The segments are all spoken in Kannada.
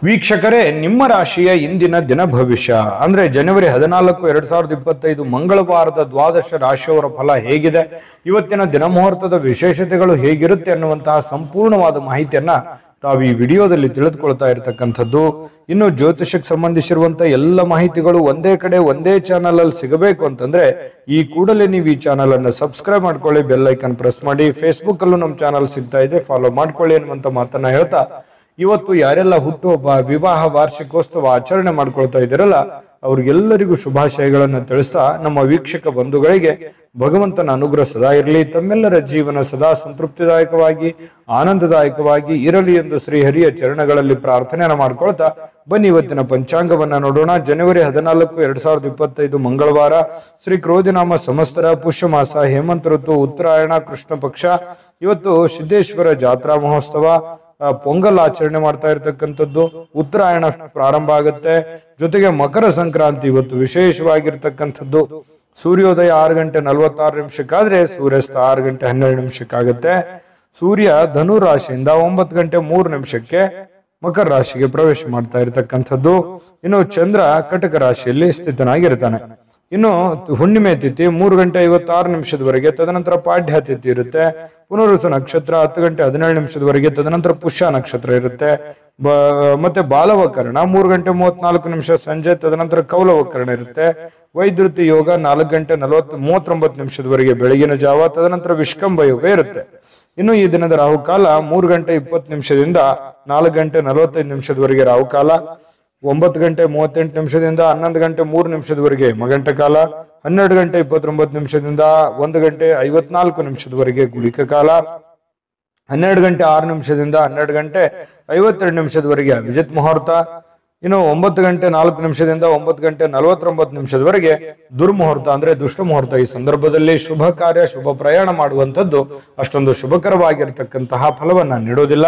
ವೀಕ್ಷಕರೇ, ನಿಮ್ಮ ರಾಶಿಯ ಇಂದಿನ ದಿನ ಭವಿಷ್ಯ ಅಂದ್ರೆ ಜನವರಿ 14, 2025 ಮಂಗಳವಾರದ ದ್ವಾದಶ ರಾಶಿಯವರ ಫಲ ಹೇಗಿದೆ, ಇವತ್ತಿನ ದಿನ ಮುಹೂರ್ತದ ವಿಶೇಷತೆಗಳು ಹೇಗಿರುತ್ತೆ ಅನ್ನುವಂತಹ ಸಂಪೂರ್ಣವಾದ ಮಾಹಿತಿಯನ್ನ ತಾವು ಈ ವಿಡಿಯೋದಲ್ಲಿ ತಿಳಿದುಕೊಳ್ತಾ ಇರತಕ್ಕಂಥದ್ದು. ಇನ್ನು ಜ್ಯೋತಿಷಕ್ಕೆ ಸಂಬಂಧಿಸಿರುವಂತಹ ಎಲ್ಲ ಮಾಹಿತಿಗಳು ಒಂದೇ ಕಡೆ ಒಂದೇ ಚಾನಲ್ ಅಲ್ಲಿ ಸಿಗಬೇಕು ಅಂತಂದ್ರೆ ಈ ಕೂಡಲೇ ನೀವು ಈ ಚಾನಲ್ ಅನ್ನು ಸಬ್ಸ್ಕ್ರೈಬ್ ಮಾಡ್ಕೊಳ್ಳಿ, ಬೆಲ್ ಐಕನ್ ಪ್ರೆಸ್ ಮಾಡಿ. ಫೇಸ್ಬುಕ್ ಅಲ್ಲೂ ನಮ್ಮ ಚಾನಲ್ ಸಿಗ್ತಾ ಇದೆ, ಫಾಲೋ ಮಾಡ್ಕೊಳ್ಳಿ ಅನ್ನುವಂತ ಮಾತನ್ನ ಹೇಳ್ತಾ, ಇವತ್ತು ಯಾರೆಲ್ಲ ಹುಟ್ಟುಹಬ್ಬ, ವಿವಾಹ, ವಾರ್ಷಿಕೋತ್ಸವ ಆಚರಣೆ ಮಾಡ್ಕೊಳ್ತಾ ಇದ್ದೀರಲ್ಲ ಅವ್ರಿಗೆಲ್ಲರಿಗೂ ಶುಭಾಶಯಗಳನ್ನು ತಿಳಿಸ್ತಾ, ನಮ್ಮ ವೀಕ್ಷಕ ಬಂಧುಗಳಿಗೆ ಭಗವಂತನ ಅನುಗ್ರಹ ಸದಾ ಇರಲಿ, ತಮ್ಮೆಲ್ಲರ ಜೀವನ ಸದಾ ಸಂತೃಪ್ತಿದಾಯಕವಾಗಿ ಆನಂದದಾಯಕವಾಗಿ ಇರಲಿ ಎಂದು ಶ್ರೀಹರಿಯ ಚರಣಗಳಲ್ಲಿ ಪ್ರಾರ್ಥನೆಯನ್ನು ಮಾಡ್ಕೊಳ್ತಾ ಬನ್ನಿ ಇವತ್ತಿನ ಪಂಚಾಂಗವನ್ನ ನೋಡೋಣ. ಜನವರಿ 14, 2025 ಮಂಗಳವಾರ, ಶ್ರೀ ಕ್ರೋಧಿನಾಮ ಸಂವತ್ಸರ, ಪುಷ್ಯ ಮಾಸ, ಹೇಮಂತ ಋತು, ಉತ್ತರಾಯಣ, ಕೃಷ್ಣ ಪಕ್ಷ. ಇವತ್ತು ಸಿದ್ದೇಶ್ವರ ಜಾತ್ರಾ ಮಹೋತ್ಸವ, ಪೊಂಗಲ್ ಆಚರಣೆ ಮಾಡ್ತಾ ಇರ್ತಕ್ಕಂಥದ್ದು, ಉತ್ತರಾಯಣ ಪ್ರಾರಂಭ ಆಗುತ್ತೆ, ಜೊತೆಗೆ ಮಕರ ಸಂಕ್ರಾಂತಿ ಇವತ್ತು ವಿಶೇಷವಾಗಿರ್ತಕ್ಕಂಥದ್ದು. ಸೂರ್ಯೋದಯ 6:46 ಸೂರ್ಯಾಸ್ತ 6:12 ಸೂರ್ಯ ಧನು ರಾಶಿಯಿಂದ 9:03 ಮಕರ ರಾಶಿಗೆ ಪ್ರವೇಶ ಮಾಡ್ತಾ ಇರತಕ್ಕಂಥದ್ದು. ಇನ್ನು ಚಂದ್ರ ಕಟಕ ರಾಶಿಯಲ್ಲಿ ಸ್ಥಿತನಾಗಿರ್ತಾನೆ. ಇನ್ನು ಹುಣ್ಣಿಮೆ ತಿಥಿ 3:56 ತದನಂತರ ಪಾಡ್ಯ ತಿಥಿ ಇರುತ್ತೆ. ಪುನರುಸು ನಕ್ಷತ್ರ 10:17 ತದನಂತರ ಪುಷ್ಯ ನಕ್ಷತ್ರ ಇರುತ್ತೆ. ಮತ್ತೆ ಬಾಲವಕರಣ 3:34 ಸಂಜೆ, ತದನಂತರ ಕೌಲವಕರಣ ಇರುತ್ತೆ. ವೈದ್ಯುತಿ ಯೋಗ 4:39 ಬೆಳಗಿನ ಜಾವ, ತದನಂತರ ವಿಷ್ಕಂಭ ಯೋಗ ಇರುತ್ತೆ. ಇನ್ನು ಈ ದಿನದ ರಾಹುಕಾಲ 3:20 4:45 ರಾಹುಕಾಲ, 9:38 11:03 ಮಗಂಟ ಕಾಲ, 12:29 1:54 ಗುಳಿಕ ಕಾಲ, 12:06 12:52 ಅಭಿಜಿತ್ ಮುಹೂರ್ತ. ಇನ್ನು 9:04 9:49 ದುರ್ಮುಹೂರ್ತ ಅಂದ್ರೆ ದುಷ್ಟ ಮುಹೂರ್ತ. ಈ ಸಂದರ್ಭದಲ್ಲಿ ಶುಭ ಕಾರ್ಯ, ಶುಭ ಪ್ರಯಾಣ ಮಾಡುವಂತದ್ದು ಅಷ್ಟೊಂದು ಶುಭಕರವಾಗಿರ್ತಕ್ಕಂತಹ ಫಲವನ್ನ ನೀಡೋದಿಲ್ಲ.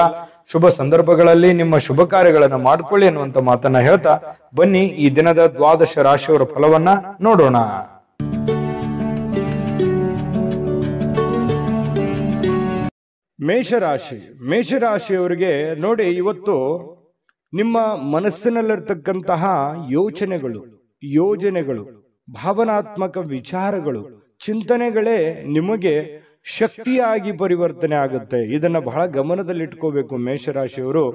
ಶುಭ ಸಂದರ್ಭಗಳಲ್ಲಿ ನಿಮ್ಮ ಶುಭ ಕಾರ್ಯಗಳನ್ನ ಮಾಡ್ಕೊಳ್ಳಿ ಅನ್ನುವಂತ ಮಾತನ್ನ ಹೇಳ್ತಾ ಬನ್ನಿ ಈ ದಿನದ ದ್ವಾದಶ ರಾಶಿಯವರ ಫಲವನ್ನ ನೋಡೋಣ. ಮೇಷರಾಶಿ. ಮೇಷರಾಶಿಯವರಿಗೆ ನೋಡಿ, ಇವತ್ತು ನಿಮ್ಮ ಮನಸ್ಸಿನಲ್ಲಿರ್ತಕ್ಕಂತಹ ಯೋಜನೆಗಳು, ಭಾವನಾತ್ಮಕ ವಿಚಾರಗಳು, ಚಿಂತನೆಗಳೇ ನಿಮಗೆ ಶಕ್ತಿಯಾಗಿ ಪರಿವರ್ತನೆ ಆಗುತ್ತೆ. ಇದನ್ನ ಬಹಳ ಗಮನದಲ್ಲಿಟ್ಕೋಬೇಕು ಮೇಷರಾಶಿಯವರು.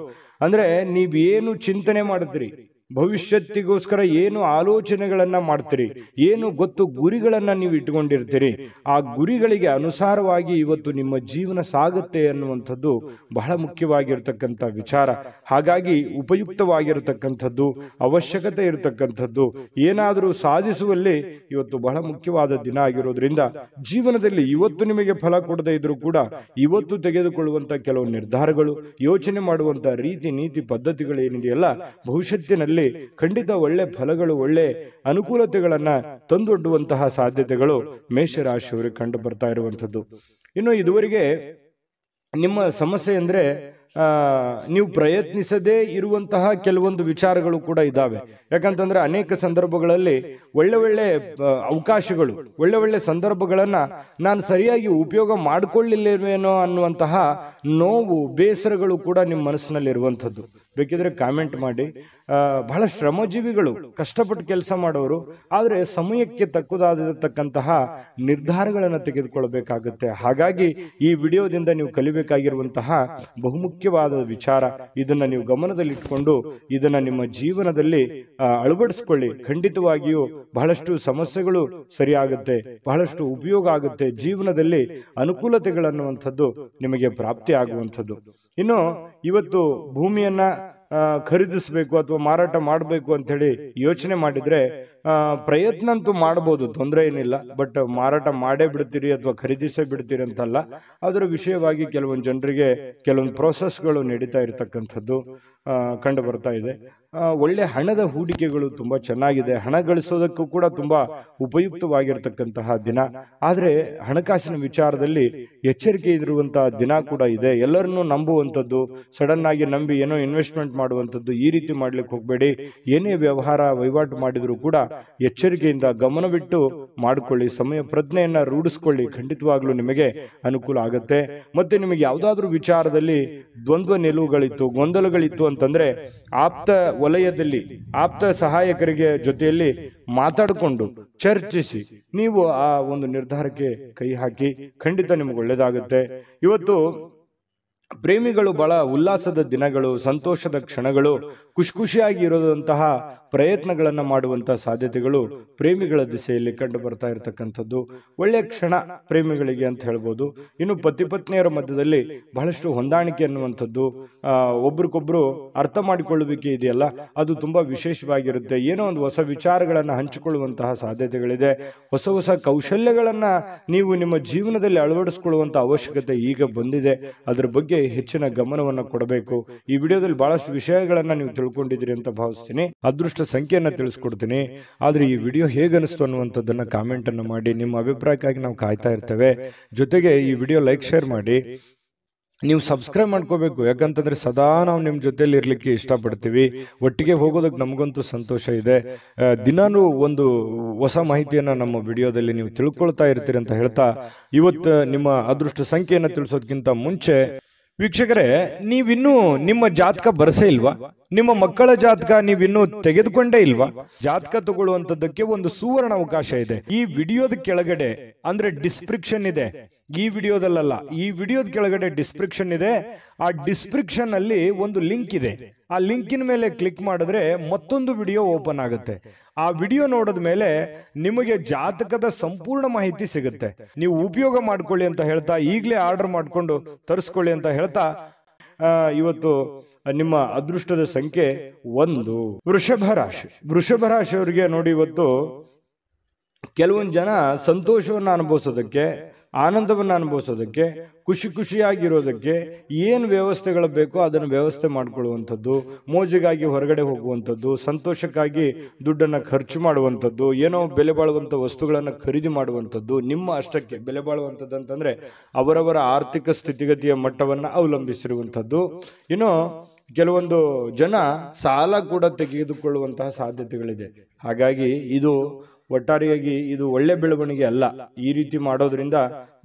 ಅಂದ್ರೆ ನೀವೇನು ಚಿಂತನೆ ಮಾಡಿದ್ರಿ, ಭವಿಷ್ಯತ್ತಿಗೋಸ್ಕರ ಏನು ಆಲೋಚನೆಗಳನ್ನ ಮಾಡ್ತೀರಿ, ಏನು ಗೊತ್ತು ಗುರಿಗಳನ್ನ ನೀವು ಇಟ್ಕೊಂಡಿರ್ತೀರಿ, ಆ ಗುರಿಗಳಿಗೆ ಅನುಸಾರವಾಗಿ ಇವತ್ತು ನಿಮ್ಮ ಜೀವನ ಸಾಗುತ್ತೆ ಅನ್ನುವಂಥದ್ದು ಬಹಳ ಮುಖ್ಯವಾಗಿರ್ತಕ್ಕಂಥ ವಿಚಾರ. ಹಾಗಾಗಿ ಉಪಯುಕ್ತವಾಗಿರತಕ್ಕಂಥದ್ದು, ಅವಶ್ಯಕತೆ ಇರತಕ್ಕಂಥದ್ದು, ಏನಾದರೂ ಸಾಧಿಸುವಲ್ಲಿ ಇವತ್ತು ಬಹಳ ಮುಖ್ಯವಾದ ದಿನ ಆಗಿರೋದ್ರಿಂದ ಜೀವನದಲ್ಲಿ ಇವತ್ತು ನಿಮಗೆ ಫಲ ಕೊಡದೇ ಇದ್ರೂ ಕೂಡ ಇವತ್ತು ತೆಗೆದುಕೊಳ್ಳುವಂತ ಕೆಲವು ನಿರ್ಧಾರಗಳು, ಯೋಚನೆ ಮಾಡುವಂತ ರೀತಿ ನೀತಿ ಪದ್ಧತಿಗಳು ಏನಿದೆಯಲ್ಲ, ಭವಿಷ್ಯತ್ತಿನಲ್ಲಿ ಖಂಡಿತ ಒಳ್ಳೆ ಫಲಗಳು, ಒಳ್ಳೆ ಅನುಕೂಲತೆಗಳನ್ನ ತಂದೊಡ್ಡುವಂತಹ ಸಾಧ್ಯತೆಗಳು ಮೇಷರಾಶಿಯವರಿಗೆ ಕಂಡು ಬರ್ತಾ ಇರುವಂತದ್ದು. ಇನ್ನು ಇದುವರೆಗೆ ನಿಮ್ಮ ಸಮಸ್ಯೆ ಅಂದ್ರೆ ನೀವು ಪ್ರಯತ್ನಿಸದೇ ಇರುವಂತಹ ಕೆಲವೊಂದು ವಿಚಾರಗಳು ಕೂಡ ಇದ್ದಾವೆ. ಯಾಕಂತಂದ್ರೆ ಅನೇಕ ಸಂದರ್ಭಗಳಲ್ಲಿ ಒಳ್ಳೆ ಅವಕಾಶಗಳು, ಒಳ್ಳೆ ಸಂದರ್ಭಗಳನ್ನ ನಾನು ಸರಿಯಾಗಿ ಉಪಯೋಗ ಮಾಡಿಕೊಳ್ಳಿಲ್ಲೇನೋ ಅನ್ನುವಂತಹ ನೋವು, ಬೇಸರಗಳು ಕೂಡ ನಿಮ್ಮ ಮನಸ್ಸಿನಲ್ಲಿ ಇರುವಂಥದ್ದು. ಬೇಕಿದ್ರೆ ಕಾಮೆಂಟ್ ಮಾಡಿ. ಬಹಳ ಶ್ರಮಜೀವಿಗಳು, ಕಷ್ಟಪಟ್ಟು ಕೆಲಸ ಮಾಡೋರು, ಆದರೆ ಸಮಯಕ್ಕೆ ತಕ್ಕುದಾಗಿರತಕ್ಕಂತಹ ನಿರ್ಧಾರಗಳನ್ನು ತೆಗೆದುಕೊಳ್ಬೇಕಾಗುತ್ತೆ. ಹಾಗಾಗಿ ಈ ವಿಡಿಯೋದಿಂದ ನೀವು ಕಲಿಬೇಕಾಗಿರುವಂತಹ ಬಹುಮುಖ್ಯವಾದ ವಿಚಾರ, ಇದನ್ನ ನೀವು ಗಮನದಲ್ಲಿಟ್ಕೊಂಡು ಇದನ್ನ ನಿಮ್ಮ ಜೀವನದಲ್ಲಿ ಅಳವಡಿಸ್ಕೊಳ್ಳಿ. ಖಂಡಿತವಾಗಿಯೂ ಬಹಳಷ್ಟು ಸಮಸ್ಯೆಗಳು ಸರಿಯಾಗುತ್ತೆ, ಬಹಳಷ್ಟು ಉಪಯೋಗ ಆಗುತ್ತೆ, ಜೀವನದಲ್ಲಿ ಅನುಕೂಲತೆಗಳನ್ನುವಂಥದ್ದು ನಿಮಗೆ ಪ್ರಾಪ್ತಿ ಆಗುವಂಥದ್ದು. ಇನ್ನು ಇವತ್ತು ಭೂಮಿಯನ್ನ ಖರೀದಿಸಬೇಕು ಅಥವಾ ಮಾರಾಟ ಮಾಡಬೇಕು ಅಂತ ಹೇಳಿ ಯೋಚನೆ ಮಾಡಿದ್ರೆ ಪ್ರಯತ್ನ ಅಂತೂ ಮಾಡಬಹುದು, ತೊಂದರೆ ಏನಿಲ್ಲ. ಬಟ್ ಮಾರಾಟ ಮಾಡೇ ಬಿಡ್ತೀರಿ ಅಥವಾ ಖರೀದಿಸೇ ಬಿಡ್ತೀರಿ ಅಂತಲ್ಲ. ಅದರ ವಿಷಯವಾಗಿ ಕೆಲವೊಂದು ಜನರಿಗೆ ಕೆಲವೊಂದು ಪ್ರೋಸೆಸ್ಗಳು ನಡೀತಾ ಇರತಕ್ಕಂಥದ್ದು ಕಂಡು ಬರ್ತಾ ಇದೆ. ಒಳ್ಳೆ ಹಣದ ಹೂಡಿಕೆಗಳು ತುಂಬಾ ಚೆನ್ನಾಗಿದೆ, ಹಣ ಗಳಿಸೋದಕ್ಕೂ ಕೂಡ ತುಂಬಾ ಉಪಯುಕ್ತವಾಗಿರ್ತಕ್ಕಂತಹ ದಿನ. ಆದ್ರೆ ಹಣಕಾಸಿನ ವಿಚಾರದಲ್ಲಿ ಎಚ್ಚರಿಕೆ ಇರುವಂತಹ ದಿನ ಕೂಡ ಇದೆ. ಎಲ್ಲರನ್ನೂ ನಂಬುವಂಥದ್ದು, ಸಡನ್ ಆಗಿ ನಂಬಿ ಏನೋ ಇನ್ವೆಸ್ಟ್ಮೆಂಟ್ ಮಾಡುವಂಥದ್ದು, ಈ ರೀತಿ ಮಾಡ್ಲಿಕ್ಕೆ ಹೋಗ್ಬೇಡಿ. ಏನೇ ವಹಿವಾಟು ಮಾಡಿದ್ರು ಕೂಡ ಎಚ್ಚರಿಕೆಯಿಂದ ಗಮನವಿಟ್ಟು ಮಾಡಿಕೊಳ್ಳಿ, ಸಮಯ ಪ್ರಜ್ಞೆಯನ್ನ ರೂಢಿಸ್ಕೊಳ್ಳಿ. ಖಂಡಿತವಾಗ್ಲೂ ನಿಮಗೆ ಅನುಕೂಲ ಆಗುತ್ತೆ. ಮತ್ತೆ ನಿಮಗೆ ಯಾವುದಾದ್ರೂ ವಿಚಾರದಲ್ಲಿ ದ್ವಂದ್ವ ನಿಲುವುಗಳಿತ್ತು, ಗೊಂದಲಗಳಿತ್ತು ಅಂತಂದ್ರೆ ಆಪ್ತ ವಲಯದಲ್ಲಿ ಆಪ್ತ ಸಹಾಯಕರಿಗೆ ಜೊತೆಯಲ್ಲಿ ಮಾತಾಡಿಕೊಂಡು ಚರ್ಚಿಸಿ ನೀವು ಆ ಒಂದು ನಿರ್ಧಾರಕ್ಕೆ ಕೈ ಹಾಕಿ. ಖಂಡಿತ ನಿಮಗೆ ಒಳ್ಳೆಯದಾಗುತ್ತೆ. ಇವತ್ತು ಪ್ರೇಮಿಗಳು ಬಹಳ ಉಲ್ಲಾಸದ ದಿನಗಳು, ಸಂತೋಷದ ಕ್ಷಣಗಳು, ಖುಷಿಯಾಗಿ ಇರೋದಂತಹ ಪ್ರಯತ್ನಗಳನ್ನು ಮಾಡುವಂತಹ ಸಾಧ್ಯತೆಗಳು ಪ್ರೇಮಿಗಳ ದಿಸೆಯಲ್ಲಿ ಕಂಡು ಬರ್ತಾ ಇರತಕ್ಕಂಥದ್ದು ಒಳ್ಳೆಯ ಕ್ಷಣ ಪ್ರೇಮಿಗಳಿಗೆ ಅಂತ ಹೇಳ್ಬೋದು. ಇನ್ನು ಪತಿ ಪತ್ನಿಯರ ಮಧ್ಯದಲ್ಲಿ ಬಹಳಷ್ಟು ಹೊಂದಾಣಿಕೆ ಅನ್ನುವಂಥದ್ದು, ಒಬ್ರಿಗೊಬ್ರು ಅರ್ಥ ಮಾಡಿಕೊಳ್ಳುವಿಕೆ ಇದೆಯಲ್ಲ, ಅದು ತುಂಬಾ ವಿಶೇಷವಾಗಿರುತ್ತೆ. ಏನೋ ಒಂದು ಹೊಸ ವಿಚಾರಗಳನ್ನು ಹಂಚಿಕೊಳ್ಳುವಂತಹ ಸಾಧ್ಯತೆಗಳಿದೆ. ಹೊಸ ಹೊಸ ಕೌಶಲ್ಯಗಳನ್ನ ನೀವು ನಿಮ್ಮ ಜೀವನದಲ್ಲಿ ಅಳವಡಿಸಿಕೊಳ್ಳುವಂತ ಅವಶ್ಯಕತೆ ಈಗ ಬಂದಿದೆ. ಅದರ ಬಗ್ಗೆ ಹೆಚ್ಚಿನ ಗಮನವನ್ನು ಕೊಡಬೇಕು. ಈ ವಿಡಿಯೋದಲ್ಲಿ ಬಹಳಷ್ಟು ವಿಷಯಗಳನ್ನ ನೀವು ತಿಳ್ಕೊಂಡಿದ್ದೀರಿ ಅಂತ ಭಾವಿಸ್ತೀನಿ. ಅದೃಷ್ಟ ಸಂಖ್ಯೆಯನ್ನ ತಿಳಿಸ್ಕೊಡ್ತೀನಿ. ಆದ್ರೆ ಈ ವಿಡಿಯೋ ಹೇಗನಿಸ್ತು ಅನ್ನುವಂಥದ್ದನ್ನ ಕಾಮೆಂಟ್ ಅನ್ನು ಮಾಡಿ. ನಿಮ್ಮ ಅಭಿಪ್ರಾಯಕ್ಕಾಗಿ ನಾವು ಕಾಯ್ತಾ ಇರ್ತೇವೆ. ಜೊತೆಗೆ ಈ ವಿಡಿಯೋ ಲೈಕ್ ಶೇರ್ ಮಾಡಿ. ನೀವು ಸಬ್ಸ್ಕ್ರೈಬ್ ಮಾಡ್ಕೋಬೇಕು, ಯಾಕಂತಂದ್ರೆ ಸದಾ ನಾವು ನಿಮ್ಮ ಜೊತೆಲಿ ಇರ್ಲಿಕ್ಕೆ ಇಷ್ಟಪಡ್ತೀವಿ. ಒಟ್ಟಿಗೆ ಹೋಗೋದಕ್ಕೆ ನಮಗಂತೂ ಸಂತೋಷ ಇದೆ. ದಿನಾನು ಒಂದು ಹೊಸ ಮಾಹಿತಿಯನ್ನ ನಮ್ಮ ವಿಡಿಯೋದಲ್ಲಿ ನೀವು ತಿಳ್ಕೊಳ್ತಾ ಇರ್ತೀರಿ ಅಂತ ಹೇಳ್ತಾ, ಇವತ್ತು ನಿಮ್ಮ ಅದೃಷ್ಟ ಸಂಖ್ಯೆಯನ್ನು ತಿಳಿಸೋದಕ್ಕಿಂತ ಮುಂಚೆ ವೀಕ್ಷಕರೇ, ನೀವಿನ್ನೂ ನಿಮ್ಮ ಜಾತಕ ಬರಸೇ ಇಲ್ವಾ? ನಿಮ್ಮ ಮಕ್ಕಳ ಜಾತಕ ನೀವಿನ್ನೂ ತೆಗೆದುಕೊಂಡೇ ಇಲ್ವಾ? ಜಾತಕ ತಗೊಳ್ಳುವಂತದ್ದಕ್ಕೆ ಒಂದು ಸುವರ್ಣ ಅವಕಾಶ ಇದೆ. ಈ ವಿಡಿಯೋದ ಕೆಳಗಡೆ ಅಂದ್ರೆ ಡಿಸ್ಕ್ರಿಪ್ಷನ್ ಇದೆ. ಈ ವಿಡಿಯೋದಲ್ಲ, ಈ ವಿಡಿಯೋದ ಕೆಳಗಡೆ ಡಿಸ್ಕ್ರಿಪ್ಷನ್ ಇದೆ. ಆ ಡಿಸ್ಕ್ರಿಪ್ಷನ್ ಅಲ್ಲಿ ಒಂದು ಲಿಂಕ್ ಇದೆ. ಆ ಲಿಂಕಿನ ಮೇಲೆ ಕ್ಲಿಕ್ ಮಾಡಿದ್ರೆ ಮತ್ತೊಂದು ವಿಡಿಯೋ ಓಪನ್ ಆಗುತ್ತೆ. ಆ ವಿಡಿಯೋ ನೋಡಿದ ಮೇಲೆ ನಿಮಗೆ ಜಾತಕದ ಸಂಪೂರ್ಣ ಮಾಹಿತಿ ಸಿಗುತ್ತೆ. ನೀವು ಉಪಯೋಗ ಮಾಡ್ಕೊಳ್ಳಿ ಅಂತ ಹೇಳ್ತಾ, ಈಗಲೇ ಆರ್ಡರ್ ಮಾಡ್ಕೊಂಡು ತರಿಸ್ಕೊಳ್ಳಿ ಅಂತ ಹೇಳ್ತಾ, ಇವತ್ತು ನಿಮ್ಮ ಅದೃಷ್ಟದ ಸಂಖ್ಯೆ 1 ವೃಷಭ ರಾಶಿ. ವೃಷಭ ರಾಶಿಯವರಿಗೆ ನೋಡಿ, ಇವತ್ತು ಕೆಲವೊಂದು ಜನ ಸಂತೋಷವನ್ನು ಅನುಭವಿಸೋದಕ್ಕೆ, ಆನಂದವನ್ನು ಅನುಭವಿಸೋದಕ್ಕೆ, ಖುಷಿಯಾಗಿರೋದಕ್ಕೆ ಏನು ವ್ಯವಸ್ಥೆಗಳು ಬೇಕೋ ಅದನ್ನು ವ್ಯವಸ್ಥೆ ಮಾಡಿಕೊಳ್ಳುವಂಥದ್ದು, ಮೋಜಿಗಾಗಿ ಹೊರಗಡೆ ಹೋಗುವಂಥದ್ದು, ಸಂತೋಷಕ್ಕಾಗಿ ದುಡ್ಡನ್ನು ಖರ್ಚು ಮಾಡುವಂಥದ್ದು, ಏನೋ ಬೆಲೆ ಬಾಳುವಂಥ ವಸ್ತುಗಳನ್ನು ಖರೀದಿ ಮಾಡುವಂಥದ್ದು, ನಿಮ್ಮ ಅಷ್ಟಕ್ಕೆ ಬೆಲೆ ಬಾಳುವಂಥದ್ದು ಅಂತಂದ್ರೆ ಅವರವರ ಆರ್ಥಿಕ ಸ್ಥಿತಿಗತಿಯ ಮಟ್ಟವನ್ನು ಅವಲಂಬಿಸಿರುವಂಥದ್ದು. ಇನ್ನು ಕೆಲವೊಂದು ಜನ ಸಾಲ ಕೂಡ ತೆಗೆದುಕೊಳ್ಳುವಂತಹ ಸಾಧ್ಯತೆಗಳಿದೆ. ಹಾಗಾಗಿ ಇದು ಒಟ್ಟಾರೆಯಾಗಿ ಇದು ಒಳ್ಳೆ ಬೆಳವಣಿಗೆ ಅಲ್ಲ. ಈ ರೀತಿ ಮಾಡೋದ್ರಿಂದ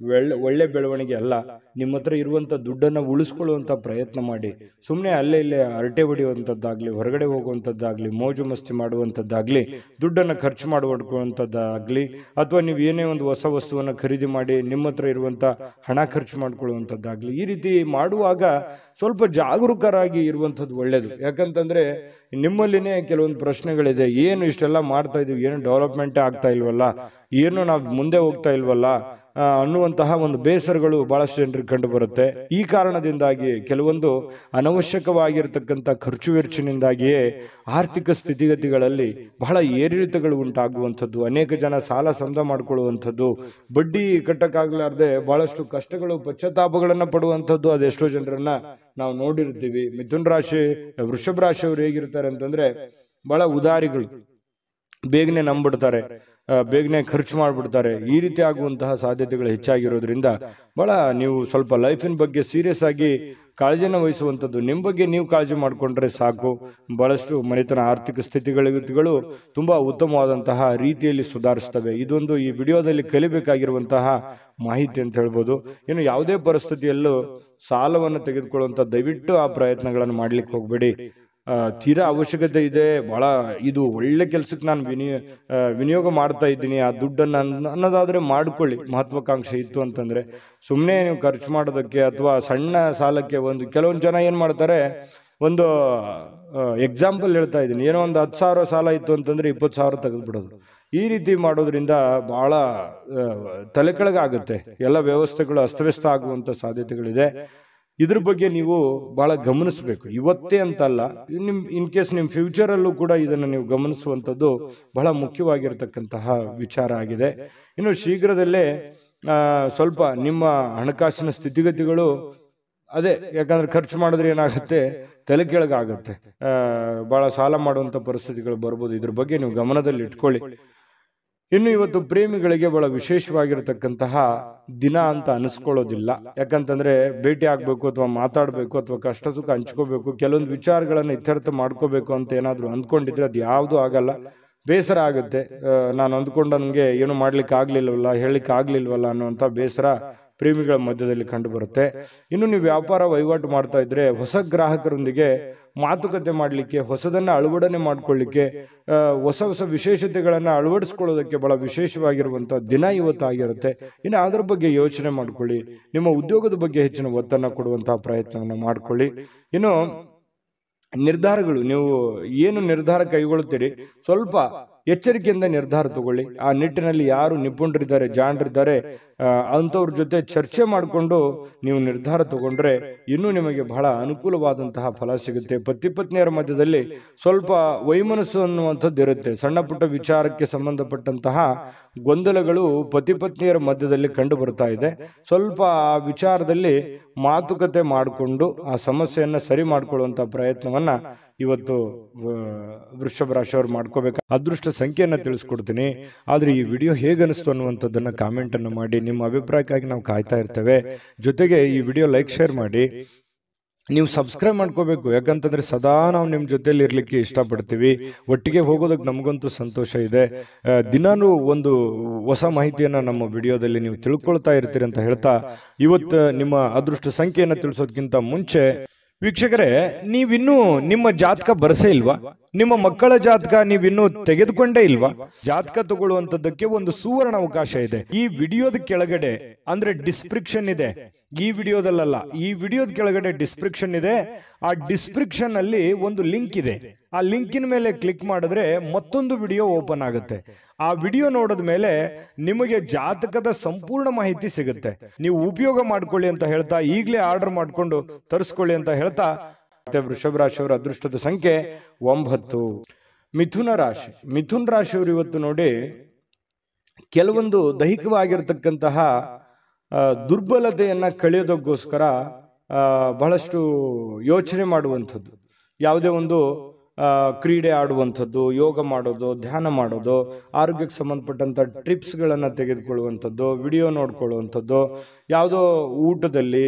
ಒಳ್ಳೆ ಬೆಳವಣಿಗೆ ಅಲ್ಲ. ನಿಮ್ಮ ಹತ್ರ ಇರುವಂತ ದುಡ್ಡನ್ನು ಉಳಿಸ್ಕೊಳ್ಳುವಂತ ಪ್ರಯತ್ನ ಮಾಡಿ. ಸುಮ್ಮನೆ ಅಲ್ಲೇ ಇಲ್ಲೇ ಹರಟೆ ಹೊಡೆಯುವಂಥದ್ದಾಗ್ಲಿ, ಹೊರಗಡೆ ಹೋಗುವಂಥದ್ದಾಗ್ಲಿ, ಮೋಜು ಮಸ್ತಿ ಮಾಡುವಂಥದ್ದಾಗ್ಲಿ, ದುಡ್ಡನ್ನು ಖರ್ಚು ಮಾಡುವಂಥದ್ದಾಗ್ಲಿ, ಅಥವಾ ನೀವು ಏನೇ ಒಂದು ಹೊಸ ವಸ್ತುವನ್ನು ಖರೀದಿ ಮಾಡಿ ನಿಮ್ಮ ಹತ್ರ ಇರುವಂತ ಹಣ ಖರ್ಚು ಮಾಡ್ಕೊಳ್ಳುವಂಥದ್ದಾಗ್ಲಿ, ಈ ರೀತಿ ಮಾಡುವಾಗ ಸ್ವಲ್ಪ ಜಾಗರೂಕರಾಗಿ ಇರುವಂಥದ್ದು ಒಳ್ಳೇದು. ಯಾಕಂತಂದ್ರೆ ನಿಮ್ಮಲ್ಲಿನೇ ಕೆಲವೊಂದು ಪ್ರಶ್ನೆಗಳಿದೆ. ಏನು ಇಷ್ಟೆಲ್ಲ ಮಾಡ್ತಾ ಇದೀವಿ, ಏನು ಡೆವಲಪ್ಮೆಂಟ್ ಆಗ್ತಾ ಇಲ್ವಲ್ಲ, ಏನು ನಾವು ಮುಂದೆ ಹೋಗ್ತಾ ಇಲ್ವಲ್ಲ ಅನ್ನುವಂತಹ ಒಂದು ಬೇಸರಗಳು ಬಹಳಷ್ಟು ಜನರಿಗೆ ಕಂಡು ಬರುತ್ತೆ. ಈ ಕಾರಣದಿಂದಾಗಿ ಕೆಲವೊಂದು ಅನವಶ್ಯಕವಾಗಿರ್ತಕ್ಕಂಥ ಖರ್ಚು ವೆಚ್ಚನಿಂದಾಗಿಯೇ ಆರ್ಥಿಕ ಸ್ಥಿತಿಗತಿಗಳಲ್ಲಿ ಬಹಳ ಏರಿಳಿತಗಳು ಉಂಟಾಗುವಂಥದ್ದು, ಅನೇಕ ಜನ ಸಾಲ ಸಮದ ಮಾಡಿಕೊಳ್ಳುವಂಥದ್ದು, ಬಡ್ಡಿ ಕಟ್ಟಕ್ಕಾಗಲಾರ್ದೆ ಬಹಳಷ್ಟು ಕಷ್ಟಗಳು, ಪಶ್ಚಾತ್ತಾಪಗಳನ್ನ ಪಡುವಂಥದ್ದು ಅದೆಷ್ಟೋ ಜನರನ್ನ ನಾವು ನೋಡಿರ್ತೀವಿ. ಮಿಥುನ್ ರಾಶಿ, ವೃಷಭ ರಾಶಿಯವರು ಹೇಗಿರ್ತಾರೆ ಅಂತಂದ್ರೆ ಬಹಳ ಉದಾರಿಗಳು, ಬೇಗನೆ ನಂಬಿಡ್ತಾರೆ, ಬೇಗನೆ ಖರ್ಚು ಮಾಡಿಬಿಡ್ತಾರೆ. ಈ ರೀತಿ ಆಗುವಂತಹ ಸಾಧ್ಯತೆಗಳು ಹೆಚ್ಚಾಗಿರೋದ್ರಿಂದ ಬಹಳ ನೀವು ಸ್ವಲ್ಪ ಲೈಫಿನ ಬಗ್ಗೆ ಸೀರಿಯಸ್ ಆಗಿ ಕಾಳಜಿಯನ್ನು ವಹಿಸುವಂಥದ್ದು. ನಿಮ್ಮ ಬಗ್ಗೆ ನೀವು ಕಾಳಜಿ ಮಾಡಿಕೊಂಡ್ರೆ ಸಾಕು. ಬಹಳಷ್ಟು ಮನೆತನ ಆರ್ಥಿಕ ಸ್ಥಿತಿಗಳು ತುಂಬಾ ಉತ್ತಮವಾದಂತಹ ರೀತಿಯಲ್ಲಿ ಸುಧಾರಿಸ್ತವೆ. ಇದೊಂದು ಈ ವಿಡಿಯೋದಲ್ಲಿ ಕಲಿಬೇಕಾಗಿರುವಂತಹ ಮಾಹಿತಿ ಅಂತ ಹೇಳ್ಬೋದು. ಇನ್ನು ಯಾವುದೇ ಪರಿಸ್ಥಿತಿಯಲ್ಲೂ ಸಾಲವನ್ನು ತೆಗೆದುಕೊಳ್ಳುವಂಥ ದಯವಿಟ್ಟು ಆ ಪ್ರಯತ್ನಗಳನ್ನು ಮಾಡ್ಲಿಕ್ಕೆ ಹೋಗ್ಬೇಡಿ. ತೀರಾ ಅವಶ್ಯಕತೆ ಇದೆ, ಬಹಳ ಇದು ಒಳ್ಳೆ ಕೆಲಸಕ್ಕೆ ನಾನು ವಿನಿಯೋಗ ಮಾಡ್ತಾ ಇದ್ದೀನಿ, ಆ ದುಡ್ಡನ್ನು ಅನ್ನೋದಾದ್ರೆ ಮಾಡ್ಕೊಳ್ಳಿ. ಮಹತ್ವಾಕಾಂಕ್ಷೆ ಇತ್ತು ಅಂತಂದ್ರೆ ಸುಮ್ಮನೆ ನೀವು ಖರ್ಚು ಮಾಡೋದಕ್ಕೆ ಅಥವಾ ಸಣ್ಣ ಸಾಲಕ್ಕೆ ಕೆಲವೊಂದು ಜನ ಏನ್ ಮಾಡ್ತಾರೆ, ಒಂದು ಎಕ್ಸಾಂಪಲ್ ಹೇಳ್ತಾ ಇದ್ದೀನಿ, ಏನೋ ಒಂದು 10,000 ಸಾಲ ಇತ್ತು ಅಂತಂದ್ರೆ 20,000 ತೆಗೆದುಬಿಡೋದು. ಈ ರೀತಿ ಮಾಡೋದ್ರಿಂದ ಬಹಳ ತಲೆ ಕೆಳಗಾಗುತ್ತೆ. ಎಲ್ಲ ವ್ಯವಸ್ಥೆಗಳು ಅಸ್ತವ್ಯಸ್ತ ಆಗುವಂತ ಸಾಧ್ಯತೆಗಳಿದೆ. ಇದ್ರ ಬಗ್ಗೆ ನೀವು ಬಹಳ ಗಮನಿಸಬೇಕು. ಇವತ್ತೇ ಅಂತಲ್ಲ, ಇನ್ ಕೇಸ್ ನಿಮ್ಮ ಫ್ಯೂಚರ್ ಅಲ್ಲೂ ಕೂಡ ಇದನ್ನು ನೀವು ಗಮನಿಸುವಂಥದ್ದು ಬಹಳ ಮುಖ್ಯವಾಗಿರ್ತಕ್ಕಂತಹ ವಿಚಾರ ಆಗಿದೆ. ಇನ್ನು ಶೀಘ್ರದಲ್ಲೇ ಸ್ವಲ್ಪ ನಿಮ್ಮ ಹಣಕಾಸಿನ ಸ್ಥಿತಿಗತಿಗಳು ಅದೇ, ಯಾಕಂದ್ರೆ ಖರ್ಚು ಮಾಡಿದ್ರೆ ಏನಾಗುತ್ತೆ, ತಲೆ ಕೆಳಗಾಗುತ್ತೆ, ಬಹಳ ಸಾಲ ಮಾಡುವಂತ ಪರಿಸ್ಥಿತಿಗಳು ಬರ್ಬೋದು. ಇದ್ರ ಬಗ್ಗೆ ನೀವು ಗಮನದಲ್ಲಿ ಇಟ್ಕೊಳ್ಳಿ. ಇನ್ನು ಇವತ್ತು ಪ್ರೇಮಿಗಳಿಗೆ ಬಹಳ ವಿಶೇಷವಾಗಿರತಕ್ಕಂತಹ ದಿನ ಅಂತ ಅನಿಸ್ಕೊಳ್ಳೋದಿಲ್ಲ. ಯಾಕಂತಂದ್ರೆ ಭೇಟಿ ಆಗ್ಬೇಕು ಅಥವಾ ಮಾತಾಡ್ಬೇಕು ಅಥವಾ ಕಷ್ಟ ಸುಖ ಹಂಚ್ಕೋಬೇಕು, ಕೆಲವೊಂದು ವಿಚಾರಗಳನ್ನ ಇತ್ಯರ್ಥ ಮಾಡ್ಕೋಬೇಕು ಅಂತ ಏನಾದ್ರು ಅಂದ್ಕೊಂಡಿದ್ರೆ ಅದು ಯಾವುದು ಆಗಲ್ಲ. ಬೇಸರ ಆಗುತ್ತೆ. ನಾನು ಅಂದ್ಕೊಂಡ ನನಗೆ ಏನು ಮಾಡ್ಲಿಕ್ಕೆ ಆಗ್ಲಿಲ್ವಲ್ಲ, ಹೇಳಲಿಕ್ಕೆ ಆಗ್ಲಿಲ್ವಲ್ಲ ಅನ್ನುವಂಥ ಬೇಸರ ಪ್ರೇಮಿಗಳ ಮಧ್ಯದಲ್ಲಿ ಕಂಡು ಬರುತ್ತೆ. ಇನ್ನು ನೀವು ವ್ಯಾಪಾರ ವಹಿವಾಟು ಮಾಡ್ತಾ ಇದ್ರೆ ಹೊಸ ಗ್ರಾಹಕರೊಂದಿಗೆ ಮಾತುಕತೆ ಮಾಡಲಿಕ್ಕೆ, ಹೊಸದನ್ನ ಅಳವಡನೆ ಮಾಡ್ಕೊಳ್ಳಿಕ್ಕೆ, ಹೊಸ ಹೊಸ ವಿಶೇಷತೆಗಳನ್ನ ಅಳವಡಿಸ್ಕೊಳ್ಳೋದಕ್ಕೆ ಬಹಳ ವಿಶೇಷವಾಗಿರುವಂಥ ದಿನ ಇವತ್ತಾಗಿರುತ್ತೆ. ಇನ್ನು ಅದರ ಬಗ್ಗೆ ಯೋಚನೆ ಮಾಡ್ಕೊಳ್ಳಿ. ನಿಮ್ಮ ಉದ್ಯೋಗದ ಬಗ್ಗೆ ಹೆಚ್ಚಿನ ಒತ್ತನ್ನು ಕೊಡುವಂತಹ ಪ್ರಯತ್ನವನ್ನು ಮಾಡ್ಕೊಳ್ಳಿ. ಇನ್ನು ನಿರ್ಧಾರಗಳು, ನೀವು ಏನು ನಿರ್ಧಾರ ಕೈಗೊಳ್ಳುತ್ತೀರಿ ಸ್ವಲ್ಪ ಎಚ್ಚರಿಕೆಯಿಂದ ನಿರ್ಧಾರ ತಗೊಳ್ಳಿ. ಆ ನಿಟ್ಟಿನಲ್ಲಿ ಯಾರು ನಿಪುಣರಿದ್ದಾರೆ, ಜಾಣರಿದ್ದಾರೆ, ಅಂಥವ್ರ ಜೊತೆ ಚರ್ಚೆ ಮಾಡಿಕೊಂಡು ನೀವು ನಿರ್ಧಾರ ತಗೊಂಡ್ರೆ ಇನ್ನೂ ನಿಮಗೆ ಬಹಳ ಅನುಕೂಲವಾದಂತಹ ಫಲ ಸಿಗುತ್ತೆ. ಪತಿ ಪತ್ನಿಯರ ಮಧ್ಯದಲ್ಲಿ ಸ್ವಲ್ಪ ವೈಮನಸ್ಸು ಅನ್ನುವಂಥದ್ದು ಇರುತ್ತೆ. ಸಣ್ಣ ಪುಟ್ಟ ವಿಚಾರಕ್ಕೆ ಸಂಬಂಧಪಟ್ಟಂತಹ ಗೊಂದಲಗಳು ಪತಿ ಪತ್ನಿಯರ ಮಧ್ಯದಲ್ಲಿ ಕಂಡು ಬರ್ತಾ ಇದೆ. ಸ್ವಲ್ಪ ಆ ವಿಚಾರದಲ್ಲಿ ಮಾತುಕತೆ ಮಾಡಿಕೊಂಡು ಆ ಸಮಸ್ಯೆಯನ್ನು ಸರಿ ಮಾಡಿಕೊಳ್ಳುವಂಥ ಪ್ರಯತ್ನವನ್ನ ಇವತ್ತು ವೃಷಭ ರಾಶಿಯವರು ಮಾಡ್ಕೋಬೇಕು. ಅದೃಷ್ಟ ಸಂಖ್ಯೆಯನ್ನು ತಿಳಿಸ್ಕೊಡ್ತೀನಿ. ಆದ್ರೆ ಈ ವಿಡಿಯೋ ಹೇಗೆ ಅನಿಸ್ತು ಅನ್ನುವಂಥದ್ದನ್ನ ಕಾಮೆಂಟ್ ಅನ್ನು ಮಾಡಿ. ನಿಮ್ಮ ಅಭಿಪ್ರಾಯಕ್ಕಾಗಿ ನಾವು ಕಾಯ್ತಾ ಇರ್ತೇವೆ. ಜೊತೆಗೆ ಈ ವಿಡಿಯೋ ಲೈಕ್, ಶೇರ್ ಮಾಡಿ. ನೀವು ಸಬ್ಸ್ಕ್ರೈಬ್ ಮಾಡ್ಕೋಬೇಕು. ಯಾಕಂತಂದ್ರೆ ಸದಾ ನಾವು ನಿಮ್ಮ ಜೊತೆಲಿ ಇರ್ಲಿಕ್ಕೆ ಇಷ್ಟಪಡ್ತೀವಿ. ಒಟ್ಟಿಗೆ ಹೋಗೋದಕ್ಕೆ ನಮಗಂತೂ ಸಂತೋಷ ಇದೆ. ದಿನಾನು ಒಂದು ಹೊಸ ಮಾಹಿತಿಯನ್ನ ನಮ್ಮ ವಿಡಿಯೋದಲ್ಲಿ ನೀವು ತಿಳ್ಕೊಳ್ತಾ ಇರ್ತೀರಿ ಅಂತ ಹೇಳ್ತಾ, ಇವತ್ತು ನಿಮ್ಮ ಅದೃಷ್ಟ ಸಂಖ್ಯೆಯನ್ನು ತಿಳಿಸೋದಕ್ಕಿಂತ ಮುಂಚೆ ವೀಕ್ಷಕರೇ, ನೀವಿನ್ನೂ ನಿಮ್ಮ ಜಾತಕ ಬರಸೇ ಇಲ್ವಾ? ನಿಮ್ಮ ಮಕ್ಕಳ ಜಾತಕ ನೀವಿನ್ನೂ ತೆಗೆದುಕೊಂಡೇ ಇಲ್ವಾ? ಜಾತಕ ತಗೊಳ್ಳುವಂತದ್ದಕ್ಕೆ ಒಂದು ಸುವರ್ಣ ಅವಕಾಶ ಇದೆ. ಈ ವಿಡಿಯೋದ ಕೆಳಗಡೆ, ಅಂದ್ರೆ ಡಿಸ್ಕ್ರಿಪ್ಷನ್ ಇದೆ, ಈ ವಿಡಿಯೋದಲ್ಲ, ಈ ವಿಡಿಯೋದ ಕೆಳಗಡೆ ಡಿಸ್ಕ್ರಿಪ್ಷನ್ ಇದೆ. ಆ ಡಿಸ್ಕ್ರಿಪ್ಷನ್ ಅಲ್ಲಿ ಒಂದು ಲಿಂಕ್ ಇದೆ. ಆ ಲಿಂಕಿನ ಮೇಲೆ ಕ್ಲಿಕ್ ಮಾಡಿದ್ರೆ ಮತ್ತೊಂದು ವಿಡಿಯೋ ಓಪನ್ ಆಗುತ್ತೆ. ಆ ವಿಡಿಯೋ ನೋಡಿದ ಮೇಲೆ ನಿಮಗೆ ಜಾತಕದ ಸಂಪೂರ್ಣ ಮಾಹಿತಿ ಸಿಗುತ್ತೆ. ನೀವು ಉಪಯೋಗ ಮಾಡ್ಕೊಳ್ಳಿ ಅಂತ ಹೇಳ್ತಾ, ಈಗಲೇ ಆರ್ಡರ್ ಮಾಡ್ಕೊಂಡು ತರಿಸ್ಕೊಳ್ಳಿ ಅಂತ ಹೇಳ್ತಾ, ವೃಷಭ ರಾಶಿಯವರ ಅದೃಷ್ಟದ ಸಂಖ್ಯೆ 9. ಮಿಥುನ ರಾಶಿ. ಮಿಥುನ್ ರಾಶಿಯವರು ಇವತ್ತು ನೋಡಿ, ಕೆಲವೊಂದು ದೈಹಿಕವಾಗಿರ್ತಕ್ಕಂತಹ ದುರ್ಬಲತೆಯನ್ನ ಕಳೆಯೋದಕ್ಕೋಸ್ಕರ ಬಹಳಷ್ಟು ಯೋಚನೆ ಮಾಡುವಂಥದ್ದು, ಯಾವುದೇ ಒಂದು ಕ್ರೀಡೆ ಆಡುವಂಥದ್ದು, ಯೋಗ ಮಾಡೋದು, ಧ್ಯಾನ ಮಾಡೋದು, ಆರೋಗ್ಯಕ್ಕೆ ಸಂಬಂಧಪಟ್ಟಂಥ ಟ್ರಿಪ್ಸ್ಗಳನ್ನು ತೆಗೆದುಕೊಳ್ಳುವಂಥದ್ದು, ವಿಡಿಯೋ ನೋಡ್ಕೊಳ್ಳುವಂಥದ್ದು, ಯಾವುದೋ ಊಟದಲ್ಲಿ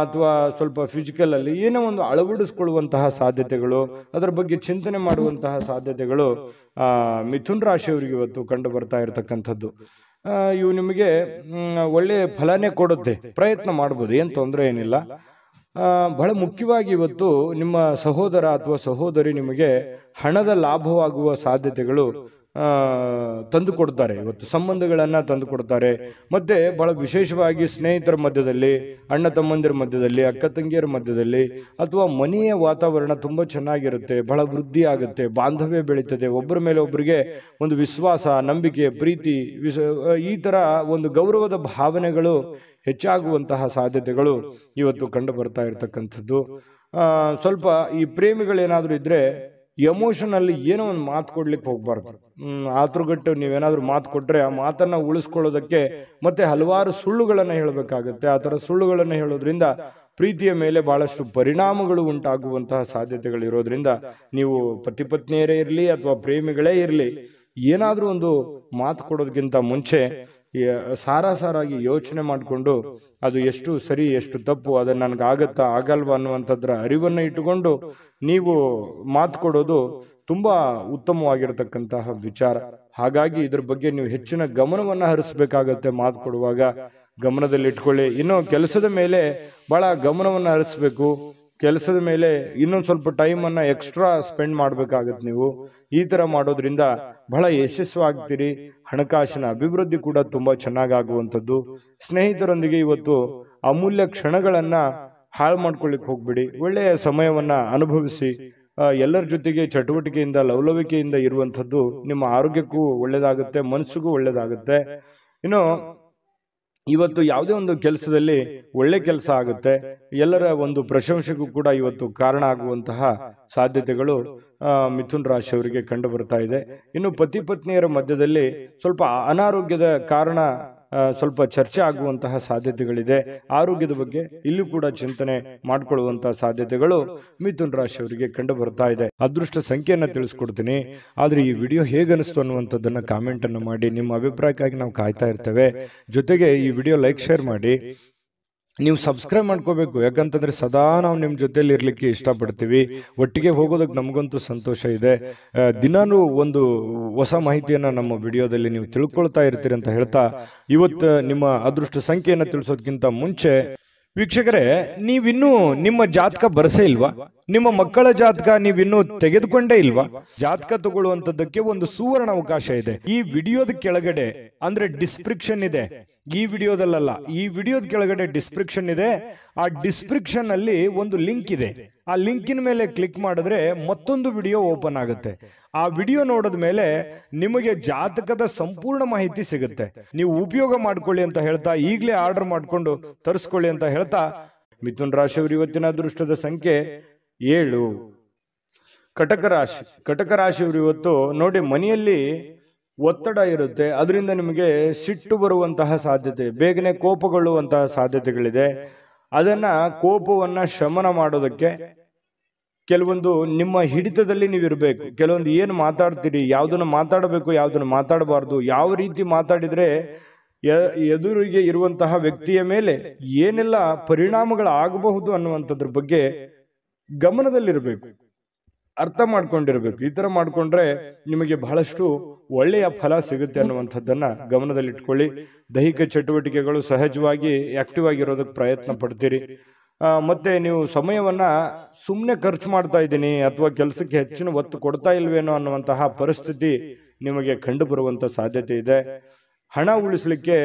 ಅಥವಾ ಸ್ವಲ್ಪ ಫಿಸಿಕಲಲ್ಲಿ ಏನೋ ಒಂದು ಅಳವಡಿಸ್ಕೊಳ್ಳುವಂತಹ ಸಾಧ್ಯತೆಗಳು, ಅದರ ಬಗ್ಗೆ ಚಿಂತನೆ ಮಾಡುವಂತಹ ಸಾಧ್ಯತೆಗಳು ಮಿಥುನ್ ರಾಶಿಯವರಿಗೆ ಇವತ್ತು ಕಂಡು ಬರ್ತಾ ಇರತಕ್ಕಂಥದ್ದು. ಇವು ನಿಮಗೆ ಒಳ್ಳೆಯ ಫಲನೇ ಕೊಡುತ್ತೆ. ಪ್ರಯತ್ನ ಮಾಡ್ಬೋದು, ಏನು ತೊಂದರೆ ಏನಿಲ್ಲ. ಬಹಳ ಮುಖ್ಯವಾಗಿ ಇವತ್ತು ನಿಮ್ಮ ಸಹೋದರ ಅಥವಾ ಸಹೋದರಿ ನಿಮಗೆ ಹಣದ ಲಾಭವಾಗುವ ಸಾಧ್ಯತೆಗಳು ತಂದು ಕೊಡ್ತಾರೆ. ಇವತ್ತು ಸಂಬಂಧಗಳನ್ನ ತಂದು ಕೊಡ್ತಾರೆ. ಮತ್ತೆ ಬಹಳ ವಿಶೇಷವಾಗಿ ಸ್ನೇಹಿತರ ಮಧ್ಯದಲ್ಲಿ, ಅಣ್ಣ ತಮ್ಮಂದಿರ ಮಧ್ಯದಲ್ಲಿ, ಅಕ್ಕ ತಂಗಿಯರ ಮಧ್ಯದಲ್ಲಿ, ಅಥವಾ ಮನೆಯ ವಾತಾವರಣ ತುಂಬಾ ಚೆನ್ನಾಗಿರುತ್ತೆ, ಬಹಳ ವೃದ್ಧಿ ಆಗುತ್ತೆ, ಬಾಂಧವ್ಯ ಬೆಳೀತದೆ, ಒಬ್ಬರ ಮೇಲೆ ಒಬ್ಬರಿಗೆ ಒಂದು ವಿಶ್ವಾಸ, ನಂಬಿಕೆ, ಪ್ರೀತಿ, ಈ ತರ ಒಂದು ಗೌರವದ ಭಾವನೆಗಳು ಹೆಚ್ಚಾಗುವಂತಹ ಸಾಧ್ಯತೆಗಳು ಇವತ್ತು ಕಂಡು ಬರ್ತಾ ಇರತಕ್ಕಂಥದ್ದು. ಸ್ವಲ್ಪ ಈ ಪ್ರೇಮಿಗಳೇನಾದ್ರೂ ಇದ್ರೆ ಎಮೋಷನಲ್ಲಿ ಏನೋ ಒಂದು ಮಾತು ಕೊಡ್ಲಿಕ್ಕೆ ಹೋಗ್ಬಾರ್ದು. ಆತುರಗಟ್ಟು ನೀವೇನಾದ್ರೂ ಮಾತು ಕೊಟ್ರೆ ಆ ಮಾತನ್ನ ಉಳಿಸ್ಕೊಳ್ಳೋದಕ್ಕೆ ಮತ್ತೆ ಹಲವಾರು ಸುಳ್ಳುಗಳನ್ನ ಹೇಳಬೇಕಾಗುತ್ತೆ. ಆ ತರ ಸುಳ್ಳುಗಳನ್ನ ಹೇಳೋದ್ರಿಂದ ಪ್ರೀತಿಯ ಮೇಲೆ ಬಹಳಷ್ಟು ಪರಿಣಾಮಗಳು ಉಂಟಾಗುವಂತಹ ಸಾಧ್ಯತೆಗಳಿರೋದ್ರಿಂದ ನೀವು ಪತಿ ಪತ್ನಿಯರೇ ಇರಲಿ ಅಥವಾ ಪ್ರೇಮಿಗಳೇ ಇರಲಿ, ಏನಾದ್ರೂ ಒಂದು ಮಾತು ಕೊಡೋದಕ್ಕಿಂತ ಮುಂಚೆ ಸಾರಾಗಿ ಯೋಚನೆ ಮಾಡಿಕೊಂಡು ಅದು ಎಷ್ಟು ಸರಿ ಎಷ್ಟು ತಪ್ಪು, ಅದನ್ನ ನನಗೆ ಆಗತ್ತಾ ಆಗಲ್ವಾ ಅನ್ನುವಂಥದ್ರ ಅರಿವನ್ನ ಇಟ್ಟುಕೊಂಡು ನೀವು ಮಾತು ಕೊಡೋದು ತುಂಬಾ ಉತ್ತಮವಾಗಿರತಕ್ಕಂತಹ ವಿಚಾರ. ಹಾಗಾಗಿ ಇದ್ರ ಬಗ್ಗೆ ನೀವು ಹೆಚ್ಚಿನ ಗಮನವನ್ನ ಹರಿಸಬೇಕಾಗತ್ತೆ. ಮಾತು ಕೊಡುವಾಗ ಗಮನದಲ್ಲಿ ಇಟ್ಕೊಳ್ಳಿ. ಇನ್ನು ಕೆಲಸದ ಮೇಲೆ ಬಹಳ ಗಮನವನ್ನ ಹರಿಸ್ಬೇಕು. ಕೆಲಸದ ಮೇಲೆ ಇನ್ನೊಂದು ಸ್ವಲ್ಪ ಟೈಮನ್ನು ಎಕ್ಸ್ಟ್ರಾ ಸ್ಪೆಂಡ್ ಮಾಡಬೇಕಾಗತ್ತೆ. ನೀವು ಈ ತರ ಮಾಡೋದ್ರಿಂದ ಬಹಳ ಯಶಸ್ವಾಗ್ತೀರಿ. ಹಣಕಾಸಿನ ಅಭಿವೃದ್ಧಿ ಕೂಡ ತುಂಬಾ ಚೆನ್ನಾಗಾಗುವಂಥದ್ದು. ಸ್ನೇಹಿತರೊಂದಿಗೆ ಇವತ್ತು ಅಮೂಲ್ಯ ಕ್ಷಣಗಳನ್ನ ಹಾಳು ಮಾಡ್ಕೊಳ್ಳಿಕ್ಕೆ ಹೋಗ್ಬಿಡಿ. ಒಳ್ಳೆಯ ಸಮಯವನ್ನ ಅನುಭವಿಸಿ. ಎಲ್ಲರ ಜೊತೆಗೆ ಚಟುವಟಿಕೆಯಿಂದ ಲವಲವಿಕೆಯಿಂದ ಇರುವಂಥದ್ದು ನಿಮ್ಮ ಆರೋಗ್ಯಕ್ಕೂ ಒಳ್ಳೇದಾಗುತ್ತೆ, ಮನಸ್ಸಿಗೂ ಒಳ್ಳೇದಾಗುತ್ತೆ. ಇನ್ನು ಇವತ್ತು ಯಾವುದೇ ಒಂದು ಕೆಲಸದಲ್ಲಿ ಒಳ್ಳೆ ಕೆಲಸ ಆಗುತ್ತೆ. ಎಲ್ಲರ ಒಂದು ಪ್ರಶಂಸೆಗೂ ಕೂಡ ಇವತ್ತು ಕಾರಣ ಆಗುವಂತಹ ಸಾಧ್ಯತೆಗಳು ಮಿಥುನ್ ರಾಶಿಯವರಿಗೆ ಕಂಡು ಬರ್ತಾ ಇದೆ. ಇನ್ನು ಪತಿ ಪತ್ನಿಯರ ಮಧ್ಯದಲ್ಲಿ ಸ್ವಲ್ಪ ಅನಾರೋಗ್ಯದ ಕಾರಣ ಸ್ವಲ್ಪ ಚರ್ಚೆ ಆಗುವಂತಹ ಸಾಧ್ಯತೆಗಳಿದೆ. ಆರೋಗ್ಯದ ಬಗ್ಗೆ ಇಲ್ಲೂ ಕೂಡ ಚಿಂತನೆ ಮಾಡಿಕೊಳ್ಳುವಂತಹ ಸಾಧ್ಯತೆಗಳು ಮಿಥುನ್ ರಾಶಿಯವರಿಗೆ ಕಂಡು ಬರ್ತಾ ಇದೆ. ಅದೃಷ್ಟ ಸಂಖ್ಯೆಯನ್ನ ತಿಳಿಸ್ಕೊಡ್ತೀನಿ. ಆದ್ರೆ ಈ ವಿಡಿಯೋ ಹೇಗೆ ಅನಿಸ್ತು ಅನ್ನುವಂಥದ್ದನ್ನ ಕಾಮೆಂಟ್ ಅನ್ನು ಮಾಡಿ. ನಿಮ್ಮ ಅಭಿಪ್ರಾಯಕ್ಕಾಗಿ ನಾವು ಕಾಯ್ತಾ ಇರ್ತೇವೆ. ಜೊತೆಗೆ ಈ ವಿಡಿಯೋ ಲೈಕ್, ಶೇರ್ ಮಾಡಿ. ನೀವು ಸಬ್ಸ್ಕ್ರೈಬ್ ಮಾಡ್ಕೋಬೇಕು. ಯಾಕಂತಂದ್ರೆ ಸದಾ ನಾವು ನಿಮ್ಮ ಜೊತೆಲಿ ಇರ್ಲಿಕ್ಕೆ ಇಷ್ಟಪಡ್ತೀವಿ. ಒಟ್ಟಿಗೆ ಹೋಗೋದಕ್ಕೆ ನಮಗಂತೂ ಸಂತೋಷ ಇದೆ. ದಿನಾನೂ ಒಂದು ಹೊಸ ಮಾಹಿತಿಯನ್ನ ನಮ್ಮ ವಿಡಿಯೋದಲ್ಲಿ ನೀವು ತಿಳ್ಕೊಳ್ತಾ ಇರ್ತೀರಿ ಅಂತ ಹೇಳ್ತಾ, ಇವತ್ತು ನಿಮ್ಮ ಅದೃಷ್ಟ ಸಂಖ್ಯೆಯನ್ನು ತಿಳಿಸೋದಕ್ಕಿಂತ ಮುಂಚೆ ವೀಕ್ಷಕರೇ, ನೀವಿನ್ನೂ ನಿಮ್ಮ ಜಾತಕ ಬರಸೇ ಇಲ್ವಾ? ನಿಮ್ಮ ಮಕ್ಕಳ ಜಾತಕ ನೀವಿನ್ನೂ ತೆಗೆದುಕೊಂಡೇ ಇಲ್ವಾ? ಜಾತಕ ತಗೊಳ್ಳುವಂತದ್ದಕ್ಕೆ ಒಂದು ಸುವರ್ಣ ಅವಕಾಶ ಇದೆ. ಈ ವಿಡಿಯೋದ ಕೆಳಗಡೆ ಅಂದ್ರೆ ಡಿಸ್ಕ್ರಿಪ್ಷನ್ ಇದೆ. ಈ ವಿಡಿಯೋದಲ್ಲ, ಈ ವಿಡಿಯೋದ ಕೆಳಗಡೆ ಡಿಸ್ಕ್ರಿಪ್ಷನ್ ಇದೆ. ಆ ಡಿಸ್ಕ್ರಿಪ್ಷನ್ ಅಲ್ಲಿ ಒಂದು ಲಿಂಕ್ ಇದೆ. ಆ ಲಿಂಕಿನ ಮೇಲೆ ಕ್ಲಿಕ್ ಮಾಡಿದ್ರೆ ಮತ್ತೊಂದು ವಿಡಿಯೋ ಓಪನ್ ಆಗುತ್ತೆ. ಆ ವಿಡಿಯೋ ನೋಡಿದ ಮೇಲೆ ನಿಮಗೆ ಜಾತಕದ ಸಂಪೂರ್ಣ ಮಾಹಿತಿ ಸಿಗುತ್ತೆ. ನೀವು ಉಪಯೋಗ ಮಾಡ್ಕೊಳ್ಳಿ ಅಂತ ಹೇಳ್ತಾ, ಈಗಲೇ ಆರ್ಡರ್ ಮಾಡ್ಕೊಂಡು ತರಿಸ್ಕೊಳ್ಳಿ ಅಂತ ಹೇಳ್ತಾ, ಮಿಥುನ ರಾಶಿಯವರು ಇವತ್ತಿನ ಅದೃಷ್ಟದ ಸಂಖ್ಯೆ 7. ಕಟಕ ರಾಶಿಯವರು ಇವತ್ತು ನೋಡಿ, ಮನೆಯಲ್ಲಿ ಒತ್ತಡ ಇರುತ್ತೆ, ಅದರಿಂದ ನಿಮಗೆ ಸಿಟ್ಟು ಬರುವಂತಹ ಸಾಧ್ಯತೆ, ಬೇಗನೆ ಕೋಪಗೊಳ್ಳುವಂತಹ ಸಾಧ್ಯತೆಗಳಿದೆ. ಅದನ್ನ ಕೋಪವನ್ನ ಶಮನ ಮಾಡೋದಕ್ಕೆ ಕೆಲವೊಂದು ನಿಮ್ಮ ಹಿಡಿತದಲ್ಲಿ ನೀವು ಇರಬೇಕು. ಕೆಲವೊಂದು ಏನು ಮಾತಾಡ್ತೀರಿ, ಯಾವ್ದನ್ನ ಮಾತಾಡಬೇಕು, ಯಾವ್ದನ್ನ ಮಾತಾಡಬಾರ್ದು, ಯಾವ ರೀತಿ ಮಾತಾಡಿದ್ರೆ ಎದುರಿಗೆ ಇರುವಂತಹ ವ್ಯಕ್ತಿಯ ಮೇಲೆ ಏನೆಲ್ಲ ಪರಿಣಾಮಗಳಾಗಬಹುದು ಅನ್ನುವಂಥದ್ರ ಬಗ್ಗೆ ಗಮನದಲ್ಲಿರಬೇಕು, ಅರ್ಥ ಮಾಡ್ಕೊಂಡಿರ್ಬೇಕು. ಈ ತರ ಮಾಡ್ಕೊಂಡ್ರೆ ನಿಮಗೆ ಬಹಳಷ್ಟು ಒಳ್ಳೆಯ ಫಲ ಸಿಗುತ್ತೆ ಅನ್ನುವಂಥದ್ದನ್ನ ಗಮನದಲ್ಲಿಟ್ಕೊಳ್ಳಿ. ದೈಹಿಕ ಚಟುವಟಿಕೆಗಳು ಸಹಜವಾಗಿ ಆಕ್ಟಿವ್ ಆಗಿರೋದಕ್ಕೆ ಪ್ರಯತ್ನ ಪಡ್ತೀರಿ. ಮತ್ತೆ ನೀವು ಸಮಯವನ್ನ ಸುಮ್ಮನೆ ಖರ್ಚು ಮಾಡ್ತಾ ಇದ್ದೀನಿ ಅಥವಾ ಕೆಲಸಕ್ಕೆ ಹೆಚ್ಚಿನ ಒತ್ತು ಕೊಡ್ತಾ ಇಲ್ವೇನೋ ಅನ್ನುವಂತಹ ಪರಿಸ್ಥಿತಿ ನಿಮಗೆ ಕಂಡು ಬರುವಂತ ಸಾಧ್ಯತೆ ಇದೆ. ಹಣ ಉಳಿಸ್ಲಿಕ್ಕೆ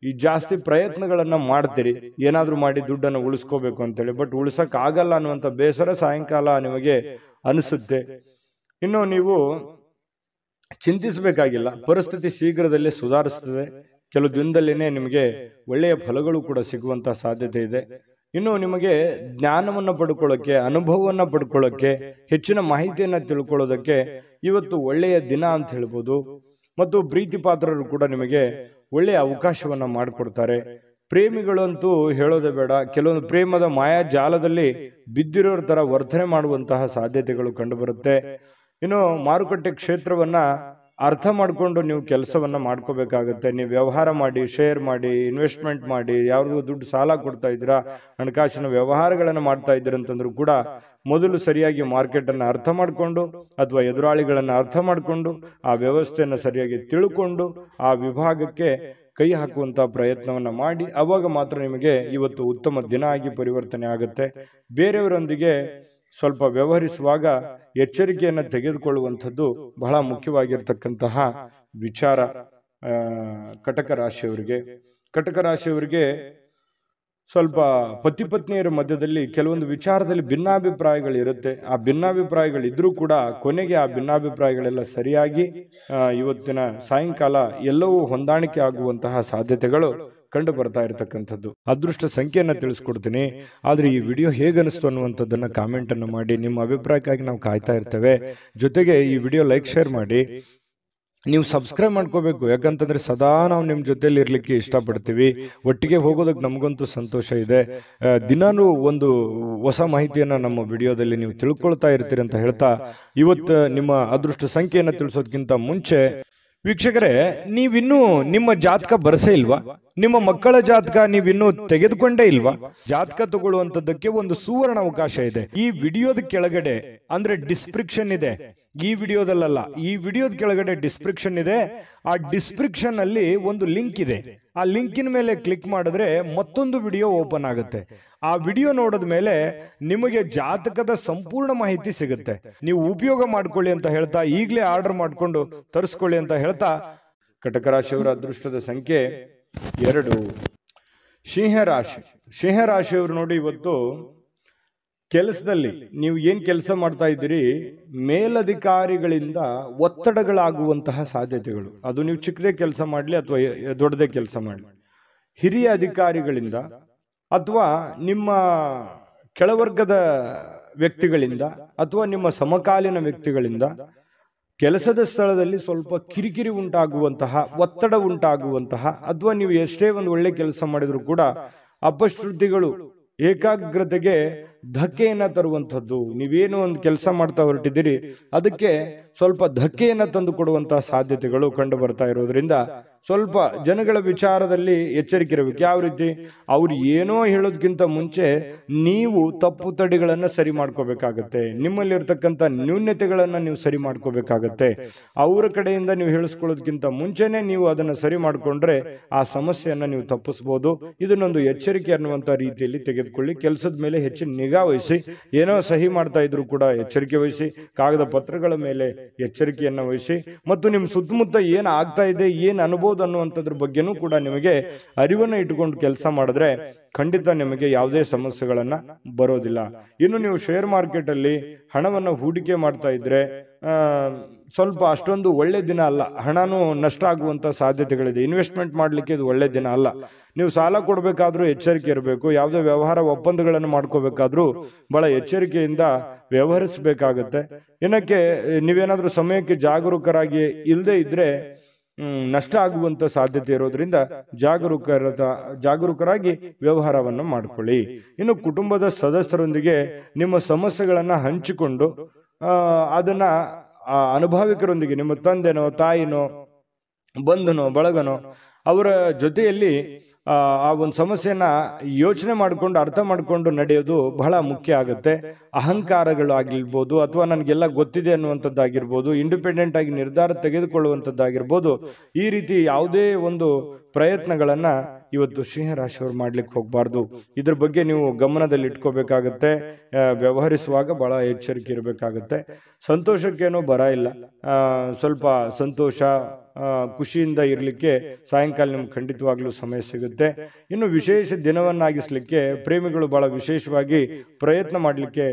ಈ ಜಾಸ್ತಿ ಪ್ರಯತ್ನಗಳನ್ನ ಮಾಡ್ತೀರಿ, ಏನಾದ್ರೂ ಮಾಡಿ ದುಡ್ಡನ್ನು ಉಳಿಸ್ಕೋಬೇಕು ಅಂತೇಳಿ. ಬಟ್ ಉಳಿಸಕ್ ಆಗಲ್ಲ ಅನ್ನುವಂಥ ಬೇಸರ ಸಾಯಂಕಾಲ ನಿಮಗೆ ಅನಿಸುತ್ತೆ. ಇನ್ನು ನೀವು ಚಿಂತಿಸಬೇಕಾಗಿಲ್ಲ, ಪರಿಸ್ಥಿತಿ ಶೀಘ್ರದಲ್ಲೇ ಸುಧಾರಿಸ್ತದೆ. ಕೆಲವು ದಿನದಲ್ಲೇನೆ ನಿಮಗೆ ಒಳ್ಳೆಯ ಫಲಗಳು ಕೂಡ ಸಿಗುವಂತ ಸಾಧ್ಯತೆ ಇದೆ. ಇನ್ನು ನಿಮಗೆ ಜ್ಞಾನವನ್ನು ಪಡ್ಕೊಳ್ಳೋಕೆ, ಅನುಭವವನ್ನು ಪಡ್ಕೊಳ್ಳೋಕೆ, ಹೆಚ್ಚಿನ ಮಾಹಿತಿಯನ್ನ ತಿಳ್ಕೊಳ್ಳೋದಕ್ಕೆ ಇವತ್ತು ಒಳ್ಳೆಯ ದಿನ ಅಂತ ಹೇಳ್ಬೋದು. ಮತ್ತು ಪ್ರೀತಿ ಪಾತ್ರರು ಕೂಡ ನಿಮಗೆ ಒಳ್ಳೆಯ ಅವಕಾಶವನ್ನ ಮಾಡಿಕೊಡ್ತಾರೆ. ಪ್ರೇಮಿಗಳಂತೂ ಹೇಳೋದೇ ಬೇಡ, ಕೆಲವೊಂದು ಪ್ರೇಮದ ಮಾಯಾ ಜಾಲದಲ್ಲಿ ಬಿದ್ದಿರೋರ ತರ ವರ್ತನೆ ಮಾಡುವಂತಹ ಸಾಧ್ಯತೆಗಳು ಕಂಡುಬರುತ್ತೆ. ಇನ್ನು ಮಾರುಕಟ್ಟೆ ಕ್ಷೇತ್ರವನ್ನ ಅರ್ಥ ಮಾಡಿಕೊಂಡು ನೀವು ಕೆಲಸವನ್ನ ಮಾಡ್ಕೋಬೇಕಾಗತ್ತೆ. ನೀವು ವ್ಯವಹಾರ ಮಾಡಿ, ಶೇರ್ ಮಾಡಿ, ಇನ್ವೆಸ್ಟ್ಮೆಂಟ್ ಮಾಡಿ, ಯಾವ್ದು ದುಡ್ಡು ಸಾಲ ಕೊಡ್ತಾ ಇದ್ದೀರಾ, ಹಣಕಾಸಿನ ವ್ಯವಹಾರಗಳನ್ನು ಮಾಡ್ತಾ ಇದ್ದೀರ ಅಂತಂದ್ರೂ ಕೂಡ ಮೊದಲು ಸರಿಯಾಗಿ ಮಾರ್ಕೆಟ್ ಅನ್ನ ಅರ್ಥ ಮಾಡಿಕೊಂಡು ಅಥವಾ ಎದುರಾಳಿಗಳನ್ನ ಅರ್ಥ ಮಾಡಿಕೊಂಡು ಆ ವ್ಯವಸ್ಥೆಯನ್ನು ಸರಿಯಾಗಿ ತಿಳ್ಕೊಂಡು ಆ ವಿಭಾಗಕ್ಕೆ ಕೈ ಹಾಕುವಂತ ಪ್ರಯತ್ನವನ್ನ ಮಾಡಿ, ಅವಾಗ ಮಾತ್ರ ನಿಮಗೆ ಇವತ್ತು ಉತ್ತಮ ದಿನ ಆಗಿ ಪರಿವರ್ತನೆ ಆಗುತ್ತೆ. ಬೇರೆಯವರೊಂದಿಗೆ ಸ್ವಲ್ಪ ವ್ಯವಹರಿಸುವಾಗ ಎಚ್ಚರಿಕೆಯನ್ನು ತೆಗೆದುಕೊಳ್ಳುವಂಥದ್ದು ಬಹಳ ಮುಖ್ಯವಾಗಿರ್ತಕ್ಕಂತಹ ವಿಚಾರ. ಕಟಕ ರಾಶಿಯವರಿಗೆ ಸ್ವಲ್ಪ ಪತಿ ಪತ್ನಿಯರ ಮಧ್ಯದಲ್ಲಿ ಕೆಲವೊಂದು ವಿಚಾರದಲ್ಲಿ ಭಿನ್ನಾಭಿಪ್ರಾಯಗಳಿರುತ್ತೆ. ಆ ಭಿನ್ನಾಭಿಪ್ರಾಯಗಳಿದ್ರೂ ಕೂಡ ಕೊನೆಗೆ ಆ ಭಿನ್ನಾಭಿಪ್ರಾಯಗಳೆಲ್ಲ ಸರಿಯಾಗಿ ಇವತ್ತಿನ ಸಾಯಂಕಾಲ ಎಲ್ಲವೂ ಹೊಂದಾಣಿಕೆ ಆಗುವಂತಹ ಸಾಧ್ಯತೆಗಳು ಕಂಡು ಬರ್ತಾ ಇರತಕ್ಕಂಥದ್ದು. ಅದೃಷ್ಟ ಸಂಖ್ಯೆಯನ್ನು ತಿಳಿಸ್ಕೊಡ್ತೀನಿ, ಆದ್ರೆ ಈ ವಿಡಿಯೋ ಹೇಗನಿಸ್ತು ಅನ್ನುವಂಥದ್ದನ್ನ ಕಾಮೆಂಟ್ ಅನ್ನು ಮಾಡಿ. ನಿಮ್ಮ ಅಭಿಪ್ರಾಯಕ್ಕಾಗಿ ನಾವು ಕಾಯ್ತಾ ಇರ್ತೇವೆ. ಜೊತೆಗೆ ಈ ವಿಡಿಯೋ ಲೈಕ್, ಶೇರ್ ಮಾಡಿ. ನೀವು ಸಬ್ಸ್ಕ್ರೈಬ್ ಮಾಡ್ಕೋಬೇಕು. ಯಾಕಂತಂದ್ರೆ ಸದಾ ನಾವು ನಿಮ್ಮ ಜೊತೆಲಿ ಇರ್ಲಿಕ್ಕೆ ಇಷ್ಟಪಡ್ತೀವಿ. ಒಟ್ಟಿಗೆ ಹೋಗೋದಕ್ಕೆ ನಮಗಂತೂ ಸಂತೋಷ ಇದೆ. ದಿನಾನೂ ಒಂದು ಹೊಸ ಮಾಹಿತಿಯನ್ನ ನಮ್ಮ ವಿಡಿಯೋದಲ್ಲಿ ನೀವು ತಿಳ್ಕೊಳ್ತಾ ಇರ್ತೀರಿ ಅಂತ ಹೇಳ್ತಾ, ಇವತ್ತು ನಿಮ್ಮ ಅದೃಷ್ಟ ಸಂಖ್ಯೆಯನ್ನು ತಿಳಿಸೋದಕ್ಕಿಂತ ಮುಂಚೆ ವೀಕ್ಷಕರೇ, ನೀವಿನ್ನೂ ನಿಮ್ಮ ಜಾತಕ ಬರಸೇ ಇಲ್ವಾ? ನಿಮ್ಮ ಮಕ್ಕಳ ಜಾತಕ ನೀವಿನ್ನೂ ತೆಗೆದುಕೊಂಡೇ ಇಲ್ವಾ? ಜಾತಕ ತಗೊಳ್ಳುವಂತದ್ದಕ್ಕೆ ಒಂದು ಸುವರ್ಣ ಅವಕಾಶ ಇದೆ. ಈ ವಿಡಿಯೋದ ಕೆಳಗಡೆ ಅಂದ್ರೆ ಡಿಸ್ಕ್ರಿಪ್ಷನ್ ಇದೆ. ಈ ವಿಡಿಯೋದಲ್ಲ, ಈ ವಿಡಿಯೋದ ಕೆಳಗಡೆ ಡಿಸ್ಕ್ರಿಪ್ಷನ್ ಇದೆ. ಆ ಡಿಸ್ಕ್ರಿಪ್ಷನ್ ಅಲ್ಲಿ ಒಂದು ಲಿಂಕ್ ಇದೆ. ಆ ಲಿಂಕಿನ ಮೇಲೆ ಕ್ಲಿಕ್ ಮಾಡಿದ್ರೆ ಮತ್ತೊಂದು ವಿಡಿಯೋ ಓಪನ್ ಆಗುತ್ತೆ. ಆ ವಿಡಿಯೋ ನೋಡಿದ ಮೇಲೆ ನಿಮಗೆ ಜಾತಕದ ಸಂಪೂರ್ಣ ಮಾಹಿತಿ ಸಿಗುತ್ತೆ. ನೀವು ಉಪಯೋಗ ಮಾಡ್ಕೊಳ್ಳಿ ಅಂತ ಹೇಳ್ತಾ, ಈಗಲೇ ಆರ್ಡರ್ ಮಾಡ್ಕೊಂಡು ತರಿಸ್ಕೊಳ್ಳಿ ಅಂತ ಹೇಳ್ತಾ, ಕಟಕ ರಾಶಿಯವರ ಅದೃಷ್ಟದ ಸಂಖ್ಯೆ 2. ಸಿಂಹರಾಶಿಯವರು ನೋಡಿ, ಇವತ್ತು ಕೆಲಸದಲ್ಲಿ ನೀವು ಏನ್ ಕೆಲಸ ಮಾಡ್ತಾ ಇದ್ದೀರಿ, ಮೇಲಧಿಕಾರಿಗಳಿಂದ ಒತ್ತಡಗಳಾಗುವಂತಹ ಸಾಧ್ಯತೆಗಳು. ಅದು ನೀವು ಚಿಕ್ಕದೇ ಕೆಲಸ ಮಾಡಲಿ ಅಥವಾ ದೊಡ್ಡದೇ ಕೆಲಸ ಮಾಡಲಿ, ಹಿರಿಯ ಅಧಿಕಾರಿಗಳಿಂದ ಅಥವಾ ನಿಮ್ಮ ಕೆಳವರ್ಗದ ವ್ಯಕ್ತಿಗಳಿಂದ ಅಥವಾ ನಿಮ್ಮ ಸಮಕಾಲೀನ ವ್ಯಕ್ತಿಗಳಿಂದ ಕೆಲಸದ ಸ್ಥಳದಲ್ಲಿ ಸ್ವಲ್ಪ ಕಿರಿಕಿರಿ ಉಂಟಾಗುವಂತಹ, ಒತ್ತಡ ಉಂಟಾಗುವಂತಹ, ಅಥವಾ ನೀವು ಎಷ್ಟೇ ಒಂದು ಒಳ್ಳೆ ಕೆಲಸ ಮಾಡಿದ್ರು ಕೂಡ ಅಪಶ್ರುತಿಗಳು, ಏಕಾಗ್ರತೆಗೆ ಧಕ್ಕೆಯನ್ನ ತರುವಂಥದ್ದು. ನೀವೇನು ಒಂದು ಕೆಲಸ ಮಾಡ್ತಾ ಹೊರಟಿದ್ದೀರಿ ಅದಕ್ಕೆ ಸ್ವಲ್ಪ ಧಕ್ಕೆಯನ್ನ ತಂದು ಕೊಡುವಂತಹ ಸಾಧ್ಯತೆಗಳು ಕಂಡು ಬರ್ತಾ ಇರೋದ್ರಿಂದ ಸ್ವಲ್ಪ ಜನಗಳ ವಿಚಾರದಲ್ಲಿ ಎಚ್ಚರಿಕೆ ಇರಬೇಕು. ಯಾವ ರೀತಿ? ಅವ್ರು ಏನೋ ಹೇಳೋದಕ್ಕಿಂತ ಮುಂಚೆ ನೀವು ತಪ್ಪು ತಡೆಗಳನ್ನ ಸರಿ ಮಾಡ್ಕೋಬೇಕಾಗತ್ತೆ. ನಿಮ್ಮಲ್ಲಿರ್ತಕ್ಕಂಥ ನ್ಯೂನ್ಯತೆಗಳನ್ನ ನೀವು ಸರಿ ಮಾಡ್ಕೋಬೇಕಾಗತ್ತೆ. ಅವರ ಕಡೆಯಿಂದ ನೀವು ಹೇಳಿಸ್ಕೊಳ್ಳೋದಕ್ಕಿಂತ ಮುಂಚೆನೆ ನೀವು ಅದನ್ನ ಸರಿ ಮಾಡ್ಕೊಂಡ್ರೆ ಆ ಸಮಸ್ಯೆಯನ್ನ ನೀವು ತಪ್ಪಿಸಬಹುದು. ಇದನ್ನೊಂದು ಎಚ್ಚರಿಕೆ ಅನ್ನುವಂತ ರೀತಿಯಲ್ಲಿ ತೆಗೆದುಕೊಳ್ಳಿ. ಕೆಲಸದ ಮೇಲೆ ಹೆಚ್ಚಿನ ನಿಗಾ ವಹಿಸಿ. ಏನೋ ಸಹಿ ಮಾಡ್ತಾ ಇದ್ರು ಕೂಡ ಎಚ್ಚರಿಕೆ ವಹಿಸಿ. ಕಾಗದ ಪತ್ರಗಳ ಮೇಲೆ ಎಚ್ಚರಿಕೆಯನ್ನು ವಹಿಸಿ. ಮತ್ತು ನಿಮ್ಮ ಸುತ್ತಮುತ್ತ ಏನ್ ಆಗ್ತಾ ಇದೆ, ಏನ್ ಅನುಭವ ಅನ್ನುವಂಥದ್ರ ಬಗ್ಗೆನೂ ಕೂಡ ನಿಮಗೆ ಅರಿವನ್ನು ಇಟ್ಟುಕೊಂಡು ಕೆಲಸ ಮಾಡಿದ್ರೆ ಖಂಡಿತ ನಿಮಗೆ ಯಾವುದೇ ಸಮಸ್ಯೆಗಳನ್ನ ಬರೋದಿಲ್ಲ. ಇನ್ನು ನೀವು ಶೇರ್ ಮಾರ್ಕೆಟ್ ಅಲ್ಲಿ ಹಣವನ್ನು ಹೂಡಿಕೆ ಮಾಡ್ತಾ ಇದ್ರೆ ಸ್ವಲ್ಪ ಅಷ್ಟೊಂದು ಒಳ್ಳೆ ದಿನ ಅಲ್ಲ. ಹಣನೂ ನಷ್ಟ ಆಗುವಂತ ಸಾಧ್ಯತೆಗಳಿದೆ. ಇನ್ವೆಸ್ಟ್ಮೆಂಟ್ ಮಾಡ್ಲಿಕ್ಕೆ ಇದು ಒಳ್ಳೆ ದಿನ ಅಲ್ಲ. ನೀವು ಸಾಲ ಕೊಡಬೇಕಾದ್ರೂ ಎಚ್ಚರಿಕೆ ಇರಬೇಕು. ಯಾವುದೇ ವ್ಯವಹಾರ ಒಪ್ಪಂದಗಳನ್ನು ಮಾಡ್ಕೋಬೇಕಾದ್ರೂ ಬಹಳ ಎಚ್ಚರಿಕೆಯಿಂದ ವ್ಯವಹರಿಸಬೇಕಾಗತ್ತೆ. ಏನಕ್ಕೆ? ನೀವೇನಾದ್ರೂ ಸಮಯಕ್ಕೆ ಜಾಗರೂಕರಾಗಿ ಇಲ್ಲದೆ ಇದ್ರೆ ನಷ್ಟ ಆಗುವಂತ ಸಾಧ್ಯತೆ ಇರೋದ್ರಿಂದ ಜಾಗರೂಕರಾಗಿ ವ್ಯವಹಾರವನ್ನು ಮಾಡ್ಕೊಳ್ಳಿ. ಇನ್ನು ಕುಟುಂಬದ ಸದಸ್ಯರೊಂದಿಗೆ ನಿಮ್ಮ ಸಮಸ್ಯೆಗಳನ್ನ ಹಂಚಿಕೊಂಡು ಅದನ್ನ ಅನುಭವಿಕರೊಂದಿಗೆ, ನಿಮ್ಮ ತಂದೆನೋ ತಾಯಿನೋ ಬಂಧುನೋ ಬಳಗನೋ ಅವರ ಜೊತೆಯಲ್ಲಿ ಆ ಒಂದು ಸಮಸ್ಯೆನ ಯೋಚನೆ ಮಾಡಿಕೊಂಡು ಅರ್ಥ ಮಾಡಿಕೊಂಡು ನಡೆಯೋದು ಬಹಳ ಮುಖ್ಯ ಆಗುತ್ತೆ. ಅಹಂಕಾರಗಳು ಆಗಿರ್ಬೋದು ಅಥವಾ ನನಗೆಲ್ಲ ಗೊತ್ತಿದೆ ಅನ್ನುವಂಥದ್ದಾಗಿರ್ಬೋದು, ಇಂಡಿಪೆಂಡೆಂಟ್ ಆಗಿ ನಿರ್ಧಾರ ತೆಗೆದುಕೊಳ್ಳುವಂಥದ್ದಾಗಿರ್ಬೋದು, ಈ ರೀತಿ ಯಾವುದೇ ಒಂದು ಪ್ರಯತ್ನಗಳನ್ನ ಇವತ್ತು ಸಿಂಹರಾಶಿಯವರು ಮಾಡ್ಲಿಕ್ಕೆ ಹೋಗಬಾರ್ದು. ಇದ್ರ ಬಗ್ಗೆ ನೀವು ಗಮನದಲ್ಲಿ ಇಟ್ಕೋಬೇಕಾಗತ್ತೆ. ವ್ಯವಹರಿಸುವಾಗ ಬಹಳ ಎಚ್ಚರಿಕೆ ಇರಬೇಕಾಗತ್ತೆ. ಸಂತೋಷಕ್ಕೇನೋ ಬರ ಇಲ್ಲ. ಸ್ವಲ್ಪ ಸಂತೋಷ ಖುಷಿಯಿಂದ ಇರಲಿಕ್ಕೆ ಸಾಯಂಕಾಲ ನಿಮ್ಗೆ ಖಂಡಿತವಾಗ್ಲೂ ಸಮಯ ಸಿಗುತ್ತೆ. ಇನ್ನು ವಿಶೇಷ ದಿನವನ್ನಾಗಿಸ್ಲಿಕ್ಕೆ ಪ್ರೇಮಿಗಳು ಬಹಳ ವಿಶೇಷವಾಗಿ ಪ್ರಯತ್ನ ಮಾಡಲಿಕ್ಕೆ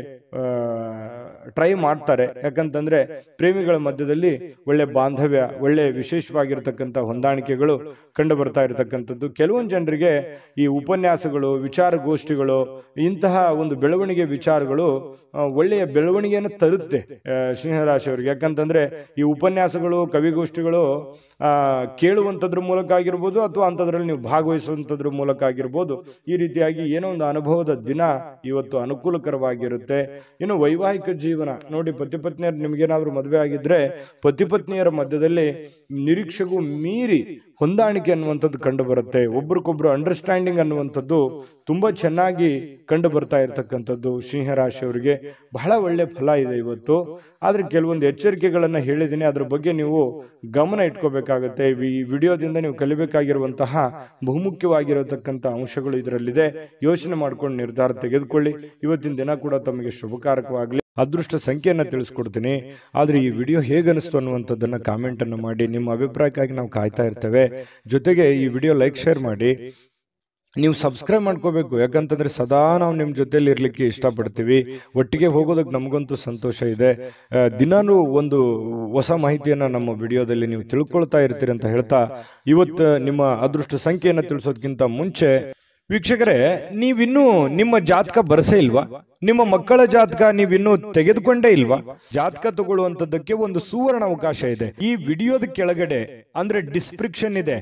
ಟ್ರೈ ಮಾಡ್ತಾರೆ. ಯಾಕಂತಂದ್ರೆ ಪ್ರೇಮಿಗಳ ಮಧ್ಯದಲ್ಲಿ ಒಳ್ಳೆ ಬಾಂಧವ್ಯ, ಒಳ್ಳೆ ವಿಶೇಷವಾಗಿರ್ತಕ್ಕಂಥ ಹೊಂದಾಣಿಕೆಗಳು ಕಂಡು ಬರ್ತಾ ಇರತಕ್ಕಂಥದ್ದು. ಕೆಲವೊಂದು ಜನರಿಗೆ ಈ ಉಪನ್ಯಾಸಗಳು, ವಿಚಾರಗೋಷ್ಠಿಗಳು, ಇಂತಹ ಒಂದು ಬೆಳವಣಿಗೆ ವಿಚಾರಗಳು ಒಳ್ಳೆಯ ಬೆಳವಣಿಗೆಯನ್ನು ತರುತ್ತೆ ಸಿಂಹರಾಶಿಯವರಿಗೆ. ಯಾಕಂತಂದ್ರೆ ಈ ಉಪನ್ಯಾಸಗಳು, ಕವಿಗೋಷ್ಠಿಗಳು ಕೇಳುವಂಥದ್ರ ಮೂಲಕ ಆಗಿರ್ಬೋದು ಅಥವಾ ಅಂಥದ್ರಲ್ಲಿ ನೀವು ಭಾಗವಹಿಸುವಂಥದ್ರ ಮೂಲಕ ಆಗಿರ್ಬೋದು, ಈ ರೀತಿಯಾಗಿ ಏನೋ ಒಂದು ಅನುಭವದ ದಿನ ಇವತ್ತು ಅನುಕೂಲಕರವಾಗಿರುತ್ತೆ. ಇನ್ನು ವೈವಾಹಿಕ ಜೀವನ ನೋಡಿ, ಪತಿ ಪತ್ನಿಯರು ನಿಮ್ಗೇನಾದ್ರೂ ಮದುವೆ ಆಗಿದ್ರೆ ಪತಿ ಪತ್ನಿಯರ ಮಧ್ಯದಲ್ಲಿ ನಿರೀಕ್ಷೆಗೂ ಮೀರಿ ಹೊಂದಾಣಿಕೆ ಅನ್ನುವಂಥದ್ದು ಕಂಡು ಬರುತ್ತೆ. ಒಬ್ರಿಗೊಬ್ರು ಅಂಡರ್ಸ್ಟ್ಯಾಂಡಿಂಗ್ ಅನ್ನುವಂಥದ್ದು ತುಂಬಾ ಚೆನ್ನಾಗಿ ಕಂಡು ಬರ್ತಾ ಇರತಕ್ಕಂಥದ್ದು ಸಿಂಹರಾಶಿಯವರಿಗೆ ಬಹಳ ಒಳ್ಳೆ ಫಲ ಇದೆ ಇವತ್ತು. ಆದ್ರೆ ಕೆಲವೊಂದು ಎಚ್ಚರಿಕೆಗಳನ್ನ ಹೇಳಿದ್ದೀನಿ, ಅದ್ರ ಬಗ್ಗೆ ನೀವು ಗಮನ ಇಟ್ಕೋಬೇಕಾಗತ್ತೆ. ಈ ವಿಡಿಯೋದಿಂದ ನೀವು ಕಲಿಬೇಕಾಗಿರುವಂತಹ ಬಹುಮುಖ್ಯವಾಗಿರತಕ್ಕಂಥ ಅಂಶಗಳು ಇದರಲ್ಲಿದೆ. ಯೋಚನೆ ಮಾಡ್ಕೊಂಡು ನಿರ್ಧಾರ ತೆಗೆದುಕೊಳ್ಳಿ. ಇವತ್ತಿನ ದಿನ ಕೂಡ ತಮಗೆ ಶುಭಕಾರಕವಾಗಲಿ. ಅದೃಷ್ಟ ಸಂಖ್ಯೆಯನ್ನು ತಿಳಿಸ್ಕೊಡ್ತೀನಿ. ಆದ್ರೆ ಈ ವಿಡಿಯೋ ಹೇಗನಿಸ್ತು ಅನ್ನುವಂಥದ್ದನ್ನ ಕಾಮೆಂಟ್ ಅನ್ನು ಮಾಡಿ. ನಿಮ್ಮ ಅಭಿಪ್ರಾಯಕ್ಕಾಗಿ ನಾವು ಕಾಯ್ತಾ ಇರ್ತೇವೆ. ಜೊತೆಗೆ ಈ ವಿಡಿಯೋ ಲೈಕ್, ಶೇರ್ ಮಾಡಿ. ನೀವು ಸಬ್ಸ್ಕ್ರೈಬ್ ಮಾಡ್ಕೋಬೇಕು. ಯಾಕಂತಂದ್ರೆ ಸದಾ ನಾವು ನಿಮ್ಮ ಜೊತೆಲಿ ಇರ್ಲಿಕ್ಕೆ ಇಷ್ಟಪಡ್ತೀವಿ. ಒಟ್ಟಿಗೆ ಹೋಗೋದಕ್ಕೆ ನಮಗಂತೂ ಸಂತೋಷ ಇದೆ. ದಿನಾನು ಒಂದು ಹೊಸ ಮಾಹಿತಿಯನ್ನ ನಮ್ಮ ವಿಡಿಯೋದಲ್ಲಿ ನೀವು ತಿಳ್ಕೊಳ್ತಾ ಇರ್ತೀರಿ ಅಂತ ಹೇಳ್ತಾ, ಇವತ್ತು ನಿಮ್ಮ ಅದೃಷ್ಟ ಸಂಖ್ಯೆಯನ್ನು ತಿಳಿಸೋದಕ್ಕಿಂತ ಮುಂಚೆ ವೀಕ್ಷಕರೇ, ನೀವಿನ್ನೂ ನಿಮ್ಮ ಜಾತಕ ಬರಸೇ ಇಲ್ವಾ? ನಿಮ್ಮ ಮಕ್ಕಳ ಜಾತಕ ನೀವಿನ್ನೂ ತೆಗೆದುಕೊಂಡೇ ಇಲ್ವಾ? ಜಾತಕ ತಗೊಳ್ಳುವಂತದ್ದಕ್ಕೆ ಒಂದು ಸುವರ್ಣ ಅವಕಾಶ ಇದೆ. ಈ ವಿಡಿಯೋದ ಕೆಳಗಡೆ ಅಂದ್ರೆ ಡಿಸ್ಕ್ರಿಪ್ಷನ್ ಇದೆ.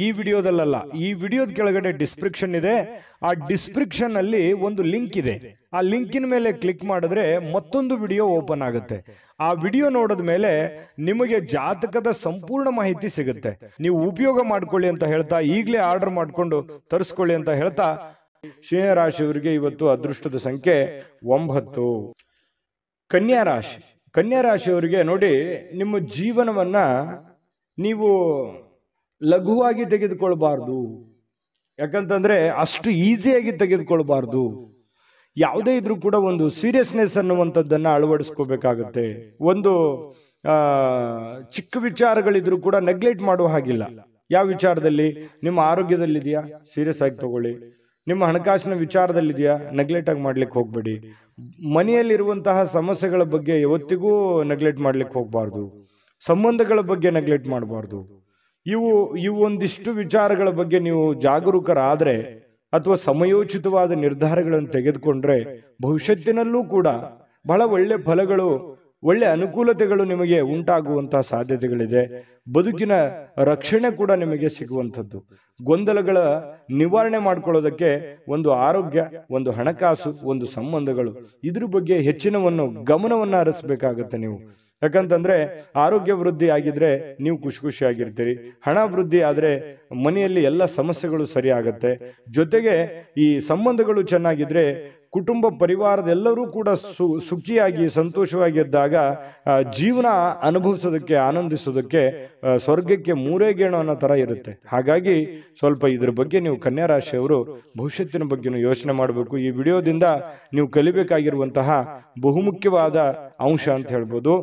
ಈ ವಿಡಿಯೋದಲ್ಲ, ಈ ವಿಡಿಯೋದ ಕೆಳಗಡೆ ಡಿಸ್ಕ್ರಿಪ್ಷನ್ ಇದೆ. ಆ ಡಿಸ್ಕ್ರಿಪ್ಷನ್ ಅಲ್ಲಿ ಒಂದು ಲಿಂಕ್ ಇದೆ. ಆ ಲಿಂಕಿನ ಮೇಲೆ ಕ್ಲಿಕ್ ಮಾಡಿದ್ರೆ ಮತ್ತೊಂದು ವಿಡಿಯೋ ಓಪನ್ ಆಗುತ್ತೆ. ಆ ವಿಡಿಯೋ ನೋಡಿದ ಮೇಲೆ ನಿಮಗೆ ಜಾತಕದ ಸಂಪೂರ್ಣ ಮಾಹಿತಿ ಸಿಗುತ್ತೆ. ನೀವು ಉಪಯೋಗ ಮಾಡ್ಕೊಳ್ಳಿ ಅಂತ ಹೇಳ್ತಾ, ಈಗಲೇ ಆರ್ಡರ್ ಮಾಡ್ಕೊಂಡು ತರಿಸ್ಕೊಳ್ಳಿ ಅಂತ ಹೇಳ್ತಾ, ಸಿಂಹರಾಶಿಯವರಿಗೆ ಇವತ್ತು ಅದೃಷ್ಟದ ಸಂಖ್ಯೆ 9. ಕನ್ಯಾ ರಾಶಿ. ಕನ್ಯಾ ರಾಶಿಯವರಿಗೆ ನೋಡಿ, ನಿಮ್ಮ ಜೀವನವನ್ನ ನೀವು ಲಘುವಾಗಿ ತೆಗೆದುಕೊಳ್ಬಾರ್ದು. ಯಾಕಂತಂದ್ರೆ ಅಷ್ಟು ಈಸಿಯಾಗಿ ತೆಗೆದುಕೊಳ್ಬಾರ್ದು. ಯಾವುದೇ ಇದ್ರೂ ಕೂಡ ಒಂದು ಸೀರಿಯಸ್ನೆಸ್ ಅನ್ನುವಂಥದ್ದನ್ನ ಅಳವಡಿಸ್ಕೋಬೇಕಾಗತ್ತೆ. ಒಂದು ಚಿಕ್ಕ ವಿಚಾರಗಳಿದ್ರು ಕೂಡ ನೆಗ್ಲೆಕ್ಟ್ ಮಾಡುವ ಹಾಗಿಲ್ಲ. ಯಾವ ವಿಚಾರದಲ್ಲಿ? ನಿಮ್ಮ ಆರೋಗ್ಯದಲ್ಲಿದೆಯಾ, ಸೀರಿಯಸ್ ಆಗಿ ತಗೊಳ್ಳಿ. ನಿಮ್ಮ ಹಣಕಾಸಿನ ವಿಚಾರದಲ್ಲಿದೆಯಾ, ನೆಗ್ಲೆಕ್ಟ್ ಆಗಿ ಮಾಡ್ಲಿಕ್ಕೆ ಹೋಗ್ಬೇಡಿ. ಮನೆಯಲ್ಲಿರುವಂತಹ ಸಮಸ್ಯೆಗಳ ಬಗ್ಗೆ ಯಾವತ್ತಿಗೂ ನೆಗ್ಲೆಕ್ಟ್ ಮಾಡ್ಲಿಕ್ಕೆ ಹೋಗ್ಬಾರ್ದು. ಸಂಬಂಧಗಳ ಬಗ್ಗೆ ನೆಗ್ಲೆಕ್ಟ್ ಮಾಡಬಾರ್ದು. ಇವು ಒಂದಿಷ್ಟು ವಿಚಾರಗಳ ಬಗ್ಗೆ ನೀವು ಜಾಗರೂಕರಾದ್ರೆ ಅಥವಾ ಸಮಯೋಚಿತವಾದ ನಿರ್ಧಾರಗಳನ್ನು ತೆಗೆದುಕೊಂಡ್ರೆ ಭವಿಷ್ಯತ್ತಿನಲ್ಲೂ ಕೂಡ ಬಹಳ ಒಳ್ಳೆ ಫಲಗಳು ಒಳ್ಳೆ ಅನುಕೂಲತೆಗಳು ನಿಮಗೆ ಉಂಟಾಗುವಂತಹ ಸಾಧ್ಯತೆಗಳಿದೆ. ಬದುಕಿನ ರಕ್ಷಣೆ ಕೂಡ ನಿಮಗೆ ಸಿಗುವಂಥದ್ದು. ಗೊಂದಲಗಳ ನಿವಾರಣೆ ಮಾಡ್ಕೊಳ್ಳೋದಕ್ಕೆ ಒಂದು ಆರೋಗ್ಯ, ಒಂದು ಹಣಕಾಸು, ಒಂದು ಸಂಬಂಧಗಳು, ಇದ್ರ ಬಗ್ಗೆ ಹೆಚ್ಚಿನವನ್ನು ಗಮನವನ್ನ ಹರಿಸಬೇಕಾಗತ್ತೆ ನೀವು. ಯಾಕಂತಂದ್ರೆ ಆರೋಗ್ಯ ವೃದ್ಧಿ ಆಗಿದ್ರೆ ನೀವು ಖುಷಿಯಾಗಿರ್ತೀರಿ. ಹಣ ವೃದ್ಧಿ ಆದ್ರೆ ಮನೆಯಲ್ಲಿ ಎಲ್ಲ ಸಮಸ್ಯೆಗಳು ಸರಿ ಆಗತ್ತೆ. ಜೊತೆಗೆ ಈ ಸಂಬಂಧಗಳು ಚೆನ್ನಾಗಿದ್ರೆ ಕುಟುಂಬ ಪರಿವಾರದೆಲ್ಲರೂ ಕೂಡ ಸುಖಿಯಾಗಿ ಸಂತೋಷವಾಗಿದ್ದಾಗ ಜೀವನ ಅನುಭವಿಸೋದಕ್ಕೆ, ಆನಂದಿಸೋದಕ್ಕೆ ಸ್ವರ್ಗಕ್ಕೆ ಮೂರೇ ಗೇಣು ಅನ್ನೋ ತರ ಇರುತ್ತೆ. ಹಾಗಾಗಿ ಸ್ವಲ್ಪ ಇದ್ರ ಬಗ್ಗೆ ನೀವು ಕನ್ಯಾ ರಾಶಿಯವರು ಭವಿಷ್ಯತ್ತಿನ ಬಗ್ಗೆ ಯೋಚನೆ ಮಾಡಬೇಕು. ಈ ವಿಡಿಯೋದಿಂದ ನೀವು ಕಲಿಬೇಕಾಗಿರುವಂತಹ ಬಹುಮುಖ್ಯವಾದ ಅಂಶ ಅಂತ ಹೇಳ್ಬೋದು.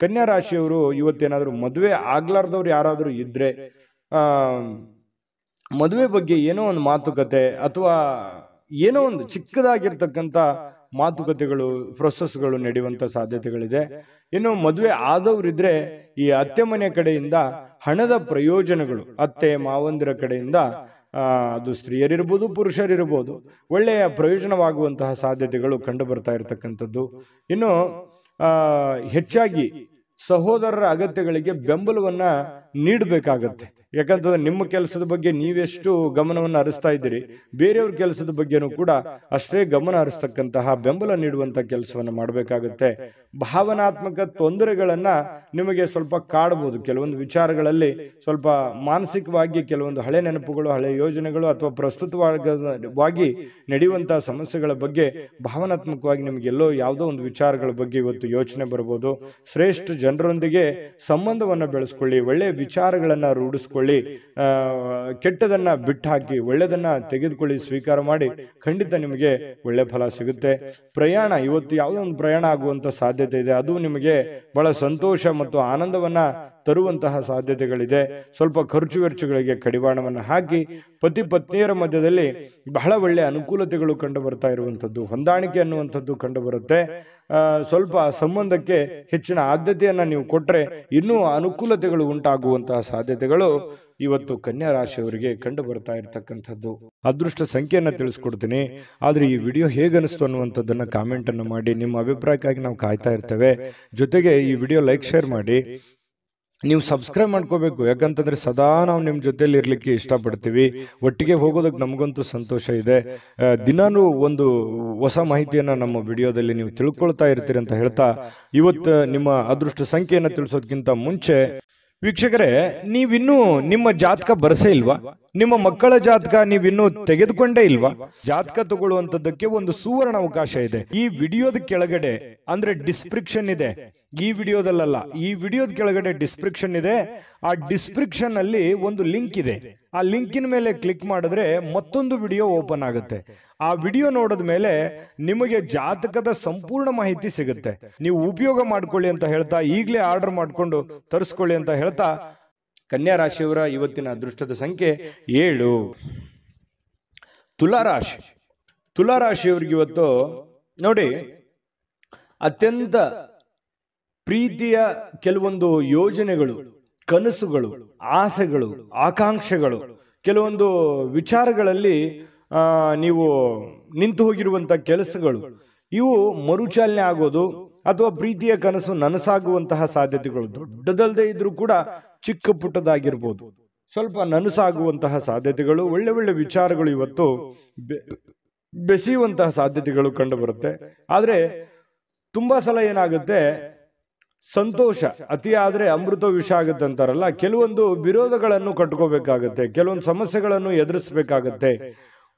ಕನ್ಯಾ ರಾಶಿಯವರು ಇವತ್ತೇನಾದ್ರೂ ಮದುವೆ ಆಗ್ಲಾರ್ದವ್ರು ಯಾರಾದ್ರೂ ಇದ್ರೆ ಮದುವೆ ಬಗ್ಗೆ ಏನೋ ಒಂದು ಮಾತುಕತೆ ಅಥವಾ ಏನೋ ಒಂದು ಚಿಕ್ಕದಾಗಿರ್ತಕ್ಕಂಥ ಮಾತುಕತೆಗಳು, ಪ್ರೊಸೆಸ್ಗಳು ನಡೆಯುವಂತ ಸಾಧ್ಯತೆಗಳಿದೆ. ಇನ್ನು ಮದುವೆ ಆದವರಿದ್ರೆ ಈ ಅತ್ತೆ ಮನೆ ಕಡೆಯಿಂದ ಹಣದ ಪ್ರಯೋಜನಗಳು, ಅತ್ತೆ ಮಾವಂದಿರ ಕಡೆಯಿಂದ ಅದು ಸ್ತ್ರೀಯರಿರ್ಬೋದು ಪುರುಷರಿರ್ಬೋದು, ಒಳ್ಳೆಯ ಪ್ರಯೋಜನವಾಗುವಂತಹ ಸಾಧ್ಯತೆಗಳು ಕಂಡು ಬರ್ತಾ ಇರತಕ್ಕಂಥದ್ದು. ಇನ್ನು ಹೆಚ್ಚಾಗಿ ಸಹೋದರರ ಅಗತ್ಯಗಳಿಗೆ ಬೆಂಬಲವನ್ನ ನೀಡಬೇಕಾಗತ್ತೆ. ಯಾಕಂತಂದ್ರೆ ನಿಮ್ಮ ಕೆಲಸದ ಬಗ್ಗೆ ನೀವೆಷ್ಟು ಗಮನವನ್ನು ಹರಿಸ್ತಾ ಇದ್ದೀರಿ, ಬೇರೆಯವ್ರ ಕೆಲಸದ ಬಗ್ಗೆನೂ ಕೂಡ ಅಷ್ಟೇ ಗಮನ ಹರಿಸ್ತಕ್ಕಂತಹ ಬೆಂಬಲ ನೀಡುವಂತ ಕೆಲಸವನ್ನ ಮಾಡಬೇಕಾಗತ್ತೆ. ಭಾವನಾತ್ಮಕ ತೊಂದರೆಗಳನ್ನ ನಿಮಗೆ ಸ್ವಲ್ಪ ಕಾಡಬಹುದು. ಕೆಲವೊಂದು ವಿಚಾರಗಳಲ್ಲಿ ಸ್ವಲ್ಪ ಮಾನಸಿಕವಾಗಿ ಕೆಲವೊಂದು ಹಳೆ ನೆನಪುಗಳು, ಹಳೆ ಯೋಜನೆಗಳು ಅಥವಾ ಪ್ರಸ್ತುತವಾಗಿ ನಡೆಯುವಂತಹ ಸಮಸ್ಯೆಗಳ ಬಗ್ಗೆ ಭಾವನಾತ್ಮಕವಾಗಿ ನಿಮಗೆಲ್ಲೋ ಯಾವುದೋ ಒಂದು ವಿಚಾರಗಳ ಬಗ್ಗೆ ಇವತ್ತು ಯೋಚನೆ ಬರಬಹುದು. ಶ್ರೇಷ್ಠ ಜನರೊಂದಿಗೆ ಸಂಬಂಧವನ್ನ ಬೆಳೆಸ್ಕೊಳ್ಳಿ, ಒಳ್ಳೆಯ ವಿಚಾರಗಳನ್ನ ರೂಢಿಸ್ಕೊಳ್ಳಿ, ಕೆಟ್ಟದನ್ನ ಬಿಟ್ಟು ಹಾಕಿ ಒಳ್ಳೆದನ್ನ ತೆಗೆದುಕೊಳ್ಳಿ, ಸ್ವೀಕಾರ ಮಾಡಿ. ಖಂಡಿತ ನಿಮಗೆ ಒಳ್ಳೆ ಫಲ ಸಿಗುತ್ತೆ. ಪ್ರಯಾಣ, ಇವತ್ತು ಯಾವುದೋ ಒಂದು ಪ್ರಯಾಣ ಆಗುವಂತ ಸಾಧ್ಯತೆ ಇದೆ. ಅದು ನಿಮಗೆ ಬಹಳ ಸಂತೋಷ ಮತ್ತು ಆನಂದವನ್ನ ತರುವಂತಹ ಸಾಧ್ಯತೆಗಳಿದೆ. ಸ್ವಲ್ಪ ಖರ್ಚು ವೆಚ್ಚಗಳಿಗೆ ಕಡಿವಾಣವನ್ನು ಹಾಕಿ ಪತಿ ಪತ್ನಿಯರ ಮಧ್ಯದಲ್ಲಿ ಬಹಳ ಒಳ್ಳೆಯ ಅನುಕೂಲತೆಗಳು ಕಂಡು ಬರ್ತಾ ಇರುವಂಥದ್ದು, ಹೊಂದಾಣಿಕೆ ಅನ್ನುವಂಥದ್ದು ಕಂಡು ಬರುತ್ತೆ. ಸ್ವಲ್ಪ ಸಂಬಂಧಕ್ಕೆ ಹೆಚ್ಚಿನ ಆದ್ಯತೆಯನ್ನ ನೀವು ಕೊಟ್ರೆ ಇನ್ನೂ ಅನುಕೂಲತೆಗಳು ಉಂಟಾಗುವಂತಹ ಸಾಧ್ಯತೆಗಳು ಇವತ್ತು ಕನ್ಯಾ ರಾಶಿಯವರಿಗೆ ಕಂಡು ಬರ್ತಾ ಇರತಕ್ಕಂಥದ್ದು. ಅದೃಷ್ಟ ಸಂಖ್ಯೆಯನ್ನ ತಿಳಿಸ್ಕೊಡ್ತೀನಿ. ಆದ್ರೆ ಈ ವಿಡಿಯೋ ಹೇಗನಿಸ್ತು ಅನ್ನುವಂಥದ್ದನ್ನ ಕಾಮೆಂಟ್ ಅನ್ನು ಮಾಡಿ. ನಿಮ್ಮ ಅಭಿಪ್ರಾಯಕ್ಕಾಗಿ ನಾವು ಕಾಯ್ತಾ ಇರ್ತೇವೆ. ಜೊತೆಗೆ ಈ ವಿಡಿಯೋ ಲೈಕ್, ಶೇರ್ ಮಾಡಿ. ನೀವು ಸಬ್ಸ್ಕ್ರೈಬ್ ಮಾಡ್ಕೋಬೇಕು. ಯಾಕಂತಂದ್ರೆ ಸದಾ ನಾವು ನಿಮ್ಮ ಜೊತೆಲಿ ಇರ್ಲಿಕ್ಕೆ ಇಷ್ಟಪಡ್ತೀವಿ. ಒಟ್ಟಿಗೆ ಹೋಗೋದಕ್ಕೆ ನಮಗಂತೂ ಸಂತೋಷ ಇದೆ. ದಿನಾನು ಒಂದು ಹೊಸ ಮಾಹಿತಿಯನ್ನ ನಮ್ಮ ವಿಡಿಯೋದಲ್ಲಿ ನೀವು ತಿಳ್ಕೊಳ್ತಾ ಇರ್ತೀರಿ ಅಂತ ಹೇಳ್ತಾ, ಇವತ್ತು ನಿಮ್ಮ ಅದೃಷ್ಟ ಸಂಖ್ಯೆಯನ್ನ ತಿಳಿಸೋದಕ್ಕಿಂತ ಮುಂಚೆ ವೀಕ್ಷಕರೇ, ನೀವಿನ್ನೂ ನಿಮ್ಮ ಜಾತಕ ಬರಸೇ ಇಲ್ವಾ? ನಿಮ್ಮ ಮಕ್ಕಳ ಜಾತಕ ನೀವಿನ್ನೂ ತೆಗೆದುಕೊಂಡೇ ಇಲ್ವಾ? ಜಾತಕ ತಗೊಳ್ಳುವಂತದ್ದಕ್ಕೆ ಒಂದು ಸುವರ್ಣ ಅವಕಾಶ ಇದೆ. ಈ ವಿಡಿಯೋದ ಕೆಳಗಡೆ ಅಂದ್ರೆ ಡಿಸ್ಕ್ರಿಪ್ಷನ್ ಇದೆ. ಈ ವಿಡಿಯೋದಲ್ಲ, ಈ ವಿಡಿಯೋದ ಕೆಳಗಡೆ ಡಿಸ್ಕ್ರಿಪ್ಷನ್ ಇದೆ. ಆ ಡಿಸ್ಕ್ರಿಪ್ಷನ್ ಅಲ್ಲಿ ಒಂದು ಲಿಂಕ್ ಇದೆ. ಆ ಲಿಂಕಿನ ಮೇಲೆ ಕ್ಲಿಕ್ ಮಾಡಿದ್ರೆ ಮತ್ತೊಂದು ವಿಡಿಯೋ ಓಪನ್ ಆಗುತ್ತೆ. ಆ ವಿಡಿಯೋ ನೋಡಿದ ಮೇಲೆ ನಿಮಗೆ ಜಾತಕದ ಸಂಪೂರ್ಣ ಮಾಹಿತಿ ಸಿಗುತ್ತೆ. ನೀವು ಉಪಯೋಗ ಮಾಡ್ಕೊಳ್ಳಿ ಅಂತ ಹೇಳ್ತಾ, ಈಗಲೇ ಆರ್ಡರ್ ಮಾಡ್ಕೊಂಡು ತರಿಸ್ಕೊಳ್ಳಿ ಅಂತ ಹೇಳ್ತಾ, ಕನ್ಯಾ ರಾಶಿಯವರ ಇವತ್ತಿನ ಅದೃಷ್ಟದ ಸಂಖ್ಯೆ 7. ತುಲಾರಾಶಿ. ತುಲಾರಾಶಿಯವ್ರಿಗೆ ಇವತ್ತು ನೋಡಿ, ಅತ್ಯಂತ ಪ್ರೀತಿಯ ಕೆಲವೊಂದು ಯೋಜನೆಗಳು, ಕನಸುಗಳು, ಆಸೆಗಳು, ಆಕಾಂಕ್ಷೆಗಳು, ಕೆಲವೊಂದು ವಿಚಾರಗಳಲ್ಲಿ ನೀವು ನಿಂತು ಹೋಗಿರುವಂತ ಕೆಲಸಗಳು, ಇವು ಮರುಚಾಲನೆ ಆಗೋದು ಅಥವಾ ಪ್ರೀತಿಯ ಕನಸು ನನಸಾಗುವಂತಹ ಸಾಧ್ಯತೆಗಳು, ದೊಡ್ಡದಲ್ಲದೆ ಇದ್ರೂ ಕೂಡ ಚಿಕ್ಕ ಪುಟ್ಟದಾಗಿರ್ಬೋದು, ಸ್ವಲ್ಪ ನನಸಾಗುವಂತಹ ಸಾಧ್ಯತೆಗಳು, ಒಳ್ಳೆ ಒಳ್ಳೆ ವಿಚಾರಗಳು ಇವತ್ತು ಬೆಸೆಯುವಂತಹ ಸಾಧ್ಯತೆಗಳು ಕಂಡು ಬರುತ್ತೆ. ಆದ್ರೆ ತುಂಬಾ ಸಲ ಏನಾಗುತ್ತೆ, ಸಂತೋಷ ಅತಿ ಆದ್ರೆ ಅಮೃತ ವಿಷ ಆಗುತ್ತೆ ಅಂತಾರಲ್ಲ, ಕೆಲವೊಂದು ವಿರೋಧಗಳನ್ನು ಕಟ್ಕೋಬೇಕಾಗತ್ತೆ, ಕೆಲವೊಂದು ಸಮಸ್ಯೆಗಳನ್ನು ಎದುರಿಸಬೇಕಾಗತ್ತೆ.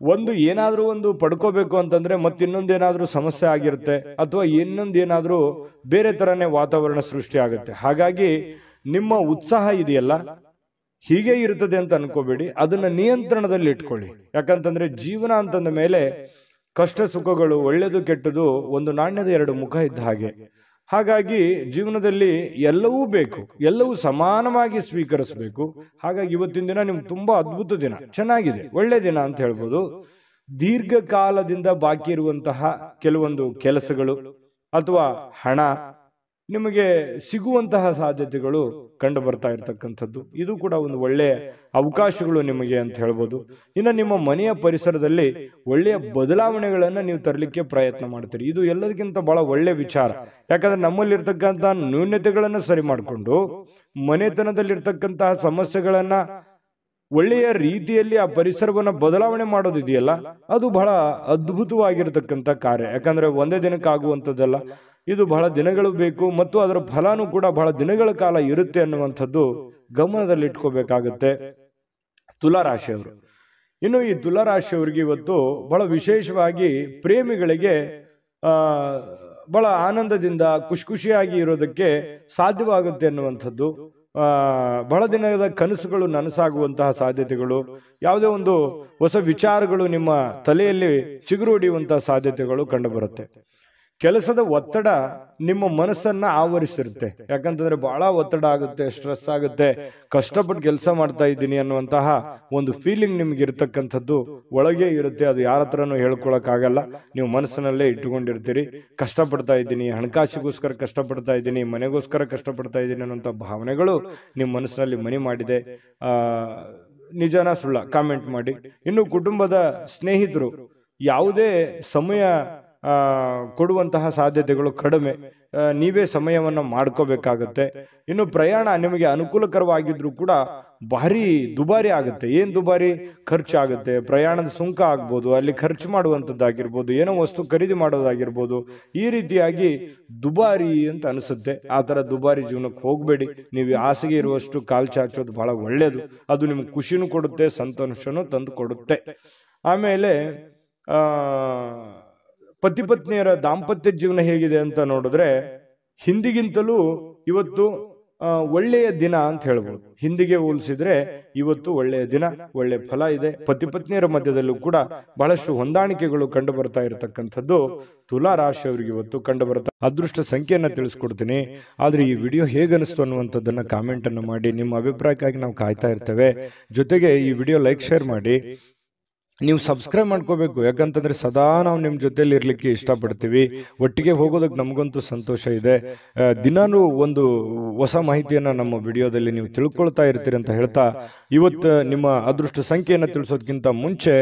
ಒಂದು ಏನಾದ್ರೂ ಒಂದು ಪಡ್ಕೋಬೇಕು ಅಂತಂದ್ರೆ ಮತ್ತಿನ್ನೊಂದೇನಾದ್ರೂ ಸಮಸ್ಯೆ ಆಗಿರುತ್ತೆ ಅಥವಾ ಇನ್ನೊಂದೇನಾದ್ರೂ ಬೇರೆ ತರನೇ ವಾತಾವರಣ ಸೃಷ್ಟಿ ಆಗುತ್ತೆ. ಹಾಗಾಗಿ ನಿಮ್ಮ ಉತ್ಸಾಹ ಇದೆಯಲ್ಲ, ಹೀಗೆ ಇರ್ತದೆ ಅಂತ ಅನ್ಕೋಬೇಡಿ, ಅದನ್ನ ನಿಯಂತ್ರಣದಲ್ಲಿ ಇಟ್ಕೊಳ್ಳಿ. ಯಾಕಂತಂದ್ರೆ ಜೀವನ ಅಂತಂದ ಮೇಲೆ ಕಷ್ಟ ಸುಖಗಳು, ಒಳ್ಳೆದು ಕೆಟ್ಟದು ಒಂದು ನಾಣ್ಯದ ಎರಡು ಮುಖ ಇದ್ದ ಹಾಗೆ. ಹಾಗಾಗಿ ಜೀವನದಲ್ಲಿ ಎಲ್ಲವೂ ಬೇಕು, ಎಲ್ಲವೂ ಸಮಾನವಾಗಿ ಸ್ವೀಕರಿಸಬೇಕು. ಹಾಗಾಗಿ ಇವತ್ತಿನ ದಿನ ನಿಮ್ಗೆ ತುಂಬಾ ಅದ್ಭುತ ದಿನ, ಚೆನ್ನಾಗಿದೆ, ಒಳ್ಳೆ ದಿನ ಅಂತ ಹೇಳ್ಬೋದು. ದೀರ್ಘಕಾಲದಿಂದ ಬಾಕಿ ಇರುವಂತಹ ಕೆಲವೊಂದು ಕೆಲಸಗಳು ಅಥವಾ ಹಣ ನಿಮಗೆ ಸಿಗುವಂತಹ ಸಾಧ್ಯತೆಗಳು ಕಂಡು ಬರ್ತಾ ಇರತಕ್ಕಂಥದ್ದು. ಇದು ಕೂಡ ಒಂದು ಒಳ್ಳೆಯ ಅವಕಾಶಗಳು ನಿಮಗೆ ಅಂತ ಹೇಳ್ಬೋದು. ಇನ್ನು ನಿಮ್ಮ ಮನೆಯ ಪರಿಸರದಲ್ಲಿ ಒಳ್ಳೆಯ ಬದಲಾವಣೆಗಳನ್ನು ನೀವು ತರಲಿಕ್ಕೆ ಪ್ರಯತ್ನ ಮಾಡ್ತೀರಿ. ಇದು ಎಲ್ಲದಕ್ಕಿಂತ ಬಹಳ ಒಳ್ಳೆಯ ವಿಚಾರ. ಯಾಕಂದ್ರೆ ನಮ್ಮಲ್ಲಿರ್ತಕ್ಕಂಥ ನ್ಯೂನತೆಗಳನ್ನು ಸರಿ ಮಾಡಿಕೊಂಡು ಮನೆತನದಲ್ಲಿರ್ತಕ್ಕಂತಹ ಸಮಸ್ಯೆಗಳನ್ನ ಒಳ್ಳೆಯ ರೀತಿಯಲ್ಲಿ ಆ ಪರಿಸರವನ್ನ ಬದಲಾವಣೆ ಮಾಡೋದಿದೆಯಲ್ಲ, ಅದು ಬಹಳ ಅದ್ಭುತವಾಗಿರತಕ್ಕಂಥ ಕಾರ್ಯ. ಯಾಕಂದ್ರೆ ಒಂದೇ ದಿನಕ್ಕಾಗುವಂಥದ್ದಲ್ಲ, ಇದು ಬಹಳ ದಿನಗಳು ಬೇಕು ಮತ್ತು ಅದರ ಫಲನೂ ಕೂಡ ಬಹಳ ದಿನಗಳ ಕಾಲ ಇರುತ್ತೆ ಅನ್ನುವಂಥದ್ದು ಗಮನದಲ್ಲಿ ಇಟ್ಕೋಬೇಕಾಗುತ್ತೆ ತುಲಾರಾಶಿಯವರು. ಇನ್ನು ಈ ತುಲಾರಾಶಿಯವರಿಗೆ ಇವತ್ತು ಬಹಳ ವಿಶೇಷವಾಗಿ ಪ್ರೇಮಿಗಳಿಗೆ ಬಹಳ ಆನಂದದಿಂದ ಖುಷಿಯಾಗಿ ಇರೋದಕ್ಕೆ ಸಾಧ್ಯವಾಗುತ್ತೆ ಅನ್ನುವಂಥದ್ದು. ಬಹಳ ದಿನದ ಕನಸುಗಳು ನನಸಾಗುವಂತಹ ಸಾಧ್ಯತೆಗಳು, ಯಾವುದೇ ಒಂದು ಹೊಸ ವಿಚಾರಗಳು ನಿಮ್ಮ ತಲೆಯಲ್ಲಿ ಚಿಗುರು ಹೊಡೆಯುವಂತಹ ಸಾಧ್ಯತೆಗಳು ಕಂಡುಬರುತ್ತೆ. ಕೆಲಸದ ಒತ್ತಡ ನಿಮ್ಮ ಮನಸ್ಸನ್ನ ಆವರಿಸಿರುತ್ತೆ. ಯಾಕಂತಂದ್ರೆ ಬಹಳ ಒತ್ತಡ ಆಗುತ್ತೆ, ಸ್ಟ್ರೆಸ್ ಆಗುತ್ತೆ, ಕಷ್ಟಪಟ್ಟು ಕೆಲಸ ಮಾಡ್ತಾ ಇದ್ದೀನಿ ಅನ್ನುವಂತಹ ಒಂದು ಫೀಲಿಂಗ್ ನಿಮ್ಗೆ ಇರತಕ್ಕಂಥದ್ದು ಒಳಗೆ ಇರುತ್ತೆ. ಅದು ಯಾರ ಹತ್ರನೂ ಹೇಳ್ಕೊಳಕ್ಕಾಗಲ್ಲ, ನೀವು ಮನಸ್ಸಿನಲ್ಲೇ ಇಟ್ಟುಕೊಂಡಿರ್ತೀರಿ. ಕಷ್ಟಪಡ್ತಾ ಇದ್ದೀನಿ, ಹಣಕಾಸಿಗೋಸ್ಕರ ಕಷ್ಟಪಡ್ತಾ ಇದ್ದೀನಿ, ಮನೆಗೋಸ್ಕರ ಕಷ್ಟಪಡ್ತಾ ಇದ್ದೀನಿ ಅನ್ನೋಂಥ ಭಾವನೆಗಳು ನಿಮ್ಮ ಮನಸ್ಸಿನಲ್ಲಿ ಮನೆ ಮಾಡಿದೆ. ನಿಜನ ಸುಳ್ಳ ಕಾಮೆಂಟ್ ಮಾಡಿ. ಇನ್ನು ಕುಟುಂಬದ ಸ್ನೇಹಿತರು ಯಾವುದೇ ಸಮಯ ಕೊಡುವಂತಹ ಸಾಧ್ಯತೆಗಳು ಕಡಿಮೆ, ನೀವೇ ಸಮಯವನ್ನು ಮಾಡ್ಕೋಬೇಕಾಗತ್ತೆ. ಇನ್ನು ಪ್ರಯಾಣ ನಿಮಗೆ ಅನುಕೂಲಕರವಾಗಿದ್ರು ಕೂಡ ಭಾರಿ ದುಬಾರಿ ಆಗುತ್ತೆ. ಏನ್ ದುಬಾರಿ? ಖರ್ಚಾಗುತ್ತೆ. ಪ್ರಯಾಣದ ಸುಂಕ ಆಗ್ಬೋದು, ಅಲ್ಲಿ ಖರ್ಚು ಮಾಡುವಂಥದ್ದಾಗಿರ್ಬೋದು, ಏನೋ ವಸ್ತು ಖರೀದಿ ಮಾಡೋದಾಗಿರ್ಬೋದು. ಈ ರೀತಿಯಾಗಿ ದುಬಾರಿ ಅಂತ ಅನಿಸುತ್ತೆ. ಆ ಥರ ದುಬಾರಿ ಜೀವನಕ್ಕೆ ಹೋಗಬೇಡಿ. ನೀವು ಆಸೆಗೆ ಇರುವಷ್ಟು ಕಾಲು ಚಾಚೋದು ಬಹಳ ಒಳ್ಳೆಯದು. ಅದು ನಿಮ್ಗೆ ಖುಷಿನೂ ಕೊಡುತ್ತೆ, ಸಂತೋಷನೂ ತಂದು ಕೊಡುತ್ತೆ. ಆಮೇಲೆ ಪತಿ ಪತ್ನಿಯರ ದಾಂಪತ್ಯ ಜೀವನ ಹೇಗಿದೆ ಅಂತ ನೋಡಿದ್ರೆ ಹಿಂದಿಗಿಂತಲೂ ಇವತ್ತು ಒಳ್ಳೆಯ ದಿನ ಅಂತ ಹೇಳ್ಬೋದು. ಹಿಂದಿಗೆ ಹೋಲಿಸಿದ್ರೆ ಇವತ್ತು ಒಳ್ಳೆಯ ದಿನ, ಒಳ್ಳೆಯ ಫಲ ಇದೆ. ಪತಿ ಪತ್ನಿಯರ ಮಧ್ಯದಲ್ಲೂ ಕೂಡ ಬಹಳಷ್ಟು ಹೊಂದಾಣಿಕೆಗಳು ಕಂಡು ಬರ್ತಾ ಇರತಕ್ಕಂಥದ್ದು ತುಲಾ ರಾಶಿಯವರಿಗೆ ಇವತ್ತು ಕಂಡು ಬರ್ತಾ. ಅದೃಷ್ಟ ಸಂಖ್ಯೆಯನ್ನ ತಿಳಿಸ್ಕೊಡ್ತೀನಿ. ಆದ್ರೆ ಈ ವಿಡಿಯೋ ಹೇಗನಿಸ್ತು ಅನ್ನುವಂಥದ್ದನ್ನ ಕಾಮೆಂಟ್ ಅನ್ನು ಮಾಡಿ. ನಿಮ್ಮ ಅಭಿಪ್ರಾಯಕ್ಕಾಗಿ ನಾವು ಕಾಯ್ತಾ ಇರ್ತೇವೆ. ಜೊತೆಗೆ ಈ ವಿಡಿಯೋ ಲೈಕ್ ಶೇರ್ ಮಾಡಿ. ನೀವು ಸಬ್ಸ್ಕ್ರೈಬ್ ಮಾಡ್ಕೋಬೇಕು. ಯಾಕಂತಂದ್ರೆ ಸದಾ ನಾವು ನಿಮ್ಮ ಜೊತೆಲಿ ಇರ್ಲಿಕ್ಕೆ ಇಷ್ಟಪಡ್ತೀವಿ. ಒಟ್ಟಿಗೆ ಹೋಗೋದಕ್ಕೆ ನಮಗಂತೂ ಸಂತೋಷ ಇದೆ. ದಿನಾನು ಒಂದು ಹೊಸ ಮಾಹಿತಿಯನ್ನ ನಮ್ಮ ವಿಡಿಯೋದಲ್ಲಿ ನೀವು ತಿಳ್ಕೊಳ್ತಾ ಇರ್ತೀರಿ ಅಂತ ಹೇಳ್ತಾ, ಇವತ್ತು ನಿಮ್ಮ ಅದೃಷ್ಟ ಸಂಖ್ಯೆಯನ್ನು ತಿಳಿಸೋದಕ್ಕಿಂತ ಮುಂಚೆ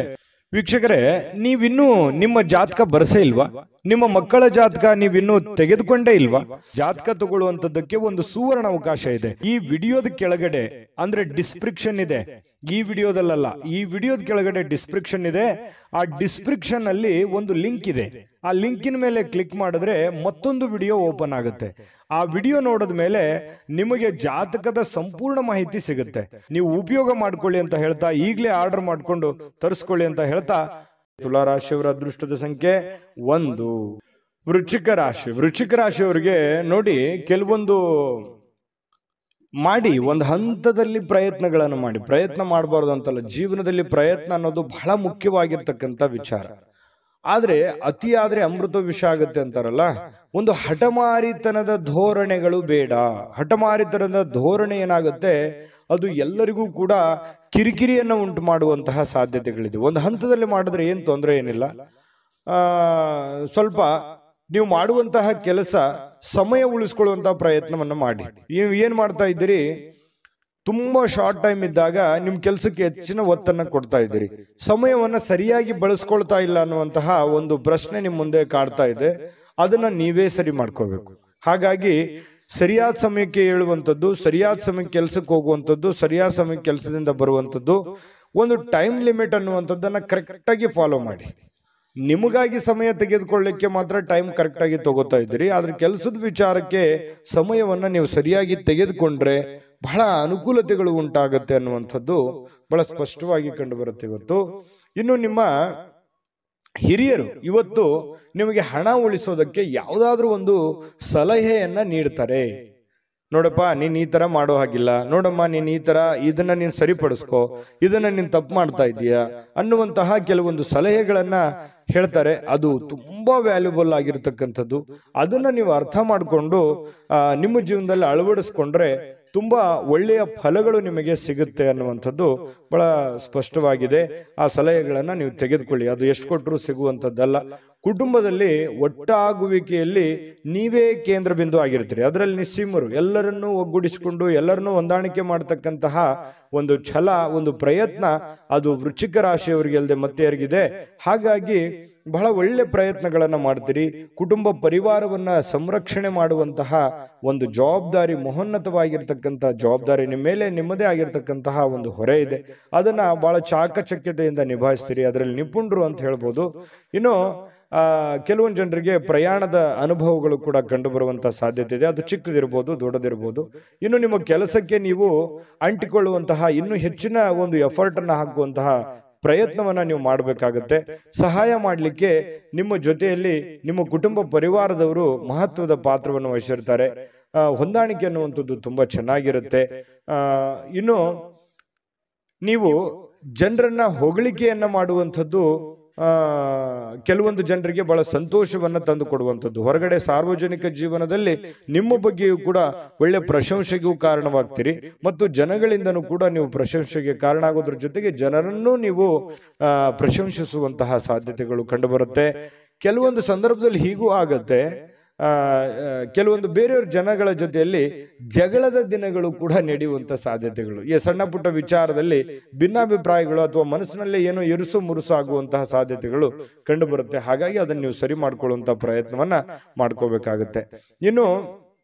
ವೀಕ್ಷಕರೇ, ನೀವಿನ್ನೂ ನಿಮ್ಮ ಜಾತಕ ಬರಸೇ ಇಲ್ವಾ? ನಿಮ್ಮ ಮಕ್ಕಳ ಜಾತಕ ನೀವಿನ್ನೂ ತೆಗೆದುಕೊಂಡೇ ಇಲ್ವಾ? ಜಾತಕ ತಗೊಳ್ಳುವಂತದ್ದಕ್ಕೆ ಒಂದು ಸುವರ್ಣ ಅವಕಾಶ ಇದೆ. ಈ ವಿಡಿಯೋದ ಕೆಳಗಡೆ ಅಂದ್ರೆ ಡಿಸ್ಕ್ರಿಪ್ಷನ್ ಇದೆ. ಈ ವಿಡಿಯೋದಲ್ಲ, ಈ ವಿಡಿಯೋದ ಕೆಳಗಡೆ ಡಿಸ್ಕ್ರಿಪ್ಷನ್ ಇದೆ. ಆ ಡಿಸ್ಕ್ರಿಪ್ಷನ್ ಅಲ್ಲಿ ಒಂದು ಲಿಂಕ್ ಇದೆ. ಆ ಲಿಂಕಿನ ಮೇಲೆ ಕ್ಲಿಕ್ ಮಾಡಿದ್ರೆ ಮತ್ತೊಂದು ವಿಡಿಯೋ ಓಪನ್ ಆಗುತ್ತೆ. ಆ ವಿಡಿಯೋ ನೋಡಿದ ಮೇಲೆ ನಿಮಗೆ ಜಾತಕದ ಸಂಪೂರ್ಣ ಮಾಹಿತಿ ಸಿಗುತ್ತೆ. ನೀವು ಉಪಯೋಗ ಮಾಡ್ಕೊಳ್ಳಿ ಅಂತ ಹೇಳ್ತಾ, ಈಗಲೇ ಆರ್ಡರ್ ಮಾಡ್ಕೊಂಡು ತರಿಸ್ಕೊಳ್ಳಿ ಅಂತ ಹೇಳ್ತಾ, ತುಲಾರಾಶಿಯವರ ಅದೃಷ್ಟದ ಸಂಖ್ಯೆ 1. ವೃಶ್ಚಿಕ ರಾಶಿ. ವೃಶ್ಚಿಕ ರಾಶಿಯವರಿಗೆ ನೋಡಿ, ಕೆಲವೊಂದು ಮಾಡಿ ಒಂದು ಹಂತದಲ್ಲಿ ಪ್ರಯತ್ನಗಳನ್ನು ಮಾಡಿ. ಪ್ರಯತ್ನ ಮಾಡಬಾರ್ದು ಅಂತಲ್ಲ, ಜೀವನದಲ್ಲಿ ಪ್ರಯತ್ನ ಅನ್ನೋದು ಬಹಳ ಮುಖ್ಯವಾಗಿರ್ತಕ್ಕಂಥ ವಿಚಾರ. ಆದ್ರೆ ಅತಿಯಾದ್ರೆ ಅಮೃತ ವಿಷ ಆಗುತ್ತೆ ಅಂತಾರಲ್ಲ, ಒಂದು ಹಠಮಾರಿತನದ ಧೋರಣೆಗಳು ಬೇಡ. ಹಠಮಾರಿತನದ ಧೋರಣೆ ಏನಾಗುತ್ತೆ, ಅದು ಎಲ್ಲರಿಗೂ ಕೂಡ ಕಿರಿಕಿರಿಯನ್ನು ಉಂಟು ಮಾಡುವಂತಹ ಸಾಧ್ಯತೆಗಳಿದೆ. ಒಂದು ಹಂತದಲ್ಲಿ ಮಾಡಿದ್ರೆ ಏನು ತೊಂದರೆ ಏನಿಲ್ಲ. ಸ್ವಲ್ಪ ನೀವು ಮಾಡುವಂತಹ ಕೆಲಸ ಸಮಯ ಉಳಿಸ್ಕೊಳ್ಳುವಂತಹ ಪ್ರಯತ್ನವನ್ನು ಮಾಡಿ. ನೀವು ಏನ್ ಮಾಡ್ತಾ ಇದ್ದೀರಿ, ತುಂಬಾ ಶಾರ್ಟ್ ಟೈಮ್ ಇದ್ದಾಗ ನಿಮ್ ಕೆಲಸಕ್ಕೆ ಹೆಚ್ಚಿನ ಒತ್ತನ್ನು ಕೊಡ್ತಾ ಇದ್ದೀರಿ. ಸಮಯವನ್ನ ಸರಿಯಾಗಿ ಬಳಸ್ಕೊಳ್ತಾ ಇಲ್ಲ ಅನ್ನುವಂತಹ ಒಂದು ಪ್ರಶ್ನೆ ನಿಮ್ ಮುಂದೆ ಕಾಡ್ತಾ ಇದೆ. ಅದನ್ನ ನೀವೇ ಸರಿ ಮಾಡ್ಕೋಬೇಕು. ಹಾಗಾಗಿ ಸರಿಯಾದ ಸಮಯಕ್ಕೆ ಹೇಳುವಂಥದ್ದು, ಸರಿಯಾದ ಸಮಯಕ್ಕೆ ಕೆಲಸಕ್ಕೆ ಹೋಗುವಂಥದ್ದು, ಸರಿಯಾದ ಸಮಯಕ್ಕೆ ಕೆಲಸದಿಂದ ಬರುವಂಥದ್ದು, ಒಂದು ಟೈಮ್ ಲಿಮಿಟ್ ಅನ್ನುವಂಥದ್ದನ್ನ ಕರೆಕ್ಟಾಗಿ ಫಾಲೋ ಮಾಡಿ. ನಿಮಗಾಗಿ ಸಮಯ ತೆಗೆದುಕೊಳ್ಳಿಕ್ಕೆ ಮಾತ್ರ ಟೈಮ್ ಕರೆಕ್ಟಾಗಿ ತಗೋತಾ ಇದ್ದೀರಿ. ಆದ್ರೆ ಕೆಲಸದ ವಿಚಾರಕ್ಕೆ ಸಮಯವನ್ನ ನೀವು ಸರಿಯಾಗಿ ತೆಗೆದುಕೊಂಡ್ರೆ ಬಹಳ ಅನುಕೂಲತೆಗಳು ಉಂಟಾಗತ್ತೆ ಅನ್ನುವಂಥದ್ದು ಬಹಳ ಸ್ಪಷ್ಟವಾಗಿ ಕಂಡು ಬರುತ್ತೆ ಇವತ್ತು. ಇನ್ನು ನಿಮ್ಮ ಹಿರಿಯರು ಇವತ್ತು ನಿಮಗೆ ಹಣ ಉಳಿಸೋದಕ್ಕೆ ಯಾವುದಾದ್ರೂ ಒಂದು ಸಲಹೆಯನ್ನ ನೀಡ್ತಾರೆ. ನೋಡಪ್ಪ, ನೀನ್ ಈ ತರ ಮಾಡೋ ಹಾಗಿಲ್ಲ, ನೋಡಮ್ಮ ನೀನ್ ಈ ತರ ಇದನ್ನ ನೀನ್ ಸರಿಪಡಿಸ್ಕೋ, ಇದನ್ನ ನೀನ್ ತಪ್ಪು ಮಾಡ್ತಾ ಇದೀಯಾ ಅನ್ನುವಂತಹ ಕೆಲವೊಂದು ಸಲಹೆಗಳನ್ನ ಹೇಳ್ತಾರೆ. ಅದು ತುಂಬಾ ವ್ಯಾಲ್ಯೂಬಲ್ ಆಗಿರ್ತಕ್ಕಂಥದ್ದು. ಅದನ್ನ ನೀವು ಅರ್ಥ ಮಾಡಿಕೊಂಡು ನಿಮ್ಮ ಜೀವನದಲ್ಲಿ ಅಳವಡಿಸ್ಕೊಂಡ್ರೆ ತುಂಬಾ ಒಳ್ಳೆಯ ಫಲಗಳು ನಿಮಗೆ ಸಿಗುತ್ತೆ ಅನ್ನುವಂಥದ್ದು ಬಹಳ ಸ್ಪಷ್ಟವಾಗಿದೆ. ಆ ಸಲಹೆಗಳನ್ನ ನೀವು ತೆಗೆದುಕೊಳ್ಳಿ. ಅದು ಎಷ್ಟು ಕೊಟ್ಟರು ಸಿಗುವಂಥದ್ದಲ್ಲ. ಕುಟುಂಬದಲ್ಲಿ ಒಟ್ಟಾಗುವಿಕೆಯಲ್ಲಿ ನೀವೇ ಕೇಂದ್ರ ಬಿಂದು ಆಗಿರ್ತೀರಿ. ಅದರಲ್ಲಿ ನಿಸ್ಸೀಮರು, ಎಲ್ಲರನ್ನೂ ಒಗ್ಗೂಡಿಸಿಕೊಂಡು ಎಲ್ಲರನ್ನೂ ಹೊಂದಾಣಿಕೆ ಮಾಡತಕ್ಕಂತಹ ಒಂದು ಛಲ, ಒಂದು ಪ್ರಯತ್ನ ಅದು ವೃಶ್ಚಿಕ ರಾಶಿಯವರಿಗೆ ಅಲ್ಲದೆ ಮತ್ತೆ ಯಾರಿಗಿದೆ. ಹಾಗಾಗಿ ಬಹಳ ಒಳ್ಳೆ ಪ್ರಯತ್ನಗಳನ್ನ ಮಾಡ್ತೀರಿ. ಕುಟುಂಬ ಪರಿವಾರವನ್ನ ಸಂರಕ್ಷಣೆ ಮಾಡುವಂತಹ ಒಂದು ಜವಾಬ್ದಾರಿ, ಮಹೋನ್ನತವಾಗಿರ್ತಕ್ಕಂಥ ಜವಾಬ್ದಾರಿ ನಿಮ್ಮ ಮೇಲೆ ನಿಮ್ಮದೇ ಆಗಿರ್ತಕ್ಕಂತಹ ಒಂದು ಹೊರೆ ಇದೆ. ಅದನ್ನ ಬಹಳ ಚಾಕಚಕ್ಯತೆಯಿಂದ ನಿಭಾಯಿಸ್ತೀರಿ. ಅದರಲ್ಲಿ ನಿಪುಣರು ಅಂತ ಹೇಳ್ಬೋದು. ಇನ್ನು ಕೆಲವೊಂದು ಜನರಿಗೆ ಪ್ರಯಾಣದ ಅನುಭವಗಳು ಕೂಡ ಕಂಡು ಬರುವಂತಹ ಸಾಧ್ಯತೆ ಇದೆ. ಅದು ಚಿಕ್ಕದಿರ್ಬೋದು, ದೊಡ್ಡದಿರ್ಬೋದು. ಇನ್ನು ನಿಮ್ಮ ಕೆಲಸಕ್ಕೆ ನೀವು ಅಂಟಿಕೊಳ್ಳುವಂತಹ ಇನ್ನೂ ಹೆಚ್ಚಿನ ಒಂದು ಎಫರ್ಟ್ ಅನ್ನ ಹಾಕುವಂತಹ ಪ್ರಯತ್ನವನ್ನ ನೀವು ಮಾಡಬೇಕಾಗತ್ತೆ. ಸಹಾಯ ಮಾಡಲಿಕ್ಕೆ ನಿಮ್ಮ ಜೊತೆಯಲ್ಲಿ ನಿಮ್ಮ ಕುಟುಂಬ ಪರಿವಾರದವರು ಮಹತ್ವದ ಪಾತ್ರವನ್ನು ವಹಿಸಿರ್ತಾರೆ. ಹೊಂದಾಣಿಕೆ ಅನ್ನುವಂಥದ್ದು ತುಂಬಾ ಚೆನ್ನಾಗಿರುತ್ತೆ. ಇನ್ನು ನೀವು ಜನರನ್ನ ಹೊಗಳಿಕೆಯನ್ನ ಮಾಡುವಂಥದ್ದು ಕೆಲವೊಂದು ಜನರಿಗೆ ಬಹಳ ಸಂತೋಷವನ್ನ ತಂದು ಕೊಡುವಂಥದ್ದು. ಹೊರಗಡೆ ಸಾರ್ವಜನಿಕ ಜೀವನದಲ್ಲಿ ನಿಮ್ಮ ಬಗ್ಗೆಯೂ ಕೂಡ ಒಳ್ಳೆ ಪ್ರಶಂಸೆಗೂ ಕಾರಣವಾಗ್ತೀರಿ ಮತ್ತು ಜನಗಳಿಂದನೂ ಕೂಡ ನೀವು ಪ್ರಶಂಸೆಗೆ ಕಾರಣ ಆಗೋದ್ರ ಜೊತೆಗೆ ಜನರನ್ನು ನೀವು ಪ್ರಶಂಸಿಸುವಂತಹ ಸಾಧ್ಯತೆಗಳು ಕಂಡುಬರುತ್ತೆ. ಕೆಲವೊಂದು ಸಂದರ್ಭದಲ್ಲಿ ಹೀಗೂ ಆಗತ್ತೆ. ಕೆಲವೊಂದು ಬೇರೆಯವ್ರ ಜನಗಳ ಜೊತೆಯಲ್ಲಿ ಜಗಳದ ದಿನಗಳು ಕೂಡ ನಡೆಯುವಂತ ಸಾಧ್ಯತೆಗಳು, ಈ ಸಣ್ಣ ಪುಟ್ಟ ವಿಚಾರದಲ್ಲಿ ಭಿನ್ನಾಭಿಪ್ರಾಯಗಳು ಅಥವಾ ಮನಸ್ಸಿನಲ್ಲೇ ಏನೋ ಇರುಸು ಮುರುಸು ಆಗುವಂತಹ ಸಾಧ್ಯತೆಗಳು ಕಂಡು ಬರುತ್ತೆ. ಹಾಗಾಗಿ ಅದನ್ನು ನೀವು ಸರಿ ಮಾಡ್ಕೊಳ್ಳುವಂತ ಪ್ರಯತ್ನವನ್ನ ಮಾಡ್ಕೋಬೇಕಾಗತ್ತೆ. ಇನ್ನು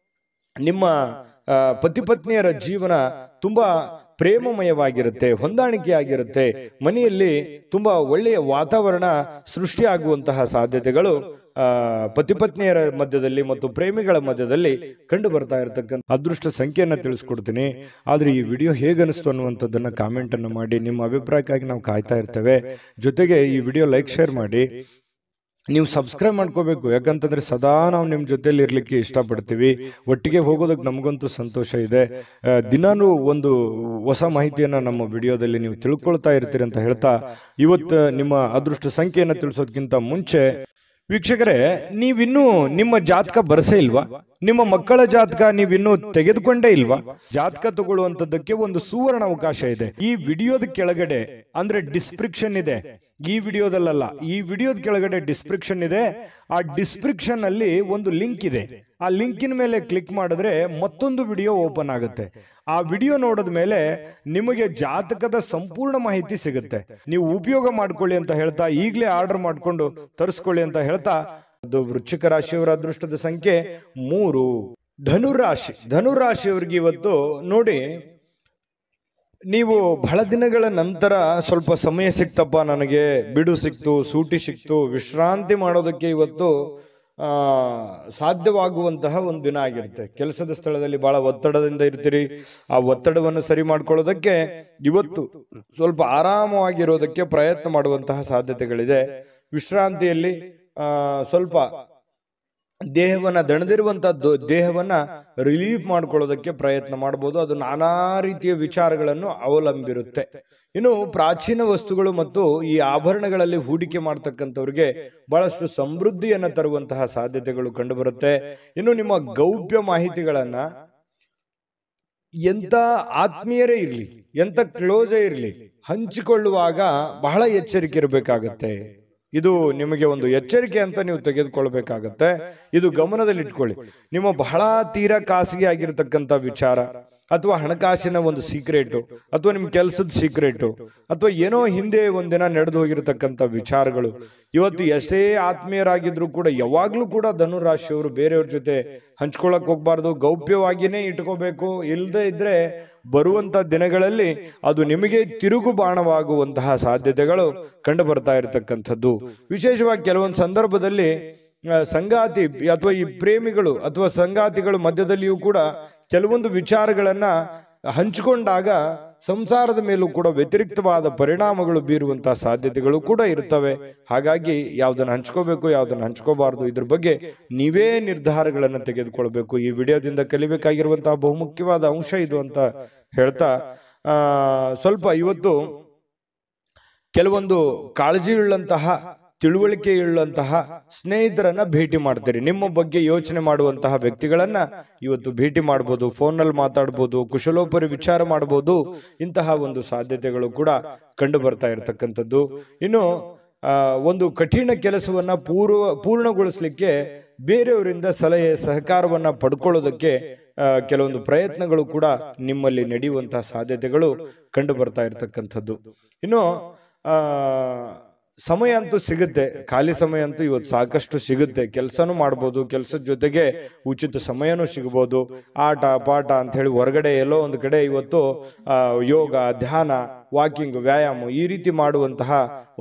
ನಿಮ್ಮ ಪತಿ ಪತ್ನಿಯರ ಜೀವನ ತುಂಬಾ ಪ್ರೇಮಮಯವಾಗಿರುತ್ತೆ, ಹೊಂದಾಣಿಕೆ ಆಗಿರುತ್ತೆ. ಮನೆಯಲ್ಲಿ ತುಂಬಾ ಒಳ್ಳೆಯ ವಾತಾವರಣ ಸೃಷ್ಟಿಯಾಗುವಂತಹ ಸಾಧ್ಯತೆಗಳು ಪತಿ ಪತ್ನಿಯರ ಮಧ್ಯದಲ್ಲಿ ಮತ್ತು ಪ್ರೇಮಿಗಳ ಮಧ್ಯದಲ್ಲಿ ಕಂಡು ಬರ್ತಾ ಇರತಕ್ಕಂಥ ಅದೃಷ್ಟ ಸಂಖ್ಯೆಯನ್ನ ತಿಳಿಸ್ಕೊಡ್ತೀನಿ. ಆದ್ರೆ ಈ ವಿಡಿಯೋ ಹೇಗನಿಸ್ತು ಅನ್ನುವಂಥದ್ದನ್ನ ಕಾಮೆಂಟ್ ಅನ್ನು ಮಾಡಿ. ನಿಮ್ಮ ಅಭಿಪ್ರಾಯಕ್ಕಾಗಿ ನಾವು ಕಾಯ್ತಾ ಇರ್ತೇವೆ. ಜೊತೆಗೆ ಈ ವಿಡಿಯೋ ಲೈಕ್ ಶೇರ್ ಮಾಡಿ. ನೀವು ಸಬ್ಸ್ಕ್ರೈಬ್ ಮಾಡ್ಕೋಬೇಕು, ಯಾಕಂತಂದ್ರೆ ಸದಾ ನಾವು ನಿಮ್ಮ ಜೊತೆಲಿ ಇರ್ಲಿಕ್ಕೆ ಇಷ್ಟಪಡ್ತೀವಿ. ಒಟ್ಟಿಗೆ ಹೋಗೋದಕ್ಕೆ ನಮಗಂತೂ ಸಂತೋಷ ಇದೆ. ದಿನಾನೂ ಒಂದು ಹೊಸ ಮಾಹಿತಿಯನ್ನ ನಮ್ಮ ವಿಡಿಯೋದಲ್ಲಿ ನೀವು ತಿಳ್ಕೊಳ್ತಾ ಇರ್ತೀರಿ ಅಂತ ಹೇಳ್ತಾ, ಇವತ್ತು ನಿಮ್ಮ ಅದೃಷ್ಟ ಸಂಖ್ಯೆಯನ್ನು ತಿಳಿಸೋದಕ್ಕಿಂತ ಮುಂಚೆ ವೀಕ್ಷಕರೇ, ನೀವಿನ್ನೂ ನಿಮ್ಮ ಜಾತಕ ಬರಸೇ ಇಲ್ವಾ? ನಿಮ್ಮ ಮಕ್ಕಳ ಜಾತಕ ನೀವಿನ್ನೂ ತೆಗೆದುಕೊಂಡೇ ಇಲ್ವಾ? ಜಾತಕ ತಗೊಳ್ಳುವಂತದ್ದಕ್ಕೆ ಒಂದು ಸುವರ್ಣ ಅವಕಾಶ ಇದೆ. ಈ ವಿಡಿಯೋದ ಕೆಳಗಡೆ ಅಂದ್ರೆ ಡಿಸ್ಕ್ರಿಪ್ಷನ್ ಇದೆ. ಈ ವಿಡಿಯೋದಲ್ಲ, ಈ ವಿಡಿಯೋದ ಕೆಳಗಡೆ ಡಿಸ್ಕ್ರಿಪ್ಷನ್ ಇದೆ. ಆ ಡಿಸ್ಕ್ರಿಪ್ಷನ್ ಅಲ್ಲಿ ಒಂದು ಲಿಂಕ್ ಇದೆ. ಆ ಲಿಂಕಿನ ಮೇಲೆ ಕ್ಲಿಕ್ ಮಾಡಿದ್ರೆ ಮತ್ತೊಂದು ವಿಡಿಯೋ ಓಪನ್ ಆಗುತ್ತೆ. ಆ ವಿಡಿಯೋ ನೋಡಿದ ಮೇಲೆ ನಿಮಗೆ ಜಾತಕದ ಸಂಪೂರ್ಣ ಮಾಹಿತಿ ಸಿಗುತ್ತೆ. ನೀವು ಉಪಯೋಗ ಮಾಡ್ಕೊಳ್ಳಿ ಅಂತ ಹೇಳ್ತಾ, ಈಗಲೇ ಆರ್ಡರ್ ಮಾಡ್ಕೊಂಡು ತರಿಸ್ಕೊಳ್ಳಿ ಅಂತ ಹೇಳ್ತಾ, ಅದು ವೃಶ್ಚಿಕ ರಾಶಿಯವರ ಅದೃಷ್ಟದ ಸಂಖ್ಯೆ 3. ಧನುರಾಶಿ. ಧನುರಾಶಿಯವರಿಗೆ ಇವತ್ತು ನೋಡಿ, ನೀವು ಬಹಳ ದಿನಗಳ ನಂತರ ಸ್ವಲ್ಪ ಸಮಯ ಸಿಕ್ತಪ್ಪ, ನನಗೆ ಬಿಡು ಸಿಕ್ತು, ಸೂಟಿ ಸಿಕ್ತು, ವಿಶ್ರಾಂತಿ ಮಾಡೋದಕ್ಕೆ ಇವತ್ತು ಸಾಧ್ಯವಾಗುವಂತಹ ಒಂದು ದಿನ ಆಗಿರುತ್ತೆ. ಕೆಲಸದ ಸ್ಥಳದಲ್ಲಿ ಬಹಳ ಒತ್ತಡದಿಂದ ಇರ್ತೀರಿ. ಆ ಒತ್ತಡವನ್ನು ಸರಿ ಮಾಡ್ಕೊಳ್ಳೋದಕ್ಕೆ ಇವತ್ತು ಸ್ವಲ್ಪ ಆರಾಮವಾಗಿರೋದಕ್ಕೆ ಪ್ರಯತ್ನ ಮಾಡುವಂತಹ ಸಾಧ್ಯತೆಗಳಿದೆ. ವಿಶ್ರಾಂತಿಯಲ್ಲಿ ಸ್ವಲ್ಪ ದೇಹವನ್ನ ದಣದಿರುವಂತಹದ್ದು ದೇಹವನ್ನ ರಿಲೀಫ್ ಮಾಡ್ಕೊಳ್ಳೋದಕ್ಕೆ ಪ್ರಯತ್ನ ಮಾಡಬಹುದು. ಅದು ನಾನಾ ರೀತಿಯ ವಿಚಾರಗಳನ್ನು ಅವಲಂಬಿರುತ್ತೆ. ಇನ್ನು ಪ್ರಾಚೀನ ವಸ್ತುಗಳು ಮತ್ತು ಈ ಆಭರಣಗಳಲ್ಲಿ ಹೂಡಿಕೆ ಮಾಡ್ತಕ್ಕಂಥವ್ರಿಗೆ ಬಹಳಷ್ಟು ಸಮೃದ್ಧಿಯನ್ನ ತರುವಂತಹ ಸಾಧ್ಯತೆಗಳು ಕಂಡುಬರುತ್ತೆ. ಇನ್ನು ನಿಮ್ಮ ಗೌಪ್ಯ ಮಾಹಿತಿಗಳನ್ನ ಎಂತ ಆತ್ಮೀಯರೇ ಇರ್ಲಿ, ಎಂತ ಕ್ಲೋಸೇ ಇರ್ಲಿ, ಹಂಚಿಕೊಳ್ಳುವಾಗ ಬಹಳ ಎಚ್ಚರಿಕೆ ಇರಬೇಕಾಗತ್ತೆ. ಇದು ನಿಮಗೆ ಒಂದು ಎಚ್ಚರಿಕೆ ಅಂತ ನೀವು ತೆಗೆದುಕೊಳ್ಬೇಕಾಗತ್ತೆ. ಇದು ಗಮನದಲ್ಲಿಟ್ಕೊಳ್ಳಿ. ನಿಮ್ಮ ಬಹಳ ತೀರಾ ಖಾಸಗಿ ಆಗಿರ್ತಕ್ಕಂಥ ವಿಚಾರ ಅಥವಾ ಹಣಕಾಸಿನ ಒಂದು ಸೀಕ್ರೆಟ್ ಅಥವಾ ನಿಮ್ಮ ಕೆಲಸದ ಸೀಕ್ರೆಟ್ ಅಥವಾ ಏನೋ ಹಿಂದೆ ಒಂದಿನ ನಡೆದು ಹೋಗಿರತಕ್ಕಂಥ ವಿಚಾರಗಳು ಇವತ್ತು ಎಷ್ಟೇ ಆತ್ಮೀಯರಾಗಿದ್ರು ಕೂಡ ಯಾವಾಗ್ಲೂ ಕೂಡ ಧನುರಾಶಿಯವರು ಬೇರೆಯವ್ರ ಜೊತೆ ಹಂಚ್ಕೊಳಕ್ ಹೋಗ್ಬಾರ್ದು, ಗೌಪ್ಯವಾಗಿಯೇ ಇಟ್ಕೋಬೇಕು. ಇಲ್ಲದೆ ಇದ್ರೆ ಬರುವಂತ ದಿನಗಳಲ್ಲಿ ಅದು ನಿಮಗೆ ತಿರುಗು ಬಾಣವಾಗುವಂತಹ ಸಾಧ್ಯತೆಗಳು ಕಂಡು ಬರ್ತಾ ಇರತಕ್ಕಂಥದ್ದು. ವಿಶೇಷವಾಗಿ ಕೆಲವೊಂದು ಸಂದರ್ಭದಲ್ಲಿ ಸಂಗಾತಿ ಅಥವಾ ಈ ಪ್ರೇಮಿಗಳು ಅಥವಾ ಸಂಗಾತಿಗಳ ಮಧ್ಯದಲ್ಲಿಯೂ ಕೂಡ ಕೆಲವೊಂದು ವಿಚಾರಗಳನ್ನ ಹಂಚಿಕೊಂಡಾಗ ಸಂಸಾರದ ಮೇಲೂ ಕೂಡ ವ್ಯತಿರಿಕ್ತವಾದ ಪರಿಣಾಮಗಳು ಬೀರುವಂತಹ ಸಾಧ್ಯತೆಗಳು ಕೂಡ ಇರ್ತವೆ. ಹಾಗಾಗಿ ಯಾವ್ದನ್ನ ಹಂಚ್ಕೋಬೇಕು, ಯಾವ್ದನ್ನ ಹಂಚ್ಕೋಬಾರ್ದು, ಇದ್ರ ಬಗ್ಗೆ ನೀವೇ ನಿರ್ಧಾರಗಳನ್ನು ತೆಗೆದುಕೊಳ್ಬೇಕು. ಈ ವಿಡಿಯೋದಿಂದ ಕಲಿಬೇಕಾಗಿರುವಂತಹ ಬಹುಮುಖ್ಯವಾದ ಅಂಶ ಇದು ಅಂತ ಹೇಳ್ತಾ, ಸ್ವಲ್ಪ ಇವತ್ತು ಕೆಲವೊಂದು ಕಾಳಜಿಯುಳ್ಳಂತಹ ತಿಳುವಳಿಕೆಯುಳ್ಳಂತಹ ಸ್ನೇಹಿತರನ್ನ ಭೇಟಿ ಮಾಡ್ತೀರಿ. ನಿಮ್ಮ ಬಗ್ಗೆ ಯೋಚನೆ ಮಾಡುವಂತಹ ವ್ಯಕ್ತಿಗಳನ್ನ ಇವತ್ತು ಭೇಟಿ ಮಾಡಬಹುದು, ಫೋನ್ನಲ್ಲಿ ಮಾತಾಡಬಹುದು, ಕುಶಲೋಪರಿ ವಿಚಾರ ಮಾಡಬಹುದು. ಇಂತಹ ಒಂದು ಸಾಧ್ಯತೆಗಳು ಕೂಡ ಕಂಡು ಬರ್ತಾ ಇರತಕ್ಕಂಥದ್ದು. ಇನ್ನು ಒಂದು ಕಠಿಣ ಕೆಲಸವನ್ನ ಪೂರ್ಣಗೊಳಿಸಲಿಕ್ಕೆ ಬೇರೆಯವರಿಂದ ಸಲಹೆ ಸಹಕಾರವನ್ನ ಪಡ್ಕೊಳ್ಳೋದಕ್ಕೆ ಕೆಲವೊಂದು ಪ್ರಯತ್ನಗಳು ಕೂಡ ನಿಮ್ಮಲ್ಲಿ ನಡೆಯುವಂತಹ ಸಾಧ್ಯತೆಗಳು ಕಂಡು ಬರ್ತಾ ಇರತಕ್ಕಂಥದ್ದು. ಇನ್ನು ಸಮಯ ಅಂತೂ ಸಿಗುತ್ತೆ, ಖಾಲಿ ಸಮಯ ಅಂತೂ ಇವತ್ತು ಸಾಕಷ್ಟು ಸಿಗುತ್ತೆ. ಕೆಲಸನೂ ಮಾಡ್ಬೋದು, ಕೆಲಸದ ಜೊತೆಗೆ ಉಚಿತ ಸಮಯನೂ ಸಿಗ್ಬೋದು. ಆಟ ಪಾಠ ಅಂತ ಹೇಳಿ ಹೊರಗಡೆ ಎಲ್ಲೋ ಒಂದು ಕಡೆ ಇವತ್ತು ಯೋಗ, ಧ್ಯಾನ, ವಾಕಿಂಗ್, ವ್ಯಾಯಾಮ ಈ ರೀತಿ ಮಾಡುವಂತಹ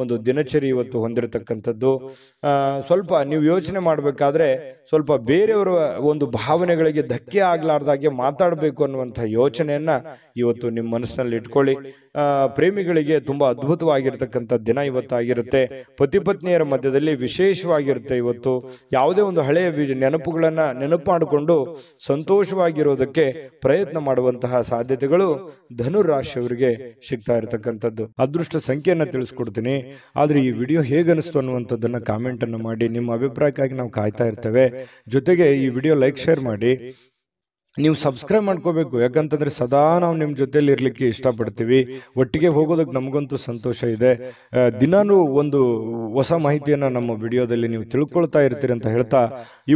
ಒಂದು ದಿನಚರಿ ಇವತ್ತು ಹೊಂದಿರತಕ್ಕಂಥದ್ದು. ಸ್ವಲ್ಪ ನೀವು ಯೋಚನೆ ಮಾಡಬೇಕಾದ್ರೆ ಸ್ವಲ್ಪ ಬೇರೆಯವರ ಒಂದು ಭಾವನೆಗಳಿಗೆ ಧಕ್ಕೆ ಆಗ್ಲಾರ್ದಾಗೆ ಮಾತಾಡಬೇಕು ಅನ್ನುವಂಥ ಯೋಚನೆಯನ್ನ ಇವತ್ತು ನಿಮ್ಮ ಮನಸ್ಸಿನಲ್ಲಿ ಇಟ್ಕೊಳ್ಳಿ. ಪ್ರೇಮಿಗಳಿಗೆ ತುಂಬಾ ಅದ್ಭುತವಾಗಿರ್ತಕ್ಕಂಥ ದಿನ ಇವತ್ತಾಗಿರುತ್ತೆ. ಪತಿ ಪತ್ನಿಯರ ಮಧ್ಯದಲ್ಲಿ ವಿಶೇಷವಾಗಿರುತ್ತೆ. ಇವತ್ತು ಯಾವುದೇ ಒಂದು ಹಳೆಯ ನೆನಪುಗಳನ್ನ ನೆನಪು ಮಾಡಿಕೊಂಡು ಸಂತೋಷವಾಗಿರೋದಕ್ಕೆ ಪ್ರಯತ್ನ ಮಾಡುವಂತಹ ಸಾಧ್ಯತೆಗಳು ಧನುರಾಶಿಯವರಿಗೆ ಸಿಗ್ತಾ ಇರತಕ್ಕಂಥದ್ದು. ಅದೃಷ್ಟ ಸಂಖ್ಯೆಯನ್ನ ತಿಳಿಸ್ಕೊಡ್ತೀನಿ. ಆದ್ರೆ ಈ ವಿಡಿಯೋ ಹೇಗನಿಸ್ತು ಅನ್ನುವಂಥದ್ದನ್ನ ಕಾಮೆಂಟ್ ಅನ್ನು ಮಾಡಿ. ನಿಮ್ಮ ಅಭಿಪ್ರಾಯಕ್ಕಾಗಿ ನಾವು ಕಾಯ್ತಾ ಇರ್ತೇವೆ. ಜೊತೆಗೆ ಈ ವಿಡಿಯೋ ಲೈಕ್, ಶೇರ್ ಮಾಡಿ. ನೀವು ಸಬ್ಸ್ಕ್ರೈಬ್ ಮಾಡ್ಕೋಬೇಕು, ಯಾಕಂತಂದ್ರೆ ಸದಾ ನಾವು ನಿಮ್ಮ ಜೊತೆಲಿ ಇರ್ಲಿಕ್ಕೆ ಇಷ್ಟಪಡ್ತೀವಿ. ಒಟ್ಟಿಗೆ ಹೋಗೋದಕ್ಕೆ ನಮಗಂತೂ ಸಂತೋಷ ಇದೆ. ದಿನಾನು ಒಂದು ಹೊಸ ಮಾಹಿತಿಯನ್ನ ನಮ್ಮ ವಿಡಿಯೋದಲ್ಲಿ ನೀವು ತಿಳ್ಕೊಳ್ತಾ ಇರ್ತೀರಿ ಅಂತ ಹೇಳ್ತಾ,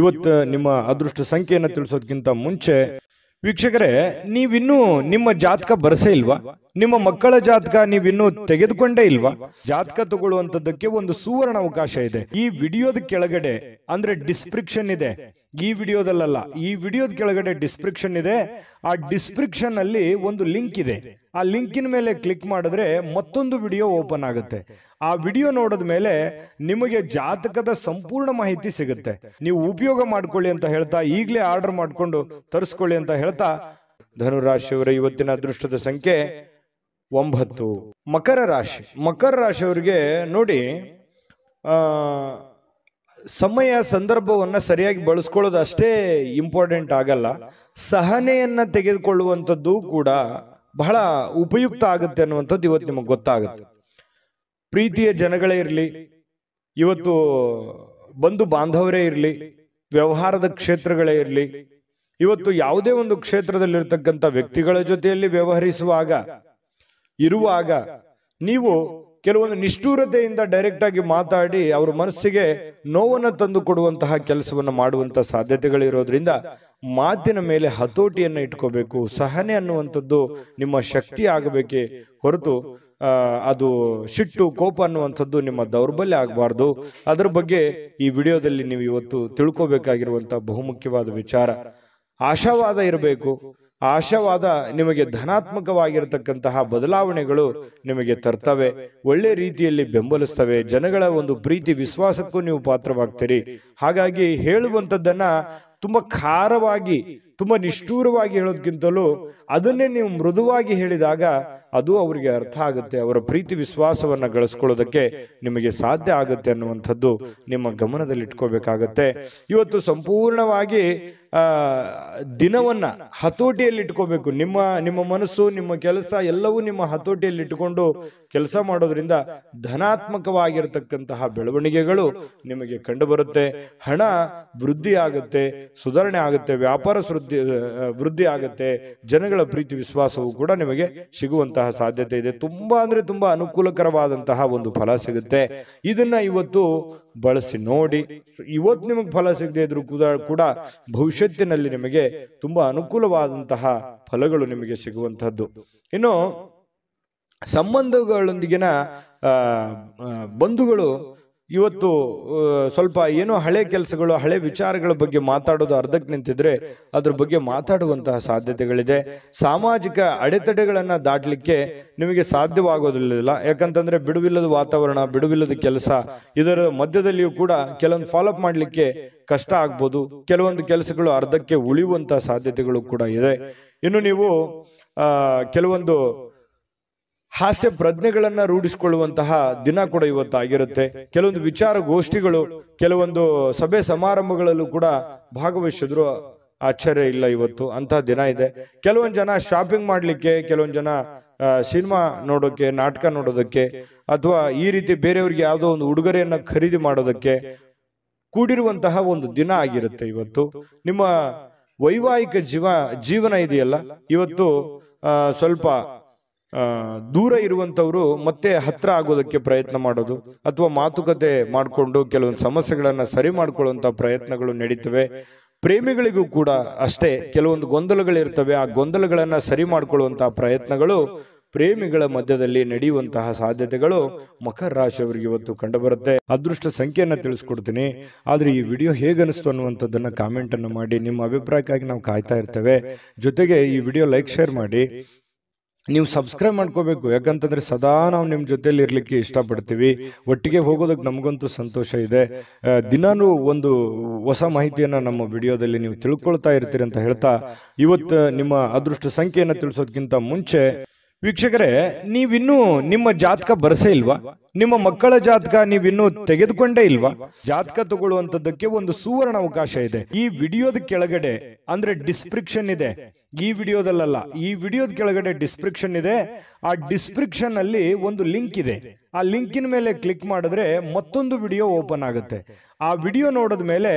ಇವತ್ತು ನಿಮ್ಮ ಅದೃಷ್ಟ ಸಂಖ್ಯೆಯನ್ನು ತಿಳಿಸೋದಕ್ಕಿಂತ ಮುಂಚೆ ವೀಕ್ಷಕರೇ, ನೀವಿನ್ನೂ ನಿಮ್ಮ ಜಾತಕ ಬರಸೇ ಇಲ್ವಾ? ನಿಮ್ಮ ಮಕ್ಕಳ ಜಾತಕ ನೀವಿನ್ನೂ ತೆಗೆದುಕೊಂಡೇ ಇಲ್ವಾ? ಜಾತಕ ತಗೊಳ್ಳುವಂತದ್ದಕ್ಕೆ ಒಂದು ಸುವರ್ಣ ಅವಕಾಶ ಇದೆ. ಈ ವಿಡಿಯೋದ ಕೆಳಗಡೆ ಅಂದ್ರೆ ಡಿಸ್ಕ್ರಿಪ್ಷನ್ ಇದೆ. ಈ ವಿಡಿಯೋದಲ್ಲ, ಈ ವಿಡಿಯೋದ ಕೆಳಗಡೆ ಡಿಸ್ಕ್ರಿಪ್ಷನ್ ಇದೆ. ಆ ಡಿಸ್ಕ್ರಿಪ್ಷನ್ ಅಲ್ಲಿ ಒಂದು ಲಿಂಕ್ ಇದೆ. ಆ ಲಿಂಕಿನ ಮೇಲೆ ಕ್ಲಿಕ್ ಮಾಡಿದ್ರೆ ಮತ್ತೊಂದು ವಿಡಿಯೋ ಓಪನ್ ಆಗುತ್ತೆ. ಆ ವಿಡಿಯೋ ನೋಡಿದ ಮೇಲೆ ನಿಮಗೆ ಜಾತಕದ ಸಂಪೂರ್ಣ ಮಾಹಿತಿ ಸಿಗುತ್ತೆ. ನೀವು ಉಪಯೋಗ ಮಾಡ್ಕೊಳ್ಳಿ ಅಂತ ಹೇಳ್ತಾ, ಈಗಲೇ ಆರ್ಡರ್ ಮಾಡ್ಕೊಂಡು ತರಿಸ್ಕೊಳ್ಳಿ ಅಂತ ಹೇಳ್ತಾ, ಧನುರಾಶಿಯವರ ಇವತ್ತಿನ ಅದೃಷ್ಟದ ಸಂಖ್ಯೆ 9. ಮಕರ ರಾಶಿ. ಮಕರ ರಾಶಿಯವರಿಗೆ ನೋಡಿ, ಸಮಯ ಸಂದರ್ಭವನ್ನ ಸರಿಯಾಗಿ ಬಳಸ್ಕೊಳ್ಳೋದು ಅಷ್ಟೇ ಇಂಪಾರ್ಟೆಂಟ್ ಆಗಲ್ಲ, ಸಹನೆಯನ್ನ ತೆಗೆದುಕೊಳ್ಳುವಂಥದ್ದು ಕೂಡ ಬಹಳ ಉಪಯುಕ್ತ ಆಗುತ್ತೆ ಅನ್ನುವಂಥದ್ದು ಇವತ್ತು ನಿಮಗೆ ಗೊತ್ತಾಗುತ್ತೆ. ಪ್ರೀತಿಯ ಜನಗಳೇ ಇರಲಿ, ಇವತ್ತು ಬಂಧು ಬಾಂಧವರೇ ಇರಲಿ, ವ್ಯವಹಾರದ ಕ್ಷೇತ್ರಗಳೇ ಇರಲಿ, ಇವತ್ತು ಯಾವುದೇ ಒಂದು ಕ್ಷೇತ್ರದಲ್ಲಿರ್ತಕ್ಕಂಥ ವ್ಯಕ್ತಿಗಳ ಜೊತೆಯಲ್ಲಿ ವ್ಯವಹರಿಸುವಾಗ ಇರುವಾಗ ನೀವು ಕೆಲವೊಂದು ನಿಷ್ಠೂರತೆಯಿಂದ ಡೈರೆಕ್ಟ್ ಆಗಿ ಮಾತಾಡಿ ಅವರ ಮನಸ್ಸಿಗೆ ನೋವನ್ನು ತಂದು ಕೊಡುವಂತಹ ಕೆಲಸವನ್ನು ಮಾಡುವಂತಹ ಸಾಧ್ಯತೆಗಳಿರೋದ್ರಿಂದ ಮಾತಿನ ಮೇಲೆ ಹತೋಟಿಯನ್ನು ಇಟ್ಕೋಬೇಕು. ಸಹನೆ ಅನ್ನುವಂಥದ್ದು ನಿಮ್ಮ ಶಕ್ತಿ ಆಗಬೇಕೇ ಹೊರತು ಅದು ಸಿಟ್ಟು, ಕೋಪ ಅನ್ನುವಂಥದ್ದು ನಿಮ್ಮ ದೌರ್ಬಲ್ಯ ಆಗಬಾರ್ದು. ಅದರ ಬಗ್ಗೆ ಈ ವಿಡಿಯೋದಲ್ಲಿ ನೀವು ಇವತ್ತು ತಿಳ್ಕೋಬೇಕಾಗಿರುವಂತಹ ಬಹುಮುಖ್ಯವಾದ ವಿಚಾರ. ಆಶಾವಾದ ಇರಬೇಕು. ಆಶಾವಾದ ನಿಮಗೆ ಧನಾತ್ಮಕವಾಗಿರತಕ್ಕಂತಹ ಬದಲಾವಣೆಗಳು ನಿಮಗೆ ತರ್ತವೆ, ಒಳ್ಳೆ ರೀತಿಯಲ್ಲಿ ಬೆಂಬಲಿಸ್ತವೆ. ಜನಗಳ ಒಂದು ಪ್ರೀತಿ ವಿಶ್ವಾಸಕ್ಕೂ ನೀವು ಪಾತ್ರವಾಗ್ತೀರಿ. ಹಾಗಾಗಿ ಹೇಳುವಂಥದ್ದನ್ನ ತುಂಬಾ ಖಾರವಾಗಿ, ತುಂಬಾ ನಿಷ್ಠೂರವಾಗಿ ಹೇಳೋದಕ್ಕಿಂತಲೂ ಅದನ್ನೇ ನೀವು ಮೃದುವಾಗಿ ಹೇಳಿದಾಗ ಅದು ಅವರಿಗೆ ಅರ್ಥ ಆಗುತ್ತೆ. ಅವರ ಪ್ರೀತಿ ವಿಶ್ವಾಸವನ್ನ ಗಳಿಸ್ಕೊಳ್ಳೋದಕ್ಕೆ ನಿಮಗೆ ಸಾಧ್ಯ ಆಗುತ್ತೆ ಅನ್ನುವಂಥದ್ದು ನಿಮ್ಮ ಗಮನದಲ್ಲಿ ಇಟ್ಕೋಬೇಕಾಗತ್ತೆ. ಇವತ್ತು ಸಂಪೂರ್ಣವಾಗಿ ದಿನವನ್ನ ಹತೋಟಿಯಲ್ಲಿ ಇಟ್ಕೋಬೇಕು. ನಿಮ್ಮ ಮನಸ್ಸು, ನಿಮ್ಮ ಕೆಲಸ ಎಲ್ಲವೂ ನಿಮ್ಮ ಹತೋಟಿಯಲ್ಲಿ ಇಟ್ಟುಕೊಂಡು ಕೆಲಸ ಮಾಡೋದ್ರಿಂದ ಧನಾತ್ಮಕವಾಗಿರತಕ್ಕಂತಹ ಬೆಳವಣಿಗೆಗಳು ನಿಮಗೆ ಕಂಡು ಬರುತ್ತೆ. ಹಣ ವೃದ್ಧಿ ಆಗುತ್ತೆ, ಸುಧಾರಣೆ ಆಗುತ್ತೆ, ವ್ಯಾಪಾರ ವೃದ್ಧಿ ಆಗುತ್ತೆ, ಜನಗಳ ಪ್ರೀತಿ ವಿಶ್ವಾಸವು ಕೂಡ ನಿಮಗೆ ಸಿಗುವಂತಹ ಸಾಧ್ಯತೆ ಇದೆ. ತುಂಬಾ ಅಂದ್ರೆ ತುಂಬಾ ಅನುಕೂಲಕರವಾದಂತಹ ಒಂದು ಫಲ ಸಿಗುತ್ತೆ. ಇದನ್ನ ಇವತ್ತು ಬಳಸಿ ನೋಡಿ. ಇವತ್ತು ನಿಮಗೆ ಫಲ ಸಿಗದೆ ಇದ್ರೂ ಕೂಡ ಭವಿಷ್ಯತ್ತಿನಲ್ಲಿ ನಿಮಗೆ ತುಂಬಾ ಅನುಕೂಲವಾದಂತಹ ಫಲಗಳು ನಿಮಗೆ ಸಿಗುವಂತಹದ್ದು. ಇನ್ನು ಸಂಬಂಧಗಳೊಂದಿಗಿನ ಬಂಧುಗಳು ಇವತ್ತು ಸ್ವಲ್ಪ ಏನೋ ಹಳೆ ಕೆಲಸಗಳು, ಹಳೆ ವಿಚಾರಗಳ ಬಗ್ಗೆ ಮಾತಾಡೋದು ಅರ್ಧಕ್ಕೆ ನಿಂತಿದ್ರೆ ಅದ್ರ ಬಗ್ಗೆ ಮಾತಾಡುವಂತಹ ಸಾಧ್ಯತೆಗಳಿದೆ. ಸಾಮಾಜಿಕ ಅಡೆತಡೆಗಳನ್ನ ದಾಟಲಿಕ್ಕೆ ನಿಮಗೆ ಸಾಧ್ಯವಾಗೋದಿಲ್ಲ. ಯಾಕಂತಂದ್ರೆ ಬಿಡುವಿಲ್ಲದ ವಾತಾವರಣ, ಬಿಡುವಿಲ್ಲದ ಕೆಲಸ, ಇದರ ಮಧ್ಯದಲ್ಲಿಯೂ ಕೂಡ ಕೆಲವೊಂದು ಫಾಲೋಅಪ್ ಮಾಡಲಿಕ್ಕೆ ಕಷ್ಟ ಆಗ್ಬೋದು. ಕೆಲವೊಂದು ಕೆಲಸಗಳು ಅರ್ಧಕ್ಕೆ ಉಳಿಯುವಂತಹ ಸಾಧ್ಯತೆಗಳು ಕೂಡ ಇದೆ. ಇನ್ನು ನೀವು ಕೆಲವೊಂದು ಹಾಸ್ಯ ಪ್ರಜ್ಞೆಗಳನ್ನ ರೂಢಿಸಿಕೊಳ್ಳುವಂತಹ ದಿನ ಕೂಡ ಇವತ್ತಾಗಿರುತ್ತೆ. ಕೆಲವೊಂದು ವಿಚಾರ ಗೋಷ್ಠಿಗಳು, ಕೆಲವೊಂದು ಸಭೆ ಸಮಾರಂಭಗಳಲ್ಲೂ ಕೂಡ ಭಾಗವಹಿಸಿದ್ರು ಆಶ್ಚರ್ಯ ಇಲ್ಲ. ಇವತ್ತು ಅಂತಹ ದಿನ ಇದೆ. ಕೆಲವೊಂದು ಜನ ಶಾಪಿಂಗ್ ಮಾಡ್ಲಿಕ್ಕೆ, ಕೆಲವೊಂದು ಜನ ಸಿನಿಮಾ ನೋಡೋಕೆ, ನಾಟಕ ನೋಡೋದಕ್ಕೆ, ಅಥವಾ ಈ ರೀತಿ ಬೇರೆಯವ್ರಿಗೆ ಯಾವುದೋ ಒಂದು ಉಡುಗೊರೆಯನ್ನ ಖರೀದಿ ಮಾಡೋದಕ್ಕೆ ಕೂಡಿರುವಂತಹ ಒಂದು ದಿನ ಆಗಿರುತ್ತೆ ಇವತ್ತು. ನಿಮ್ಮ ವೈವಾಹಿಕ ಜೀವನ ಇದೆಯಲ್ಲ, ಇವತ್ತು ಸ್ವಲ್ಪ ದೂರ ಇರುವಂತವ್ರು ಮತ್ತೆ ಹತ್ರ ಆಗೋದಕ್ಕೆ ಪ್ರಯತ್ನ ಮಾಡೋದು, ಅಥವಾ ಮಾತುಕತೆ ಮಾಡಿಕೊಂಡು ಕೆಲವೊಂದು ಸಮಸ್ಯೆಗಳನ್ನ ಸರಿ ಮಾಡ್ಕೊಳ್ಳುವಂತ ಪ್ರಯತ್ನಗಳು ನಡೀತವೆ. ಪ್ರೇಮಿಗಳಿಗೂ ಕೂಡ ಅಷ್ಟೇ ಕೆಲವೊಂದು ಗೊಂದಲಗಳಿರ್ತವೆ. ಆ ಗೊಂದಲಗಳನ್ನ ಸರಿ ಮಾಡ್ಕೊಳ್ಳುವಂತಹ ಪ್ರಯತ್ನಗಳು ಪ್ರೇಮಿಗಳ ಮಧ್ಯದಲ್ಲಿ ನಡೆಯುವಂತಹ ಸಾಧ್ಯತೆಗಳು ಮಕರ ರಾಶಿಯವರಿಗೆ ಇವತ್ತು ಕಂಡುಬರುತ್ತೆ. ಅದೃಷ್ಟ ಸಂಖ್ಯೆಯನ್ನ ತಿಳಿಸ್ಕೊಡ್ತೀನಿ. ಆದ್ರೆ ಈ ವಿಡಿಯೋ ಹೇಗನಿಸ್ತು ಅನ್ನುವಂಥದ್ದನ್ನ ಕಾಮೆಂಟ್ ಅನ್ನು ಮಾಡಿ. ನಿಮ್ಮ ಅಭಿಪ್ರಾಯಕ್ಕಾಗಿ ನಾವು ಕಾಯ್ತಾ ಇರ್ತೇವೆ. ಜೊತೆಗೆ ಈ ವಿಡಿಯೋ ಲೈಕ್, ಶೇರ್ ಮಾಡಿ. ನೀವು ಸಬ್ಸ್ಕ್ರೈಬ್ ಮಾಡ್ಕೋಬೇಕು, ಯಾಕಂತಂದ್ರೆ ಸದಾ ನಾವು ನಿಮ್ಮ ಜೊತೆಲಿ ಇರ್ಲಿಕ್ಕೆ ಇಷ್ಟಪಡ್ತೀವಿ. ಒಟ್ಟಿಗೆ ಹೋಗೋದಕ್ಕೆ ನಮಗಂತೂ ಸಂತೋಷ ಇದೆ. ದಿನಾನು ಒಂದು ಹೊಸ ಮಾಹಿತಿಯನ್ನ ನಮ್ಮ ವಿಡಿಯೋದಲ್ಲಿ ನೀವು ತಿಳ್ಕೊಳ್ತಾ ಇರ್ತೀರಿ ಅಂತ ಹೇಳ್ತಾ, ಇವತ್ತು ನಿಮ್ಮ ಅದೃಷ್ಟ ಸಂಖ್ಯೆಯನ್ನ ತಿಳಿಸೋದಕ್ಕಿಂತ ಮುಂಚೆ ವೀಕ್ಷಕರೇ, ನೀವಿನ್ನೂ ನಿಮ್ಮ ಜಾತಕ ಬರಸೇ ಇಲ್ವಾ? ನಿಮ್ಮ ಮಕ್ಕಳ ಜಾತಕ ನೀವಿನ್ನೂ ತೆಗೆದುಕೊಂಡೇ ಇಲ್ವಾ? ಜಾತಕ ತಗೊಳ್ಳುವಂತದ್ದಕ್ಕೆ ಒಂದು ಸುವರ್ಣ ಅವಕಾಶ ಇದೆ. ಈ ವಿಡಿಯೋದ ಕೆಳಗಡೆ ಅಂದ್ರೆ ಡಿಸ್ಕ್ರಿಪ್ಷನ್ ಇದೆ. ಈ ವಿಡಿಯೋದಲ್ಲ, ಈ ವಿಡಿಯೋದ ಕೆಳಗಡೆ ಡಿಸ್ಕ್ರಿಪ್ಷನ್ ಇದೆ. ಆ ಡಿಸ್ಕ್ರಿಪ್ಷನ್ ಅಲ್ಲಿ ಒಂದು ಲಿಂಕ್ ಇದೆ. ಆ ಲಿಂಕಿನ ಮೇಲೆ ಕ್ಲಿಕ್ ಮಾಡಿದ್ರೆ ಮತ್ತೊಂದು ವಿಡಿಯೋ ಓಪನ್ ಆಗುತ್ತೆ. ಆ ವಿಡಿಯೋ ನೋಡಿದ ಮೇಲೆ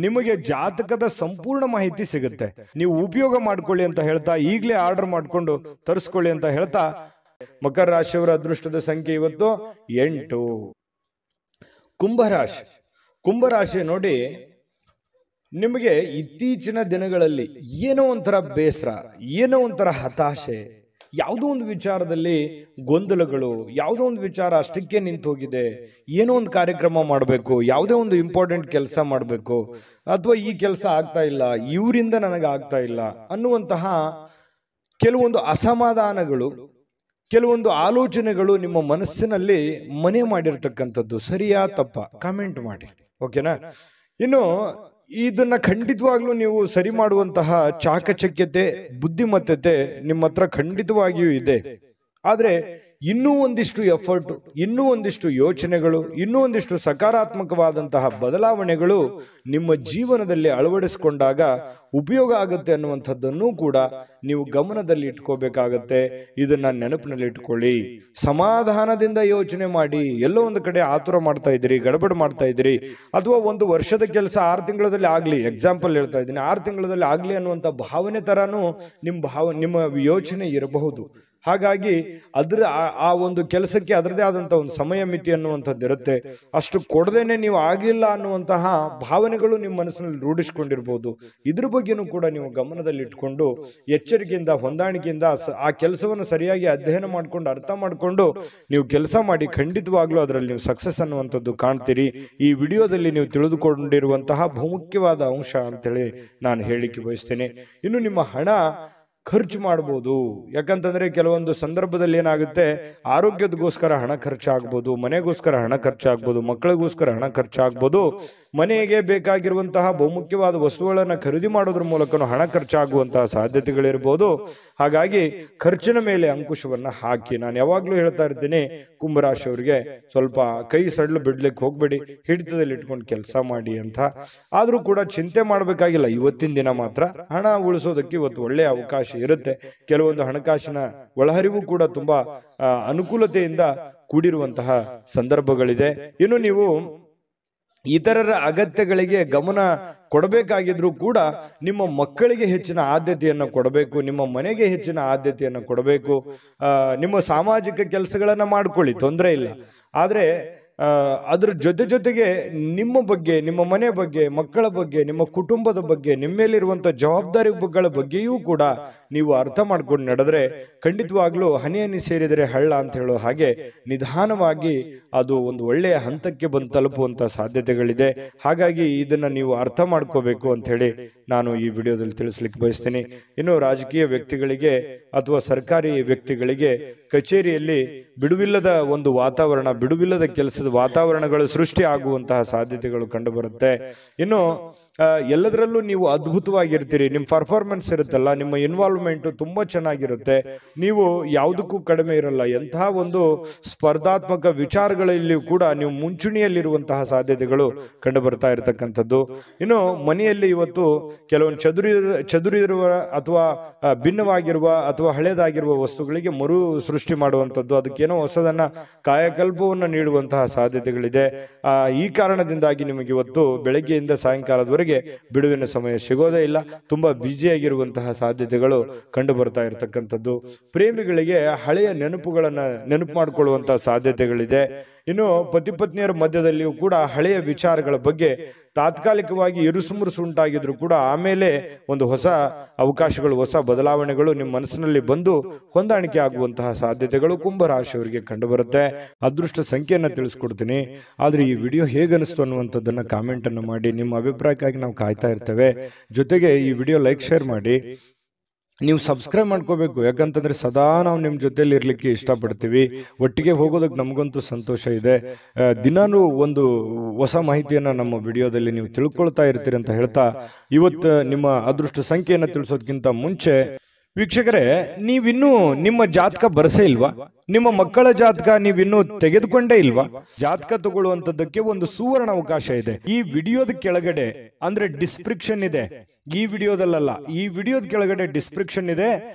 ನಿಮಗೆ ಜಾತಕದ ಸಂಪೂರ್ಣ ಮಾಹಿತಿ ಸಿಗುತ್ತೆ. ನೀವು ಉಪಯೋಗ ಮಾಡ್ಕೊಳ್ಳಿ ಅಂತ ಹೇಳ್ತಾ, ಈಗಲೇ ಆರ್ಡರ್ ಮಾಡ್ಕೊಂಡು ತರಿಸ್ಕೊಳ್ಳಿ ಅಂತ ಹೇಳ್ತಾ, ಮಕರ ರಾಶಿಯವರ ಅದೃಷ್ಟದ ಸಂಖ್ಯೆ ಇವತ್ತು 8. ಕುಂಭರಾಶಿ. ಕುಂಭರಾಶಿ ನೋಡಿ, ನಿಮಗೆ ಇತ್ತೀಚಿನ ದಿನಗಳಲ್ಲಿ ಏನೋ ಒಂಥರ ಬೇಸರ, ಏನೋ ಒಂಥರ ಹತಾಶೆ, ಯಾವುದೋ ಒಂದು ವಿಚಾರದಲ್ಲಿ ಗೊಂದಲಗಳು, ಯಾವುದೋ ಒಂದು ವಿಚಾರ ಅಷ್ಟಕ್ಕೆ ನಿಂತು ಹೋಗಿದೆ, ಏನೋ ಒಂದು ಕಾರ್ಯಕ್ರಮ ಮಾಡಬೇಕು, ಯಾವುದೇ ಒಂದು ಇಂಪಾರ್ಟೆಂಟ್ ಕೆಲಸ ಮಾಡಬೇಕು, ಅಥವಾ ಈ ಕೆಲಸ ಆಗ್ತಾ ಇಲ್ಲ, ಇವರಿಂದ ನನಗೆ ಆಗ್ತಾ ಇಲ್ಲ ಅನ್ನುವಂತಹ ಕೆಲವೊಂದು ಅಸಮಾಧಾನಗಳು, ಕೆಲವೊಂದು ಆಲೋಚನೆಗಳು ನಿಮ್ಮ ಮನಸ್ಸಿನಲ್ಲಿ ಮನೆ ಮಾಡಿರ್ತಕ್ಕಂಥದ್ದು. ಸರಿಯಾ ತಪ್ಪ ಕಾಮೆಂಟ್ ಮಾಡಿ, ಓಕೆನಾ? ಇನ್ನು ಇದನ್ನ ಖಂಡಿತವಾಗ್ಲೂ ನೀವು ಸರಿ ಮಾಡುವಂತಹ ಚಾಕಚಕ್ಯತೆ, ಬುದ್ಧಿಮತ್ತತೆ ನಿಮ್ಮ ಹತ್ರ ಖಂಡಿತವಾಗಿಯೂ ಇದೆ. ಆದ್ರೆ ಇನ್ನೂ ಒಂದಿಷ್ಟು ಎಫರ್ಟ್, ಇನ್ನೂ ಒಂದಿಷ್ಟು ಯೋಚನೆಗಳು, ಇನ್ನೂ ಒಂದಿಷ್ಟು ಸಕಾರಾತ್ಮಕವಾದಂತಹ ಬದಲಾವಣೆಗಳು ನಿಮ್ಮ ಜೀವನದಲ್ಲಿ ಅಳವಡಿಸಿಕೊಂಡಾಗ ಉಪಯೋಗ ಆಗುತ್ತೆ ಅನ್ನುವಂಥದ್ದನ್ನು ಕೂಡ ನೀವು ಗಮನದಲ್ಲಿ ಇಟ್ಕೋಬೇಕಾಗತ್ತೆ. ಇದನ್ನ ನೆನಪಿನಲ್ಲಿ ಇಟ್ಕೊಳ್ಳಿ. ಸಮಾಧಾನದಿಂದ ಯೋಚನೆ ಮಾಡಿ. ಎಲ್ಲೋ ಒಂದು ಕಡೆ ಆತುರ ಮಾಡ್ತಾ ಇದ್ದೀರಿ, ಗಡಬಡ ಮಾಡ್ತಾ ಇದ್ದೀರಿ, ಅಥವಾ ಒಂದು ವರ್ಷದ ಕೆಲಸ 6 ತಿಂಗಳಲ್ಲಿ ಆಗ್ಲಿ, ಎಕ್ಸಾಂಪಲ್ ಹೇಳ್ತಾ ಇದ್ದೀನಿ, 6 ತಿಂಗಳಲ್ಲಿ ಆಗ್ಲಿ ಅನ್ನುವಂಥ ಭಾವನೆ ತರಾನು ನಿಮ್ಮ ಯೋಚನೆ ಇರಬಹುದು. ಹಾಗಾಗಿ ಆ ಒಂದು ಕೆಲಸಕ್ಕೆ ಅದರದೇ ಆದಂತಹ ಒಂದು ಸಮಯ ಮಿತಿ ಅನ್ನುವಂಥದ್ದು ಇರುತ್ತೆ. ಅಷ್ಟು ಕೊಡದೇನೆ ನೀವು ಆಗಿಲ್ಲ ಅನ್ನುವಂತಹ ಭಾವನೆಗಳು ನಿಮ್ಮ ಮನಸ್ಸಿನಲ್ಲಿ ರೂಢಿಸಿಕೊಂಡಿರ್ಬೋದು. ಇದ್ರ ಬಗ್ಗೆನೂ ಕೂಡ ನೀವು ಗಮನದಲ್ಲಿ ಇಟ್ಕೊಂಡು ಎಚ್ಚರಿಕೆಯಿಂದ, ಹೊಂದಾಣಿಕೆಯಿಂದ ಆ ಕೆಲಸವನ್ನು ಸರಿಯಾಗಿ ಅಧ್ಯಯನ ಮಾಡ್ಕೊಂಡು, ಅರ್ಥ ಮಾಡ್ಕೊಂಡು ನೀವು ಕೆಲಸ ಮಾಡಿ. ಖಂಡಿತವಾಗ್ಲೂ ಅದರಲ್ಲಿ ನೀವು ಸಕ್ಸಸ್ ಅನ್ನುವಂಥದ್ದು ಕಾಣ್ತೀರಿ. ಈ ವಿಡಿಯೋದಲ್ಲಿ ನೀವು ತಿಳಿದುಕೊಂಡಿರುವಂತಹ ಬಹುಮುಖ್ಯವಾದ ಅಂಶ ಅಂತೇಳಿ ನಾನು ಹೇಳಿಕೆ ಬಯಸ್ತೇನೆ. ಇನ್ನು ನಿಮ್ಮ ಹಣ ಖರ್ಚು ಮಾಡಬಹುದು. ಯಾಕಂತಂದ್ರೆ ಕೆಲವೊಂದು ಸಂದರ್ಭದಲ್ಲಿ ಏನಾಗುತ್ತೆ, ಆರೋಗ್ಯದಗೋಸ್ಕರ ಹಣ ಖರ್ಚಾಗ್ಬೋದು, ಮನೆಗೋಸ್ಕರ ಹಣ ಖರ್ಚಾಗ್ಬೋದು, ಮಕ್ಕಳಿಗೋಸ್ಕರ ಹಣ ಖರ್ಚಾಗ್ಬೋದು, ಮನೆಗೆ ಬೇಕಾಗಿರುವಂತಹ ಬಹುಮುಖ್ಯವಾದ ವಸ್ತುಗಳನ್ನ ಖರೀದಿ ಮಾಡೋದ್ರ ಮೂಲಕ ಹಣ ಖರ್ಚಾಗುವಂತಹ ಸಾಧ್ಯತೆಗಳಿರ್ಬೋದು. ಹಾಗಾಗಿ ಖರ್ಚಿನ ಮೇಲೆ ಅಂಕುಶವನ್ನ ಹಾಕಿ. ನಾನು ಯಾವಾಗ್ಲೂ ಹೇಳ್ತಾ ಇರ್ತೀನಿ, ಕುಂಭರಾಶಿಯವರಿಗೆ ಸ್ವಲ್ಪ ಕೈ ಸಡ್ಲು ಬಿಡ್ಲಿಕ್ಕೆ ಹೋಗ್ಬೇಡಿ, ಹಿಡಿತದಲ್ಲಿ ಇಟ್ಕೊಂಡು ಕೆಲಸ ಮಾಡಿ ಅಂತ. ಆದ್ರೂ ಕೂಡ ಚಿಂತೆ ಮಾಡ್ಬೇಕಾಗಿಲ್ಲ. ಇವತ್ತಿನ ದಿನ ಮಾತ್ರ ಹಣ ಉಳಿಸೋದಕ್ಕೆ ಇವತ್ತು ಒಳ್ಳೆಯ ಅವಕಾಶ ಇರುತ್ತೆ. ಕೆಲವೊಂದು ಹಣಕಾಸಿನ ಒಳಹರಿವು ಕೂಡ ತುಂಬಾ ಅನುಕೂಲತೆಯಿಂದ ಕೂಡಿರುವಂತಹ ಸಂದರ್ಭಗಳಿದೆ. ಇನ್ನು ನೀವು ಇತರರ ಅಗತ್ಯಗಳಿಗೆ ಗಮನ ಕೊಡಬೇಕಾಗಿದ್ರು ಕೂಡ ನಿಮ್ಮ ಮಕ್ಕಳಿಗೆ ಹೆಚ್ಚಿನ ಆದ್ಯತೆಯನ್ನು ಕೊಡಬೇಕು, ನಿಮ್ಮ ಮನೆಗೆ ಹೆಚ್ಚಿನ ಆದ್ಯತೆಯನ್ನು ಕೊಡಬೇಕು. ನಿಮ್ಮ ಸಾಮಾಜಿಕ ಕೆಲಸಗಳನ್ನ ಮಾಡ್ಕೊಳ್ಳಿ, ತೊಂದರೆ ಇಲ್ಲ. ಆದ್ರೆ ಅದ್ರ ಜೊತೆಗೆ ನಿಮ್ಮ ಬಗ್ಗೆ, ನಿಮ್ಮ ಮನೆ ಬಗ್ಗೆ, ಮಕ್ಕಳ ಬಗ್ಗೆ, ನಿಮ್ಮ ಕುಟುಂಬದ ಬಗ್ಗೆ, ನಿಮ್ಮ ಮೇಲಿರುವಂತ ಜವಾಬ್ದಾರಿಗಳ ಬಗ್ಗೆಯೂ ಕೂಡ ನೀವು ಅರ್ಥ ಮಾಡ್ಕೊಂಡು ನಡೆದ್ರೆ ಖಂಡಿತವಾಗ್ಲೂ ಹನಿ ಹನಿ ಸೇರಿದರೆ ಹಳ್ಳ ಅಂತ ಹೇಳೋ ಹಾಗೆ ನಿಧಾನವಾಗಿ ಅದು ಒಂದು ಒಳ್ಳೆಯ ಹಂತಕ್ಕೆ ಬಂದು ತಲುಪುವಂತ ಸಾಧ್ಯತೆಗಳಿದೆ. ಹಾಗಾಗಿ ಇದನ್ನ ನೀವು ಅರ್ಥ ಮಾಡ್ಕೋಬೇಕು ಅಂತ ಹೇಳಿ ನಾನು ಈ ವಿಡಿಯೋದಲ್ಲಿ ತಿಳಿಸ್ಲಿಕ್ಕೆ ಬಯಸ್ತೇನೆ. ಇನ್ನು ರಾಜಕೀಯ ವ್ಯಕ್ತಿಗಳಿಗೆ ಅಥವಾ ಸರ್ಕಾರಿ ವ್ಯಕ್ತಿಗಳಿಗೆ ಕಚೇರಿಯಲ್ಲಿ ಬಿಡುವಿಲ್ಲದ ಒಂದು ವಾತಾವರಣ, ಬಿಡುವಿಲ್ಲದ ಕೆಲಸದ ವಾತಾವರಣಗಳು ಸೃಷ್ಟಿ ಆಗುವಂತಹ ಸಾಧ್ಯತೆಗಳು ಕಂಡು ಬರುತ್ತೆ. ಇನ್ನು ಎಲ್ಲದರಲ್ಲೂ ನೀವು ಅದ್ಭುತವಾಗಿರ್ತೀರಿ. ನಿಮ್ಮ ಪರ್ಫಾರ್ಮೆನ್ಸ್ ಇರುತ್ತಲ್ಲ, ನಿಮ್ಮ ಇನ್ವಾಲ್ವ್ಮೆಂಟ್ ತುಂಬಾ ಚೆನ್ನಾಗಿರುತ್ತೆ. ನೀವು ಯಾವುದಕ್ಕೂ ಕಡಿಮೆ ಇರಲ್ಲ. ಎಂತಹ ಒಂದು ಸ್ಪರ್ಧಾತ್ಮಕ ವಿಚಾರಗಳಲ್ಲಿ ಕೂಡ ನೀವು ಮುಂಚೂಣಿಯಲ್ಲಿರುವಂತಹ ಸಾಧ್ಯತೆಗಳು ಕಂಡು ಬರ್ತಾ ಇರತಕ್ಕಂಥದ್ದು. ಇನ್ನು ಮನೆಯಲ್ಲಿ ಇವತ್ತು ಕೆಲವೊಂದು ಚದುರಿರುವ ಅಥವಾ ಭಿನ್ನವಾಗಿರುವ ಅಥವಾ ಹಳೇದಾಗಿರುವ ವಸ್ತುಗಳಿಗೆ ಮರು ಸೃಷ್ಟಿ ಮಾಡುವಂಥದ್ದು, ಅದಕ್ಕೇನೋ ಹೊಸದನ್ನ ಕಾಯಕಲ್ಪವನ್ನು ನೀಡುವಂತಹ ಸಾಧ್ಯತೆಗಳಿದೆ. ಈ ಕಾರಣದಿಂದಾಗಿ ನಿಮಗೆ ಇವತ್ತು ಬೆಳಗ್ಗೆಯಿಂದ ಸಾಯಂಕಾಲದವರೆಗೆ ಬಿಡುವಿನ ಸಮಯ ಸಿಗೋದೇ ಇಲ್ಲ. ತುಂಬಾ ಬ್ಯುಸಿಯಾಗಿರುವಂತಹ ಸಾಧ್ಯತೆಗಳು ಕಂಡು ಬರ್ತಾ ಇರತಕ್ಕಂಥದ್ದು. ಪ್ರೇಮಿಗಳಿಗೆ ಹಳೆಯ ನೆನಪುಗಳನ್ನ ನೆನಪು ಮಾಡಿಕೊಳ್ಳುವಂತಹ ಸಾಧ್ಯತೆಗಳಿದೆ. ಇನ್ನು ಪತಿ ಪತ್ನಿಯರ ಮಧ್ಯದಲ್ಲಿಯೂ ಕೂಡ ಹಳೆಯ ವಿಚಾರಗಳ ಬಗ್ಗೆ ತಾತ್ಕಾಲಿಕವಾಗಿ ಇರುಸುಮುರುಸು ಉಂಟಾಗಿದ್ರು ಕೂಡ ಆಮೇಲೆ ಒಂದು ಹೊಸ ಅವಕಾಶಗಳು, ಹೊಸ ಬದಲಾವಣೆಗಳು ನಿಮ್ಮ ಮನಸ್ಸಿನಲ್ಲಿ ಬಂದು ಹೊಂದಾಣಿಕೆ ಆಗುವಂತಹ ಸಾಧ್ಯತೆಗಳು ಕುಂಭರಾಶಿಯವರಿಗೆ ಕಂಡು ಬರುತ್ತೆ. ಅದೃಷ್ಟ ಸಂಖ್ಯೆಯನ್ನು ತಿಳಿಸ್ಕೊಡ್ತೀನಿ. ಆದ್ರೆ ಈ ವಿಡಿಯೋ ಹೇಗನಿಸ್ತು ಅನ್ನುವಂಥದ್ದನ್ನ ಕಾಮೆಂಟ್ ಅನ್ನು ಮಾಡಿ. ನಿಮ್ಮ ಅಭಿಪ್ರಾಯಕ್ಕಾಗಿ ನಾವು ಕಾಯ್ತಾ ಇರ್ತೇವೆ. ಜೊತೆಗೆ ಈ ವಿಡಿಯೋ ಲೈಕ್, ಶೇರ್ ಮಾಡಿ. ನೀವು ಸಬ್ಸ್ಕ್ರೈಬ್ ಮಾಡ್ಕೋಬೇಕು. ಯಾಕಂತಂದ್ರೆ ಸದಾ ನಾವು ನಿಮ್ಮ ಜೊತೆಲಿ ಇರ್ಲಿಕ್ಕೆ ಇಷ್ಟಪಡ್ತೀವಿ. ಒಟ್ಟಿಗೆ ಹೋಗೋದಕ್ಕೆ ನಮಗಂತೂ ಸಂತೋಷ ಇದೆ. ದಿನಾನು ಒಂದು ಹೊಸ ಮಾಹಿತಿಯನ್ನ ನಮ್ಮ ವಿಡಿಯೋದಲ್ಲಿ ನೀವು ತಿಳ್ಕೊಳ್ತಾ ಇರ್ತೀರಿ ಅಂತ ಹೇಳ್ತಾ, ಇವತ್ತು ನಿಮ್ಮ ಅದೃಷ್ಟ ಸಂಖ್ಯೆಯನ್ನು ತಿಳಿಸೋದಕ್ಕಿಂತ ಮುಂಚೆ ವೀಕ್ಷಕರೇ, ನೀವಿನ್ನೂ ನಿಮ್ಮ ಜಾತಕ ಬರಸೇ ಇಲ್ವಾ? ನಿಮ್ಮ ಮಕ್ಕಳ ಜಾತಕ ನೀವಿನ್ನೂ ತೆಗೆದುಕೊಂಡೇ ಇಲ್ವಾ? ಜಾತಕ ತಗೊಳ್ಳುವಂತದ್ದಕ್ಕೆ ಒಂದು ಸುವರ್ಣ ಅವಕಾಶ ಇದೆ. ಈ ವಿಡಿಯೋದ ಕೆಳಗಡೆ ಅಂದ್ರೆ ಡಿಸ್ಕ್ರಿಪ್ಷನ್ ಇದೆ. ಈ ವಿಡಿಯೋದಲ್ಲ, ಈ ವಿಡಿಯೋದ ಕೆಳಗಡೆ ಡಿಸ್ಕ್ರಿಪ್ಷನ್ ಇದೆ.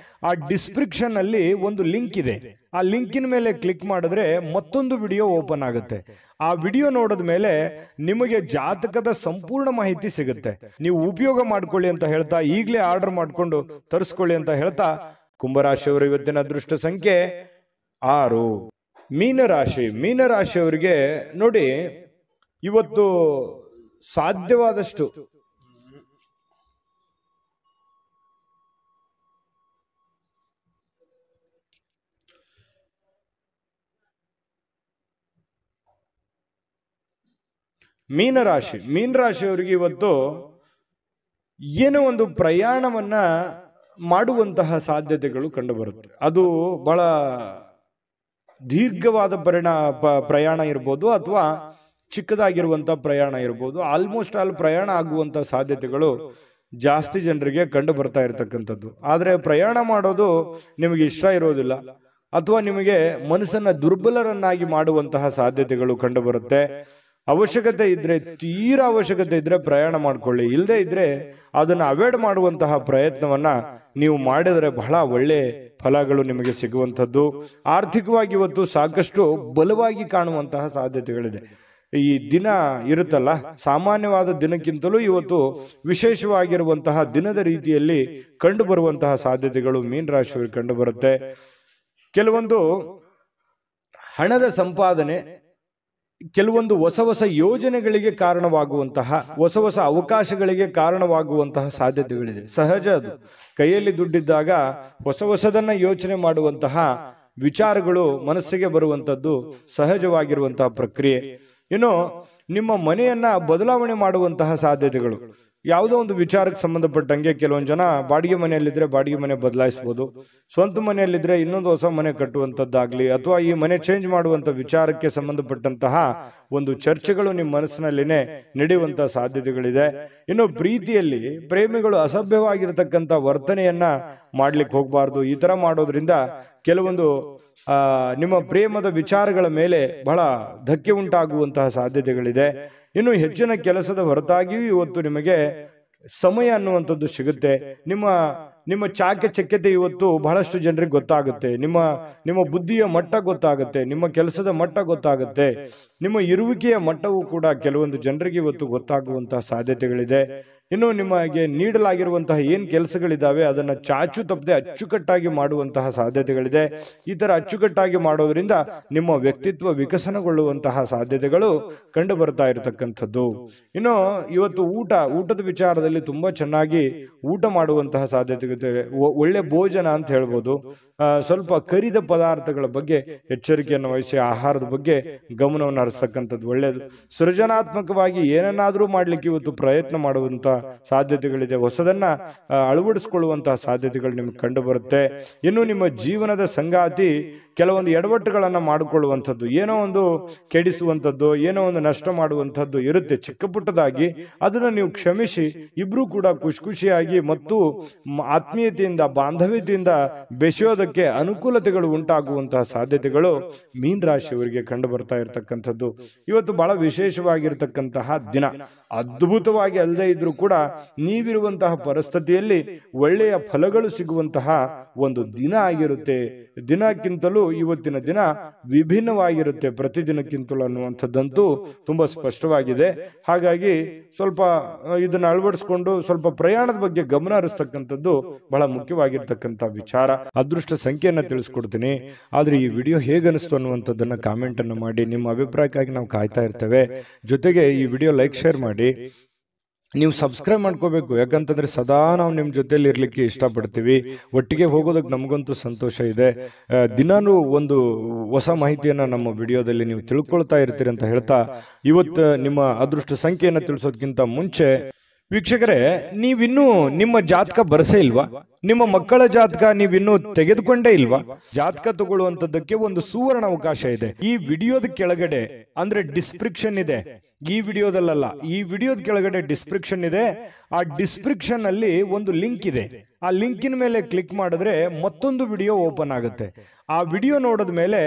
ಆ ಡಿಸ್ಕ್ರಿಪ್ಷನ್ ಅಲ್ಲಿ ಒಂದು ಲಿಂಕ್ ಇದೆ. ಆ ಲಿಂಕಿನ ಮೇಲೆ ಕ್ಲಿಕ್ ಮಾಡಿದ್ರೆ ಮತ್ತೊಂದು ವಿಡಿಯೋ ಓಪನ್ ಆಗುತ್ತೆ. ಆ ವಿಡಿಯೋ ನೋಡಿದ ಮೇಲೆ ನಿಮಗೆ ಜಾತಕದ ಸಂಪೂರ್ಣ ಮಾಹಿತಿ ಸಿಗುತ್ತೆ. ನೀವು ಉಪಯೋಗ ಮಾಡ್ಕೊಳ್ಳಿ ಅಂತ ಹೇಳ್ತಾ, ಈಗಲೇ ಆರ್ಡರ್ ಮಾಡ್ಕೊಂಡು ತರಿಸ್ಕೊಳ್ಳಿ ಅಂತ ಹೇಳ್ತಾ, ಕುಂಭರಾಶಿಯವರ ಇವತ್ತಿನ ಅದೃಷ್ಟ ಸಂಖ್ಯೆ 6. ಮೀನರಾಶಿಯವರಿಗೆ ನೋಡಿ, ಇವತ್ತು ಸಾಧ್ಯವಾದಷ್ಟು ಮೀನರಾಶಿಯವರಿಗೆ ಇವತ್ತು ಏನೋ ಒಂದು ಪ್ರಯಾಣವನ್ನ ಮಾಡುವಂತಹ ಸಾಧ್ಯತೆಗಳು ಕಂಡು ಬರುತ್ತೆ. ಅದು ಬಹಳ ದೀರ್ಘವಾದ ಪ್ರಯಾಣ ಇರ್ಬೋದು ಅಥವಾ ಚಿಕ್ಕದಾಗಿರುವಂತಹ ಪ್ರಯಾಣ ಇರ್ಬೋದು. ಆಲ್ಮೋಸ್ಟ್ ಆಲ್ ಪ್ರಯಾಣ ಆಗುವಂತಹ ಸಾಧ್ಯತೆಗಳು ಜಾಸ್ತಿ ಜನರಿಗೆ ಕಂಡು ಬರ್ತಾ ಇರತಕ್ಕಂಥದ್ದು. ಆದ್ರೆ ಪ್ರಯಾಣ ಮಾಡೋದು ನಿಮಗೆ ಇಷ್ಟ ಇರೋದಿಲ್ಲ ಅಥವಾ ನಿಮಗೆ ಮನಸ್ಸನ್ನ ದುರ್ಬಲರನ್ನಾಗಿ ಮಾಡುವಂತಹ ಸಾಧ್ಯತೆಗಳು ಕಂಡು ಬರುತ್ತೆ. ಅವಶ್ಯಕತೆ ಇದ್ರೆ, ತೀರಾ ಅವಶ್ಯಕತೆ ಇದ್ರೆ ಪ್ರಯಾಣ ಮಾಡ್ಕೊಳ್ಳಿ. ಇಲ್ಲದೆ ಇದ್ರೆ ಅದನ್ನ ಅವಾಯ್ಡ್ ಮಾಡುವಂತಹ ಪ್ರಯತ್ನವನ್ನ ನೀವು ಮಾಡಿದರೆ ಬಹಳ ಒಳ್ಳೆ ಫಲಗಳು ನಿಮಗೆ ಸಿಗುವಂಥದ್ದು. ಆರ್ಥಿಕವಾಗಿ ಇವತ್ತು ಸಾಕಷ್ಟು ಬಲವಾಗಿ ಕಾಣುವಂತಹ ಸಾಧ್ಯತೆಗಳಿದೆ. ಈ ದಿನ ಇರುತ್ತಲ್ಲ, ಸಾಮಾನ್ಯವಾದ ದಿನಕ್ಕಿಂತಲೂ ಇವತ್ತು ವಿಶೇಷವಾಗಿರುವಂತಹ ದಿನದ ರೀತಿಯಲ್ಲಿ ಕಂಡು ಬರುವಂತಹ ಸಾಧ್ಯತೆಗಳು ಮೀನರಾಶಿಯವರಿಗೆ ಕಂಡು ಬರುತ್ತೆ. ಕೆಲವೊಂದು ಹಣದ ಸಂಪಾದನೆ, ಕೆಲವೊಂದು ಹೊಸ ಯೋಜನೆಗಳಿಗೆ ಕಾರಣವಾಗುವಂತಹ, ಹೊಸ ಅವಕಾಶಗಳಿಗೆ ಕಾರಣವಾಗುವಂತಹ ಸಾಧ್ಯತೆಗಳಿದೆ. ಸಹಜ ಅದು. ಕೈಯಲ್ಲಿ ದುಡ್ಡಿದ್ದಾಗ ಹೊಸದನ್ನ ಯೋಚನೆ ಮಾಡುವಂತಹ ವಿಚಾರಗಳು ಮನಸ್ಸಿಗೆ ಬರುವಂತದ್ದು ಸಹಜವಾಗಿರುವಂತಹ ಪ್ರಕ್ರಿಯೆ. ಇನ್ನು ನಿಮ್ಮ ಮನೆಯನ್ನ ಬದಲಾವಣೆ ಮಾಡುವಂತಹ ಸಾಧ್ಯತೆಗಳು, ಯಾವುದೋ ಒಂದು ವಿಚಾರಕ್ಕೆ ಸಂಬಂಧಪಟ್ಟಂಗೆ ಕೆಲವೊಂದು ಜನ ಬಾಡಿಗೆ ಮನೆಯಲ್ಲಿದ್ರೆ ಬಾಡಿಗೆ ಮನೆ ಬದಲಾಯಿಸಬಹುದು, ಸ್ವಂತ ಮನೆಯಲ್ಲಿದ್ರೆ ಇನ್ನೊಂದು ಹೊಸ ಮನೆ ಕಟ್ಟುವಂಥದ್ದಾಗ್ಲಿ, ಅಥವಾ ಈ ಮನೆ ಚೇಂಜ್ ಮಾಡುವಂತ ವಿಚಾರಕ್ಕೆ ಸಂಬಂಧಪಟ್ಟಂತಹ ಒಂದು ಚರ್ಚೆಗಳು ನಿಮ್ಮ ಮನಸ್ಸಿನಲ್ಲಿನೇ ನಡೆಯುವಂತಹ ಸಾಧ್ಯತೆಗಳಿದೆ. ಇನ್ನು ಪ್ರೀತಿಯಲ್ಲಿ ಪ್ರೇಮಿಗಳು ಅಸಭ್ಯವಾಗಿರತಕ್ಕಂಥ ವರ್ತನೆಯನ್ನ ಮಾಡ್ಲಿಕ್ಕೆ ಹೋಗಬಾರ್ದು. ಈ ತರ ಮಾಡೋದ್ರಿಂದ ಕೆಲವೊಂದು ನಿಮ್ಮ ಪ್ರೇಮದ ವಿಚಾರಗಳ ಮೇಲೆ ಬಹಳ ಧಕ್ಕೆ ಉಂಟಾಗುವಂತಹ ಸಾಧ್ಯತೆಗಳಿದೆ. ಇನ್ನು ಹೆಚ್ಚಿನ ಕೆಲಸದ ಹೊರತಾಗಿಯೂ ಇವತ್ತು ನಿಮಗೆ ಸಮಯ ಅನ್ನುವಂಥದ್ದು ಸಿಗುತ್ತೆ. ನಿಮ್ಮ ಚಾಕಚಕ್ಯತೆ ಇವತ್ತು ಬಹಳಷ್ಟು ಜನರಿಗೆ ಗೊತ್ತಾಗುತ್ತೆ. ನಿಮ್ಮ ಬುದ್ಧಿಯ ಮಟ್ಟ ಗೊತ್ತಾಗುತ್ತೆ, ನಿಮ್ಮ ಕೆಲಸದ ಮಟ್ಟ ಗೊತ್ತಾಗುತ್ತೆ, ನಿಮ್ಮ ಇರುವಿಕೆಯ ಮಟ್ಟವೂ ಕೂಡ ಕೆಲವೊಂದು ಜನರಿಗೆ ಇವತ್ತು ಗೊತ್ತಾಗುವಂತಹ ಸಾಧ್ಯತೆಗಳಿದೆ. ಇನ್ನು ನಿಮಗೆ ನೀಡಲಾಗಿರುವಂತಹ ಏನ್ ಕೆಲಸಗಳಿದಾವೆ ಅದನ್ನ ಚಾಚು ತಪ್ಪದೆ ಅಚ್ಚುಕಟ್ಟಾಗಿ ಮಾಡುವಂತಹ ಸಾಧ್ಯತೆಗಳಿದೆ. ಈ ತರ ಅಚ್ಚುಕಟ್ಟಾಗಿ ಮಾಡೋದ್ರಿಂದ ನಿಮ್ಮ ವ್ಯಕ್ತಿತ್ವ ವಿಕಸನಗೊಳ್ಳುವಂತಹ ಸಾಧ್ಯತೆಗಳು ಕಂಡು ಬರ್ತಾ ಇರತಕ್ಕಂಥದ್ದು. ಇನ್ನು ಇವತ್ತು ಊಟದ ವಿಚಾರದಲ್ಲಿ ತುಂಬಾ ಚೆನ್ನಾಗಿ ಊಟ ಮಾಡುವಂತಹ ಸಾಧ್ಯತೆ, ಒಳ್ಳೆ ಭೋಜನ ಅಂತ ಹೇಳ್ಬೋದು. ಸ್ವಲ್ಪ ಕರಿದ ಪದಾರ್ಥಗಳ ಬಗ್ಗೆ ಎಚ್ಚರಿಕೆಯನ್ನು ವಹಿಸಿ ಆಹಾರದ ಬಗ್ಗೆ ಗಮನವನ್ನು ಹರಿಸ ಹರಿಸ್ತಕ್ಕಂಥದ್ದು ಒಳ್ಳೆಯದು. ಸೃಜನಾತ್ಮಕವಾಗಿ ಏನನ್ನಾದರೂ ಮಾಡಲಿಕ್ಕೆ ಇವತ್ತು ಪ್ರಯತ್ನ ಮಾಡುವಂಥ ಸಾಧ್ಯತೆಗಳಿದೆ. ಹೊಸದನ್ನ ಅಳವಡಿಸ್ಕೊಳ್ಳುವಂತಹ ಸಾಧ್ಯತೆಗಳು ನಿಮ್ಗೆ ಕಂಡು ಬರುತ್ತೆ. ಇನ್ನು ನಿಮ್ಮ ಜೀವನದ ಸಂಗಾತಿ ಕೆಲವೊಂದು ಎಡವಟ್ಟುಗಳನ್ನು ಮಾಡಿಕೊಳ್ಳುವಂಥದ್ದು, ಏನೋ ಒಂದು ಕೆಡಿಸುವಂಥದ್ದು, ಏನೋ ಒಂದು ನಷ್ಟ ಮಾಡುವಂಥದ್ದು ಇರುತ್ತೆ ಚಿಕ್ಕ ಪುಟ್ಟದಾಗಿ. ಅದನ್ನು ನೀವು ಕ್ಷಮಿಸಿ ಇಬ್ರು ಕೂಡ ಖುಷಿಯಾಗಿ ಮತ್ತು ಆತ್ಮೀಯತೆಯಿಂದ ಬಾಂಧವ್ಯತೆಯಿಂದ ಬೆಸೆಯೋದಕ್ಕೆ ಅನುಕೂಲತೆಗಳು ಉಂಟಾಗುವಂತಹ ಸಾಧ್ಯತೆಗಳು ಮೀನ ರಾಶಿಯವರಿಗೆ ಕಂಡು ಬರ್ತಾ ಇರತಕ್ಕಂಥದ್ದು. ಇವತ್ತು ಬಹಳ ವಿಶೇಷವಾಗಿರ್ತಕ್ಕಂತಹ ದಿನ. ಅದ್ಭುತವಾಗಿ ಅಲ್ಲದೆ ಇದ್ರೂ ಕೂಡ ನೀವಿರುವಂತಹ ಪರಿಸ್ಥಿತಿಯಲ್ಲಿ ಒಳ್ಳೆಯ ಫಲಗಳು ಸಿಗುವಂತಹ ಒಂದು ದಿನ ಆಗಿರುತ್ತೆ. ದಿನಕ್ಕಿಂತಲೂ ಇವತ್ತಿನ ದಿನ ವಿಭಿನ್ನವಾಗಿರುತ್ತೆ ಪ್ರತಿದಿನಕ್ಕಿಂತಲೂ ಅನ್ನುವಂಥದ್ದಂತೂ ತುಂಬಾ ಸ್ಪಷ್ಟವಾಗಿದೆ. ಹಾಗಾಗಿ ಸ್ವಲ್ಪ ಇದನ್ನ ಅಳವಡಿಸ್ಕೊಂಡು ಸ್ವಲ್ಪ ಪ್ರಯಾಣದ ಬಗ್ಗೆ ಗಮನ ಹರಿಸ್ತಕ್ಕಂಥದ್ದು ಬಹಳ ಮುಖ್ಯವಾಗಿರ್ತಕ್ಕಂಥ ವಿಚಾರ. ಅದೃಷ್ಟ ಸಂಖ್ಯೆಯನ್ನ ತಿಳಿಸ್ಕೊಡ್ತೀನಿ, ಆದ್ರೆ ಈ ವಿಡಿಯೋ ಹೇಗನಿಸ್ತು ಅನ್ನುವಂಥದ್ದನ್ನ ಕಾಮೆಂಟ್ ಅನ್ನು ಮಾಡಿ. ನಿಮ್ಮ ಅಭಿಪ್ರಾಯಕ್ಕಾಗಿ ನಾವು ಕಾಯ್ತಾ ಇರ್ತೇವೆ. ಜೊತೆಗೆ ಈ ವಿಡಿಯೋ ಲೈಕ್ ಶೇರ್ ಮಾಡಿ. ನೀವು ಸಬ್ಸ್ಕ್ರೈಬ್ ಮಾಡ್ಕೋಬೇಕು, ಯಾಕಂತಂದ್ರೆ ಸದಾ ನಾವು ನಿಮ್ಮ ಜೊತೆಲಿ ಇರ್ಲಿಕ್ಕೆ ಇಷ್ಟಪಡ್ತೀವಿ. ಒಟ್ಟಿಗೆ ಹೋಗೋದಕ್ಕೆ ನಮಗಂತೂ ಸಂತೋಷ ಇದೆ. ದಿನಾನೂ ಒಂದು ಹೊಸ ಮಾಹಿತಿಯನ್ನ ನಮ್ಮ ವಿಡಿಯೋದಲ್ಲಿ ನೀವು ತಿಳ್ಕೊಳ್ತಾ ಇರ್ತೀರಿ ಅಂತ ಹೇಳ್ತಾ, ಇವತ್ತು ನಿಮ್ಮ ಅದೃಷ್ಟ ಸಂಖ್ಯೆಯನ್ನು ತಿಳಿಸೋದಕ್ಕಿಂತ ಮುಂಚೆ ವೀಕ್ಷಕರೇ, ನೀವಿನ್ನೂ ನಿಮ್ಮ ಜಾತಕ ಬರಸೇ ಇಲ್ವಾ? ನಿಮ್ಮ ಮಕ್ಕಳ ಜಾತಕ ನೀವಿನ್ನೂ ತೆಗೆದುಕೊಂಡೇ ಇಲ್ವಾ? ಜಾತಕ ತಗೊಳ್ಳುವಂತದ್ದಕ್ಕೆ ಒಂದು ಸುವರ್ಣ ಅವಕಾಶ ಇದೆ. ಈ ವಿಡಿಯೋದ ಕೆಳಗಡೆ ಅಂದ್ರೆ ಡಿಸ್ಕ್ರಿಪ್ಷನ್ ಇದೆ. ಈ ವಿಡಿಯೋದಲ್ಲ, ಈ ವಿಡಿಯೋದ ಕೆಳಗಡೆ ಡಿಸ್ಕ್ರಿಪ್ಷನ್ ಇದೆ. ಆ ಡಿಸ್ಕ್ರಿಪ್ಷನ್ ಅಲ್ಲಿ ಒಂದು ಲಿಂಕ್ ಇದೆ. ಆ ಲಿಂಕಿನ ಮೇಲೆ ಕ್ಲಿಕ್ ಮಾಡಿದ್ರೆ ಮತ್ತೊಂದು ವಿಡಿಯೋ ಓಪನ್ ಆಗುತ್ತೆ. ಆ ವಿಡಿಯೋ ನೋಡಿದ ಮೇಲೆ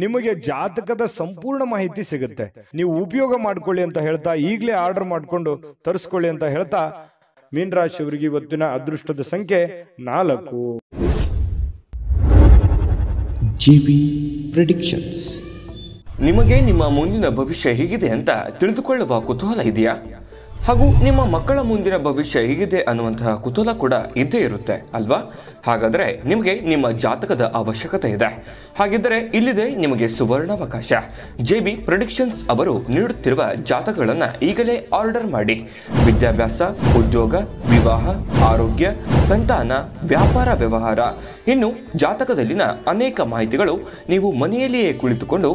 ನಿಮಗೆ ಜಾತಕದ ಸಂಪೂರ್ಣ ಮಾಹಿತಿ ಸಿಗುತ್ತೆ. ನೀವು ಉಪಯೋಗ ಮಾಡ್ಕೊಳ್ಳಿ ಅಂತ ಹೇಳ್ತಾ, ಈಗಲೇ ಆರ್ಡರ್ ಮಾಡ್ಕೊಂಡು ತರಿಸ್ಕೊಳ್ಳಿ ಅಂತ ಹೇಳ್ತಾ, ಮೀನ ರಾಶಿಯವರಿಗೆ ಇವತ್ತಿನ ಅದೃಷ್ಟದ ಸಂಖ್ಯೆ 4. GB predictions. ನಿಮಗೆ ನಿಮ್ಮ ಮುಂದಿನ ಭವಿಷ್ಯ ಹೇಗಿದೆ ಅಂತ ತಿಳಿದುಕೊಳ್ಳುವ ಕುತೂಹಲ ಇದೆಯಾ? ಹಾಗೂ ನಿಮ್ಮ ಮಕ್ಕಳ ಮುಂದಿನ ಭವಿಷ್ಯ ಹೇಗಿದೆ ಅನ್ನುವಂತಹ ಕುತೂಹಲ ಕೂಡ ಇದ್ದೇ ಇರುತ್ತೆ ಅಲ್ವಾ? ಹಾಗಾದರೆ ನಿಮಗೆ ನಿಮ್ಮ ಜಾತಕದ ಅವಶ್ಯಕತೆ ಇದೆ. ಹಾಗಿದ್ದರೆ ಇಲ್ಲಿದೆ ನಿಮಗೆ ಸುವರ್ಣಾವಕಾಶ. JB ಪ್ರೆಡಿಕ್ಷನ್ಸ್ ಅವರು ನೀಡುತ್ತಿರುವ ಜಾತಕಗಳನ್ನು ಈಗಲೇ ಆರ್ಡರ್ ಮಾಡಿ. ವಿದ್ಯಾಭ್ಯಾಸ, ಉದ್ಯೋಗ, ವಿವಾಹ, ಆರೋಗ್ಯ, ಸಂತಾನ, ವ್ಯಾಪಾರ ವ್ಯವಹಾರ, ಇನ್ನು ಜಾತಕದಲ್ಲಿನ ಅನೇಕ ಮಾಹಿತಿಗಳು ನೀವು ಮನೆಯಲ್ಲಿಯೇ ಕುಳಿತುಕೊಂಡು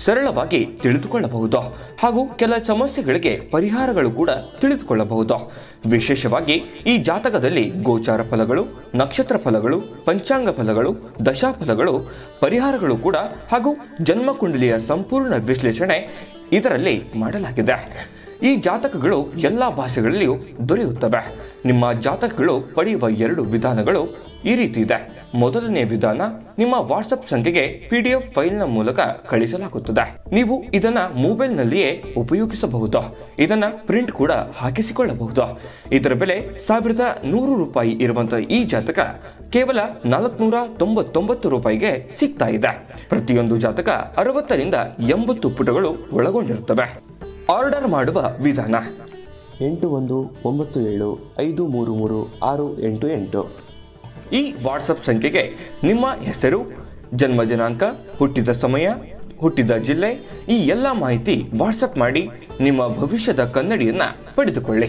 ಸರಳವಾಗಿ ತಿಳಿದುಕೊಳ್ಳಬಹುದು. ಹಾಗೂ ಕೆಲ ಸಮಸ್ಯೆಗಳಿಗೆ ಪರಿಹಾರಗಳು ಕೂಡ ತಿಳಿದುಕೊಳ್ಳಬಹುದು. ವಿಶೇಷವಾಗಿ ಈ ಜಾತಕದಲ್ಲಿ ಗೋಚಾರ ಫಲಗಳು, ನಕ್ಷತ್ರ ಫಲಗಳು, ಪಂಚಾಂಗ ಫಲಗಳು, ದಶಾಫಲಗಳು, ಪರಿಹಾರಗಳು ಕೂಡ ಹಾಗೂ ಜನ್ಮಕುಂಡಲಿಯ ಸಂಪೂರ್ಣ ವಿಶ್ಲೇಷಣೆ ಇದರಲ್ಲಿ ಮಾಡಲಾಗಿದೆ. ಈ ಜಾತಕಗಳು ಎಲ್ಲ ಭಾಷೆಗಳಲ್ಲಿಯೂ ದೊರೆಯುತ್ತವೆ. ನಿಮ್ಮ ಜಾತಕಗಳು ಪಡೆಯುವ 2 ವಿಧಾನಗಳು ಈ ರೀತಿ ಇದೆ. ಮೊದಲನೇ ವಿಧಾನ, ನಿಮ್ಮ ವಾಟ್ಸಪ್ ಸಂಖ್ಯೆಗೆ PDF ಫೈಲ್ನ ಮೂಲಕ ಕಳಿಸಲಾಗುತ್ತದೆ. ನೀವು ಇದನ್ನ ಮೊಬೈಲ್ನಲ್ಲಿಯೇ ಉಪಯೋಗಿಸಬಹುದು. ಇದನ್ನ ಪ್ರಿಂಟ್ ಕೂಡ ಹಾಕಿಸಿಕೊಳ್ಳಬಹುದು. ಇದರ ಬೆಲೆ 1100 ರೂಪಾಯಿ ಇರುವಂತಹ ಈ ಜಾತಕ ಕೇವಲ 499 ರೂಪಾಯಿಗೆ ಸಿಗ್ತಾ ಇದೆ. ಪ್ರತಿಯೊಂದು ಜಾತಕ 60 ರಿಂದ 80 ಪುಟಗಳು ಒಳಗೊಂಡಿರುತ್ತವೆ. ಆರ್ಡರ್ ಮಾಡುವ ವಿಧಾನ: 8197533688. ಈ ವಾಟ್ಸಪ್ ಸಂಖ್ಯೆಗೆ ನಿಮ್ಮ ಹೆಸರು, ಜನ್ಮ ದಿನಾಂಕ, ಹುಟ್ಟಿದ ಸಮಯ, ಹುಟ್ಟಿದ ಜಿಲ್ಲೆ, ಈ ಎಲ್ಲ ಮಾಹಿತಿ ವಾಟ್ಸಪ್ ಮಾಡಿ ನಿಮ್ಮ ಭವಿಷ್ಯದ ಕನ್ನಡಿಯನ್ನ ಪಡೆದುಕೊಳ್ಳಿ.